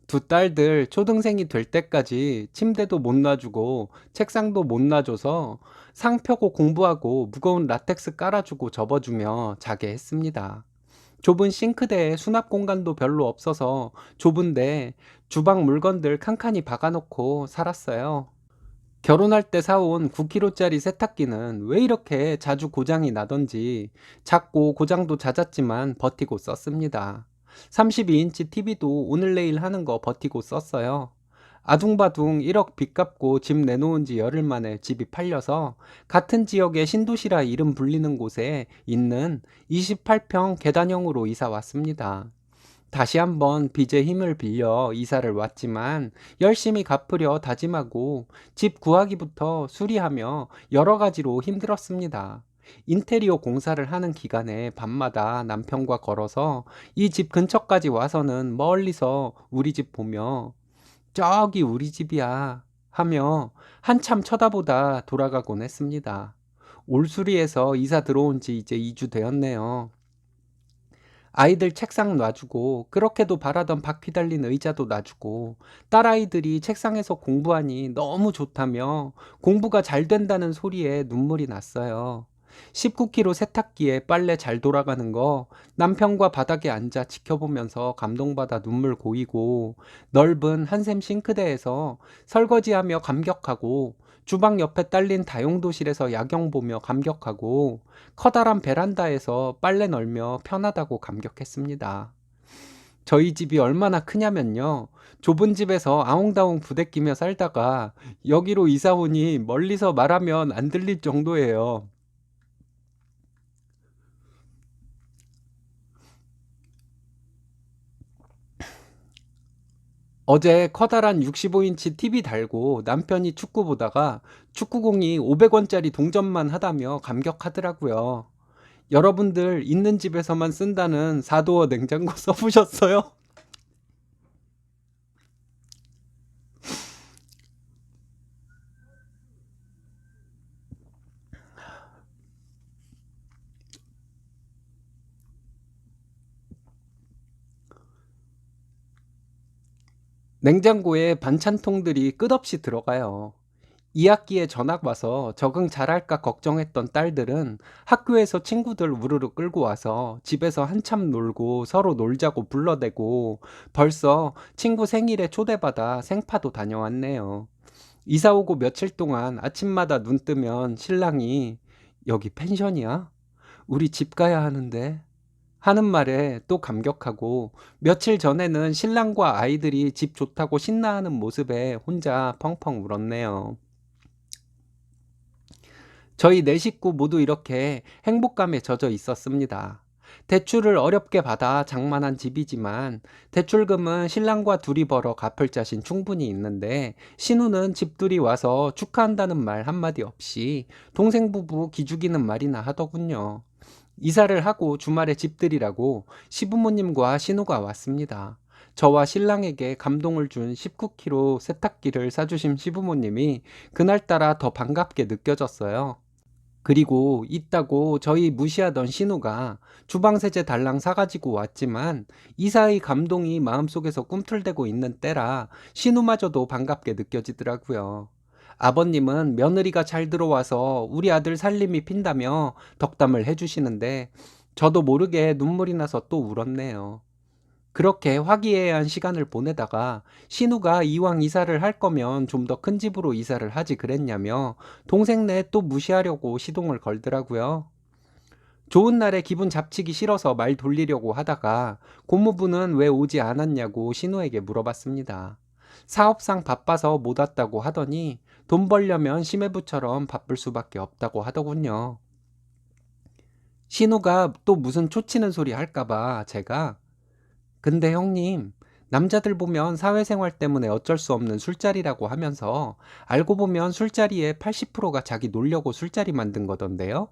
두 딸들 초등생이 될 때까지 침대도 못 놔주고 책상도 못 놔줘서 상 펴고 공부하고 무거운 라텍스 깔아주고 접어주며 자게 했습니다. 좁은 싱크대에 수납 공간도 별로 없어서 좁은데 주방 물건들 칸칸이 박아놓고 살았어요. 결혼할 때 사온 9kg짜리 세탁기는 왜 이렇게 자주 고장이 나던지 작고 고장도 잦았지만 버티고 썼습니다. 32인치 TV도 오늘 내일 하는 거 버티고 썼어요. 아둥바둥 1억 빚 갚고 집 내놓은 지 열흘 만에 집이 팔려서 같은 지역의 신도시라 이름 불리는 곳에 있는 28평 계단형으로 이사 왔습니다. 다시 한번 빚의 힘을 빌려 이사를 왔지만 열심히 갚으려 다짐하고 집 구하기부터 수리하며 여러 가지로 힘들었습니다. 인테리어 공사를 하는 기간에 밤마다 남편과 걸어서 이 집 근처까지 와서는 멀리서 우리 집 보며 저기 우리 집이야 하며 한참 쳐다보다 돌아가곤 했습니다. 올수리에서 이사 들어온 지 이제 2주 되었네요. 아이들 책상 놔주고 그렇게도 바라던 바퀴 달린 의자도 놔주고 딸아이들이 책상에서 공부하니 너무 좋다며 공부가 잘 된다는 소리에 눈물이 났어요. 19kg 세탁기에 빨래 잘 돌아가는 거 남편과 바닥에 앉아 지켜보면서 감동받아 눈물 고이고 넓은 한샘 싱크대에서 설거지하며 감격하고 주방 옆에 딸린 다용도실에서 야경 보며 감격하고 커다란 베란다에서 빨래 널며 편하다고 감격했습니다. 저희 집이 얼마나 크냐면요. 좁은 집에서 아웅다웅 부대끼며 살다가 여기로 이사 오니 멀리서 말하면 안 들릴 정도예요. 어제 커다란 65인치 TV 달고 남편이 축구 보다가 축구공이 500원짜리 동전만 하다며 감격하더라고요. 여러분들 있는 집에서만 쓴다는 4도어 냉장고 써보셨어요? 냉장고에 반찬통들이 끝없이 들어가요. 2학기에 전학 와서 적응 잘할까 걱정했던 딸들은 학교에서 친구들 우르르 끌고 와서 집에서 한참 놀고 서로 놀자고 불러대고 벌써 친구 생일에 초대받아 생파도 다녀왔네요. 이사 오고 며칠 동안 아침마다 눈 뜨면 신랑이 여기 펜션이야? 우리 집 가야 하는데 하는 말에 또 감격하고 며칠 전에는 신랑과 아이들이 집 좋다고 신나하는 모습에 혼자 펑펑 울었네요. 저희 네 식구 모두 이렇게 행복감에 젖어 있었습니다. 대출을 어렵게 받아 장만한 집이지만 대출금은 신랑과 둘이 벌어 갚을 자신 충분히 있는데 신우는 집들이 와서 축하한다는 말 한마디 없이 동생 부부 기죽이는 말이나 하더군요. 이사를 하고 주말에 집들이라고 시부모님과 신우가 왔습니다. 저와 신랑에게 감동을 준 19kg 세탁기를 사주신 시부모님이 그날따라 더 반갑게 느껴졌어요. 그리고 있다고 저희 무시하던 신우가 주방세제 달랑 사가지고 왔지만 이사의 감동이 마음속에서 꿈틀대고 있는 때라 신우마저도 반갑게 느껴지더라고요. 아버님은 며느리가 잘 들어와서 우리 아들 살림이 핀다며 덕담을 해주시는데 저도 모르게 눈물이 나서 또 울었네요. 그렇게 화기애애한 시간을 보내다가 신우가 이왕 이사를 할 거면 좀 더 큰 집으로 이사를 하지 그랬냐며 동생네 또 무시하려고 시동을 걸더라고요. 좋은 날에 기분 잡치기 싫어서 말 돌리려고 하다가 고모부는 왜 오지 않았냐고 신우에게 물어봤습니다. 사업상 바빠서 못 왔다고 하더니 돈 벌려면 심해부처럼 바쁠 수밖에 없다고 하더군요. 신우가 또 무슨 초치는 소리 할까봐 제가 근데 형님, 남자들 보면 사회생활 때문에 어쩔 수 없는 술자리라고 하면서 알고 보면 술자리의 80%가 자기 놀려고 술자리 만든 거던데요?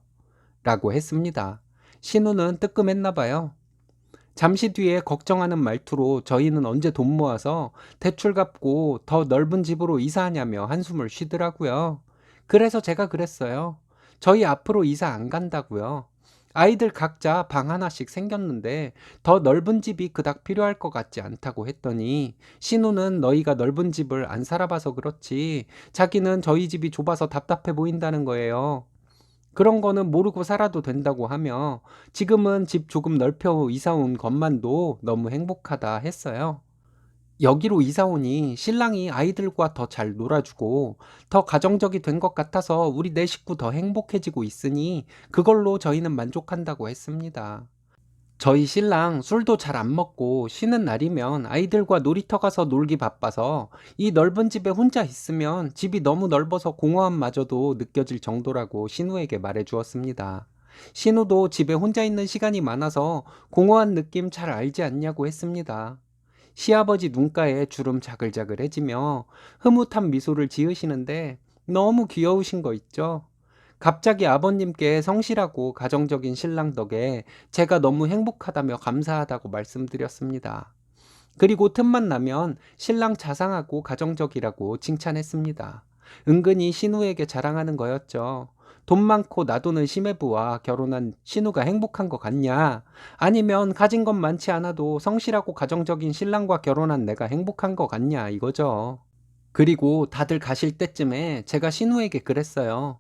라고 했습니다. 신우는 뜨끔했나 봐요. 잠시 뒤에 걱정하는 말투로 저희는 언제 돈 모아서 대출 갚고 더 넓은 집으로 이사하냐며 한숨을 쉬더라고요. 그래서 제가 그랬어요. 저희 앞으로 이사 안 간다고요. 아이들 각자 방 하나씩 생겼는데 더 넓은 집이 그닥 필요할 것 같지 않다고 했더니 신우는 너희가 넓은 집을 안 살아봐서 그렇지 자기는 저희 집이 좁아서 답답해 보인다는 거예요. 그런 거는 모르고 살아도 된다고 하며 지금은 집 조금 넓혀 이사 온 것만도 너무 행복하다 했어요. 여기로 이사 오니 신랑이 아이들과 더 잘 놀아주고 더 가정적이 된 것 같아서 우리 네 식구 더 행복해지고 있으니 그걸로 저희는 만족한다고 했습니다. 저희 신랑 술도 잘 안 먹고 쉬는 날이면 아이들과 놀이터 가서 놀기 바빠서 이 넓은 집에 혼자 있으면 집이 너무 넓어서 공허함마저도 느껴질 정도라고 신우에게 말해 주었습니다. 신우도 집에 혼자 있는 시간이 많아서 공허한 느낌 잘 알지 않냐고 했습니다. 시아버지 눈가에 주름 자글자글해지며 흐뭇한 미소를 지으시는데 너무 귀여우신 거 있죠? 갑자기 아버님께 성실하고 가정적인 신랑 덕에 제가 너무 행복하다며 감사하다고 말씀드렸습니다. 그리고 틈만 나면 신랑 자상하고 가정적이라고 칭찬했습니다. 은근히 신우에게 자랑하는 거였죠. 돈 많고 나도는 심해부와 결혼한 신우가 행복한 것 같냐? 아니면 가진 것 많지 않아도 성실하고 가정적인 신랑과 결혼한 내가 행복한 것 같냐? 이거죠. 그리고 다들 가실 때쯤에 제가 신우에게 그랬어요.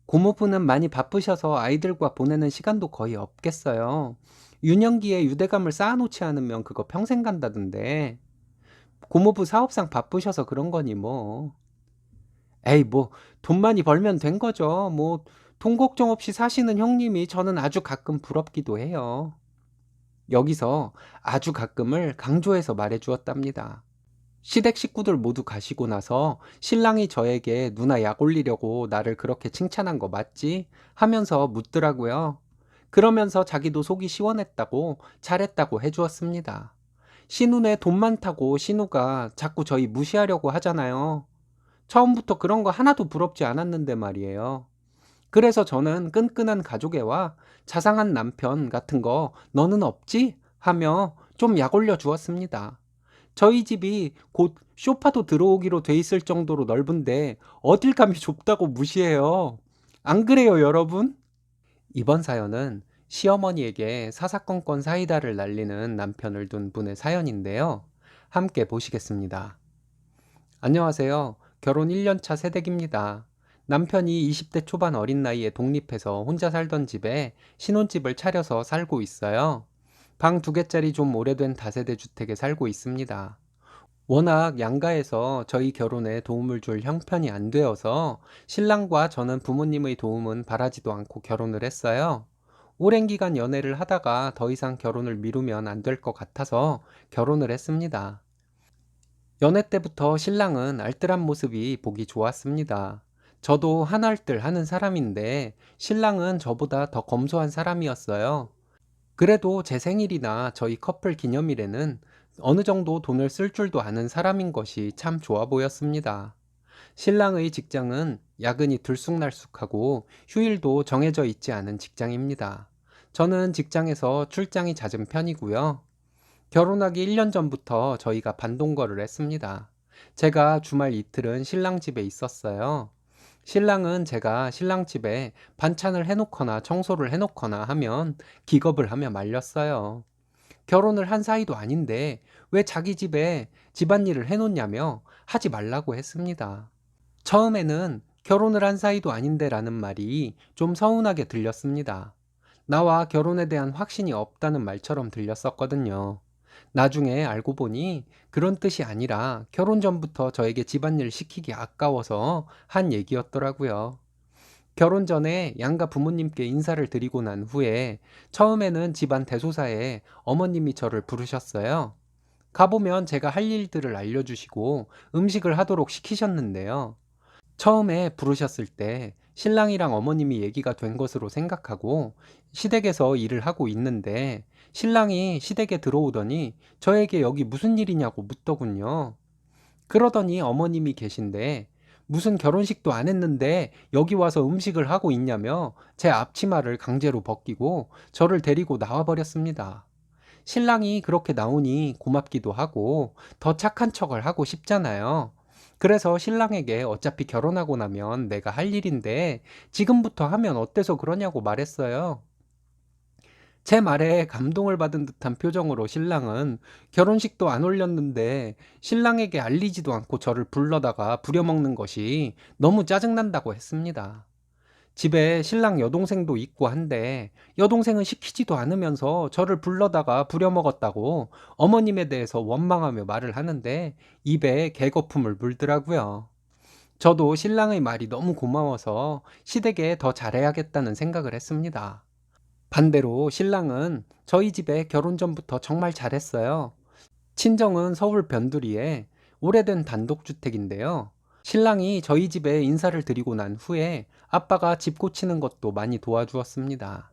고모부는 많이 바쁘셔서 아이들과 보내는 시간도 거의 없겠어요. 유년기에 유대감을 쌓아놓지 않으면 그거 평생 간다던데. 고모부 사업상 바쁘셔서 그런 거니 뭐. 에이 뭐 돈 많이 벌면 된 거죠. 뭐 돈 걱정 없이 사시는 형님이 저는 아주 가끔 부럽기도 해요. 여기서 아주 가끔을 강조해서 말해 주었답니다. 시댁 식구들 모두 가시고 나서 신랑이 저에게 누나 약 올리려고 나를 그렇게 칭찬한 거 맞지? 하면서 묻더라고요. 그러면서 자기도 속이 시원했다고 잘했다고 해주었습니다. 신우네 돈 많다고 신우가 자꾸 저희 무시하려고 하잖아요. 처음부터 그런 거 하나도 부럽지 않았는데 말이에요. 그래서 저는 끈끈한 가족애와 자상한 남편 같은 거 너는 없지? 하며 좀 약 올려 주었습니다. 저희 집이 곧 쇼파도 들어오기로 돼 있을 정도로 넓은데 어딜 감히 좁다고 무시해요. 안 그래요, 여러분? 이번 사연은 시어머니에게 사사건건 사이다를 날리는 남편을 둔 분의 사연인데요. 함께 보시겠습니다. 안녕하세요. 결혼 1년차 새댁입니다. 남편이 20대 초반 어린 나이에 독립해서 혼자 살던 집에 신혼집을 차려서 살고 있어요. 방 2개짜리 좀 오래된 다세대 주택에 살고 있습니다. 워낙 양가에서 저희 결혼에 도움을 줄 형편이 안 되어서 신랑과 저는 부모님의 도움은 바라지도 않고 결혼을 했어요. 오랜 기간 연애를 하다가 더 이상 결혼을 미루면 안 될 것 같아서 결혼을 했습니다. 연애 때부터 신랑은 알뜰한 모습이 보기 좋았습니다. 저도 한알뜰 하는 사람인데 신랑은 저보다 더 검소한 사람이었어요. 그래도 제 생일이나 저희 커플 기념일에는 어느 정도 돈을 쓸 줄도 아는 사람인 것이 참 좋아 보였습니다. 신랑의 직장은 야근이 들쑥날쑥하고 휴일도 정해져 있지 않은 직장입니다. 저는 직장에서 출장이 잦은 편이고요. 결혼하기 1년 전부터 저희가 반동거를 했습니다. 제가 주말 이틀은 신랑 집에 있었어요. 신랑은 제가 신랑 집에 반찬을 해놓거나 청소를 해놓거나 하면 기겁을 하며 말렸어요. 결혼을 한 사이도 아닌데 왜 자기 집에 집안일을 해놓냐며 하지 말라고 했습니다. 처음에는 결혼을 한 사이도 아닌데 라는 말이 좀 서운하게 들렸습니다. 나와 결혼에 대한 확신이 없다는 말처럼 들렸었거든요. 나중에 알고 보니 그런 뜻이 아니라 결혼 전부터 저에게 집안일 시키기 아까워서 한 얘기였더라고요. 결혼 전에 양가 부모님께 인사를 드리고 난 후에 처음에는 집안 대소사에 어머님이 저를 부르셨어요. 가보면 제가 할 일들을 알려주시고 음식을 하도록 시키셨는데요. 처음에 부르셨을 때 신랑이랑 어머님이 얘기가 된 것으로 생각하고 시댁에서 일을 하고 있는데 신랑이 시댁에 들어오더니 저에게 여기 무슨 일이냐고 묻더군요. 그러더니 어머님이 계신데 무슨 결혼식도 안 했는데 여기 와서 음식을 하고 있냐며 제 앞치마를 강제로 벗기고 저를 데리고 나와 버렸습니다. 신랑이 그렇게 나오니 고맙기도 하고 더 착한 척을 하고 싶잖아요. 그래서 신랑에게 어차피 결혼하고 나면 내가 할 일인데 지금부터 하면 어때서 그러냐고 말했어요. 제 말에 감동을 받은 듯한 표정으로 신랑은 결혼식도 안 올렸는데 신랑에게 알리지도 않고 저를 불러다가 부려먹는 것이 너무 짜증난다고 했습니다. 집에 신랑 여동생도 있고 한데 여동생은 시키지도 않으면서 저를 불러다가 부려먹었다고 어머님에 대해서 원망하며 말을 하는데 입에 개거품을 물더라고요. 저도 신랑의 말이 너무 고마워서 시댁에 더 잘해야겠다는 생각을 했습니다. 반대로 신랑은 저희 집에 결혼 전부터 정말 잘했어요. 친정은 서울 변두리에 오래된 단독주택인데요. 신랑이 저희 집에 인사를 드리고 난 후에 아빠가 집 고치는 것도 많이 도와주었습니다.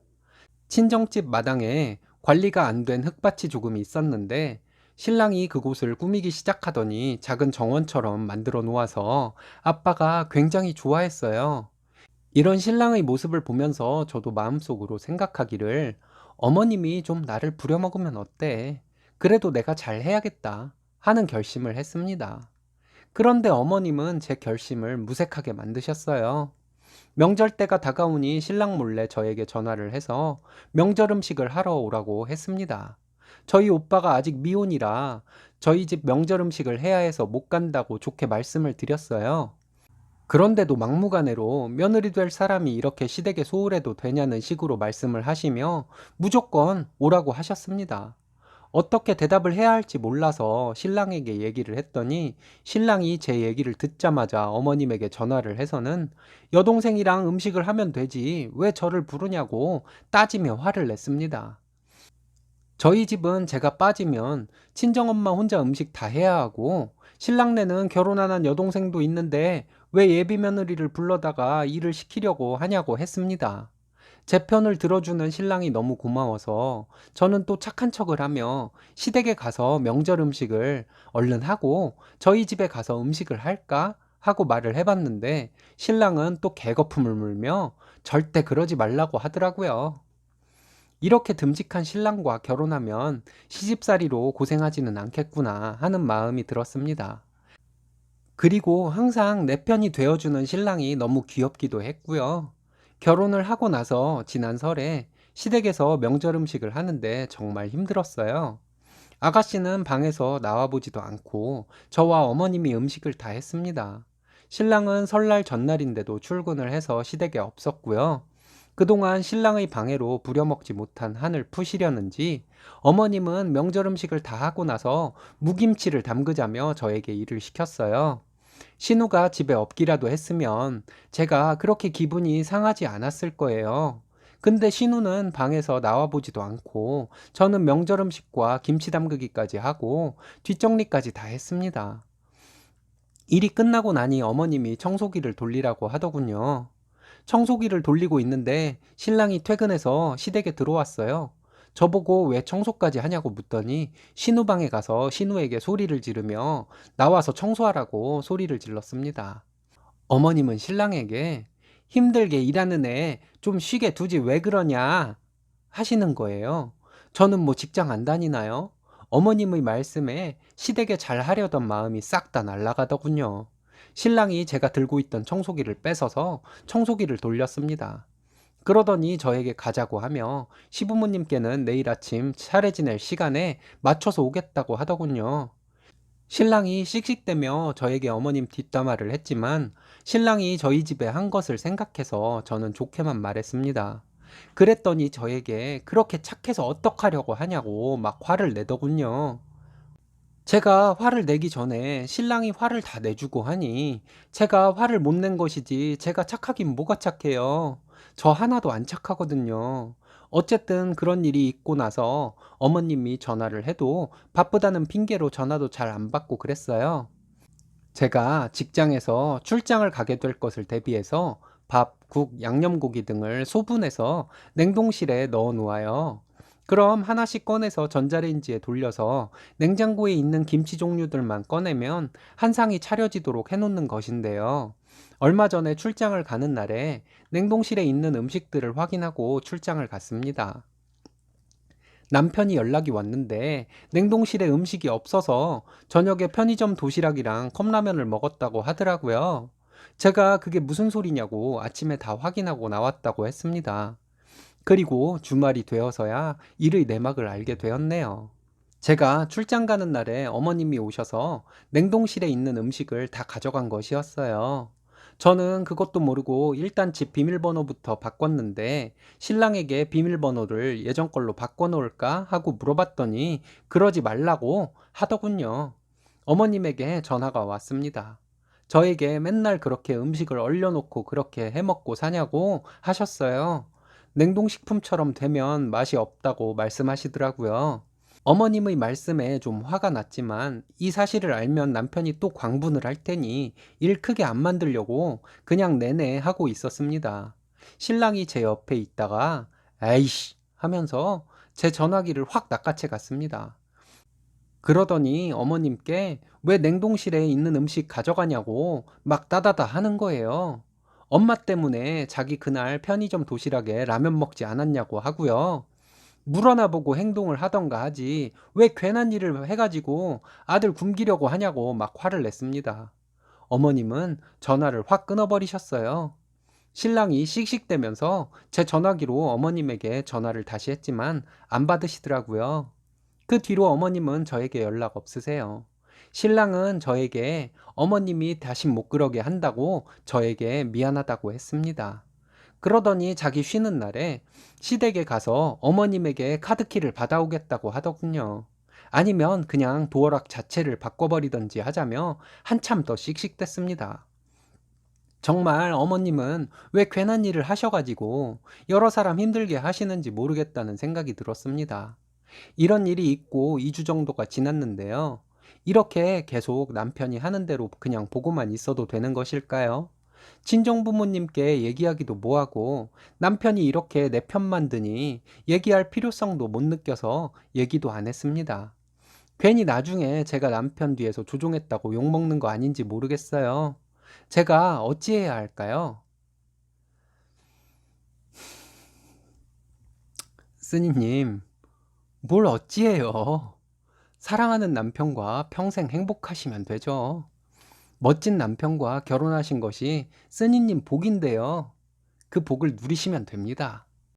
친정집 마당에 관리가 안 된 흙밭이 조금 있었는데 신랑이 그곳을 꾸미기 시작하더니 작은 정원처럼 만들어 놓아서 아빠가 굉장히 좋아했어요. 이런 신랑의 모습을 보면서 저도 마음속으로 생각하기를 어머님이 좀 나를 부려먹으면 어때? 그래도 내가 잘 해야겠다 하는 결심을 했습니다. 그런데 어머님은 제 결심을 무색하게 만드셨어요. 명절 때가 다가오니 신랑 몰래 저에게 전화를 해서 명절 음식을 하러 오라고 했습니다. 저희 오빠가 아직 미혼이라 저희 집 명절 음식을 해야 해서 못 간다고 좋게 말씀을 드렸어요. 그런데도 막무가내로 며느리 될 사람이 이렇게 시댁에 소홀해도 되냐는 식으로 말씀을 하시며 무조건 오라고 하셨습니다. 어떻게 대답을 해야 할지 몰라서 신랑에게 얘기를 했더니 신랑이 제 얘기를 듣자마자 어머님에게 전화를 해서는 여동생이랑 음식을 하면 되지 왜 저를 부르냐고 따지며 화를 냈습니다. 저희 집은 제가 빠지면 친정엄마 혼자 음식 다 해야 하고 신랑네는 결혼 안 한 여동생도 있는데 왜 예비 며느리를 불러다가 일을 시키려고 하냐고 했습니다. 제 편을 들어주는 신랑이 너무 고마워서 저는 또 착한 척을 하며 시댁에 가서 명절 음식을 얼른 하고 저희 집에 가서 음식을 할까? 하고 말을 해봤는데 신랑은 또 개거품을 물며 절대 그러지 말라고 하더라고요. 이렇게 듬직한 신랑과 결혼하면 시집살이로 고생하지는 않겠구나 하는 마음이 들었습니다. 그리고 항상 내 편이 되어주는 신랑이 너무 귀엽기도 했고요. 결혼을 하고 나서 지난 설에 시댁에서 명절 음식을 하는데 정말 힘들었어요. 아가씨는 방에서 나와보지도 않고 저와 어머님이 음식을 다 했습니다. 신랑은 설날 전날인데도 출근을 해서 시댁에 없었고요. 그동안 신랑의 방해로 부려먹지 못한 한을 푸시려는지 어머님은 명절 음식을 다 하고 나서 무김치를 담그자며 저에게 일을 시켰어요. 신우가 집에 없기라도 했으면 제가 그렇게 기분이 상하지 않았을 거예요. 근데 신우는 방에서 나와보지도 않고 저는 명절 음식과 김치 담그기까지 하고 뒷정리까지 다 했습니다. 일이 끝나고 나니 어머님이 청소기를 돌리라고 하더군요. 청소기를 돌리고 있는데 신랑이 퇴근해서 시댁에 들어왔어요. 저보고 왜 청소까지 하냐고 묻더니 신우방에 가서 신우에게 소리를 지르며 나와서 청소하라고 소리를 질렀습니다. 어머님은 신랑에게 힘들게 일하는 애 좀 쉬게 두지 왜 그러냐 하시는 거예요. 저는 뭐 직장 안 다니나요? 어머님의 말씀에 시댁에 잘 하려던 마음이 싹 다 날아가더군요. 신랑이 제가 들고 있던 청소기를 뺏어서 청소기를 돌렸습니다. 그러더니 저에게 가자고 하며 시부모님께는 내일 아침 차례 지낼 시간에 맞춰서 오겠다고 하더군요. 신랑이 씩씩대며 저에게 어머님 뒷담화를 했지만 신랑이 저희 집에 한 것을 생각해서 저는 좋게만 말했습니다. 그랬더니 저에게 그렇게 착해서 어떡하려고 하냐고 막 화를 내더군요. 제가 화를 내기 전에 신랑이 화를 다 내주고 하니 제가 화를 못 낸 것이지 제가 착하긴 뭐가 착해요. 저 하나도 안 착하거든요. 어쨌든 그런 일이 있고 나서 어머님이 전화를 해도 바쁘다는 핑계로 전화도 잘 안 받고 그랬어요. 제가 직장에서 출장을 가게 될 것을 대비해서 밥, 국, 양념고기 등을 소분해서 냉동실에 넣어 놓아요. 그럼 하나씩 꺼내서 전자레인지에 돌려서 냉장고에 있는 김치 종류들만 꺼내면 한 상이 차려지도록 해놓는 것인데요. 얼마 전에 출장을 가는 날에 냉동실에 있는 음식들을 확인하고 출장을 갔습니다. 남편이 연락이 왔는데 냉동실에 음식이 없어서 저녁에 편의점 도시락이랑 컵라면을 먹었다고 하더라고요. 제가 그게 무슨 소리냐고 아침에 다 확인하고 나왔다고 했습니다. 그리고 주말이 되어서야 일의 내막을 알게 되었네요. 제가 출장 가는 날에 어머님이 오셔서 냉동실에 있는 음식을 다 가져간 것이었어요. 저는 그것도 모르고 일단 집 비밀번호부터 바꿨는데 신랑에게 비밀번호를 예전 걸로 바꿔놓을까 하고 물어봤더니 그러지 말라고 하더군요. 어머님에게 전화가 왔습니다. 저에게 맨날 그렇게 음식을 얼려놓고 그렇게 해먹고 사냐고 하셨어요. 냉동식품처럼 되면 맛이 없다고 말씀하시더라고요. 어머님의 말씀에 좀 화가 났지만 이 사실을 알면 남편이 또 광분을 할 테니 일 크게 안 만들려고 그냥 내내 하고 있었습니다. 신랑이 제 옆에 있다가 에이씨 하면서 제 전화기를 확 낚아채 갔습니다. 그러더니 어머님께 왜 냉동실에 있는 음식 가져가냐고 막 따다다 하는 거예요. 엄마 때문에 자기 그날 편의점 도시락에 라면 먹지 않았냐고 하고요. 물어나 보고 행동을 하던가 하지 왜 괜한 일을 해가지고 아들 굶기려고 하냐고 막 화를 냈습니다. 어머님은 전화를 확 끊어버리셨어요. 신랑이 씩씩대면서 제 전화기로 어머님에게 전화를 다시 했지만 안 받으시더라고요. 그 뒤로 어머님은 저에게 연락 없으세요. 신랑은 저에게 어머님이 다시 못 그러게 한다고 저에게 미안하다고 했습니다. 그러더니 자기 쉬는 날에 시댁에 가서 어머님에게 카드키를 받아오겠다고 하더군요. 아니면 그냥 도어락 자체를 바꿔버리던지 하자며 한참 더 씩씩댔습니다. 정말 어머님은 왜 괜한 일을 하셔가지고 여러 사람 힘들게 하시는지 모르겠다는 생각이 들었습니다. 이런 일이 있고 2주 정도가 지났는데요. 이렇게 계속 남편이 하는 대로 그냥 보고만 있어도 되는 것일까요? 친정부모님께 얘기하기도 뭐하고 남편이 이렇게 내 편만 드니 얘기할 필요성도 못 느껴서 얘기도 안 했습니다. 괜히 나중에 제가 남편 뒤에서 조종했다고 욕먹는 거 아닌지 모르겠어요. 제가 어찌해야 할까요? 스님님, 뭘 어찌해요? 사랑하는 남편과 평생 행복하시면 되죠. 멋진 남편과 결혼하신 것이 스님님 복인데요. 그 복을 누리시면 됩니다.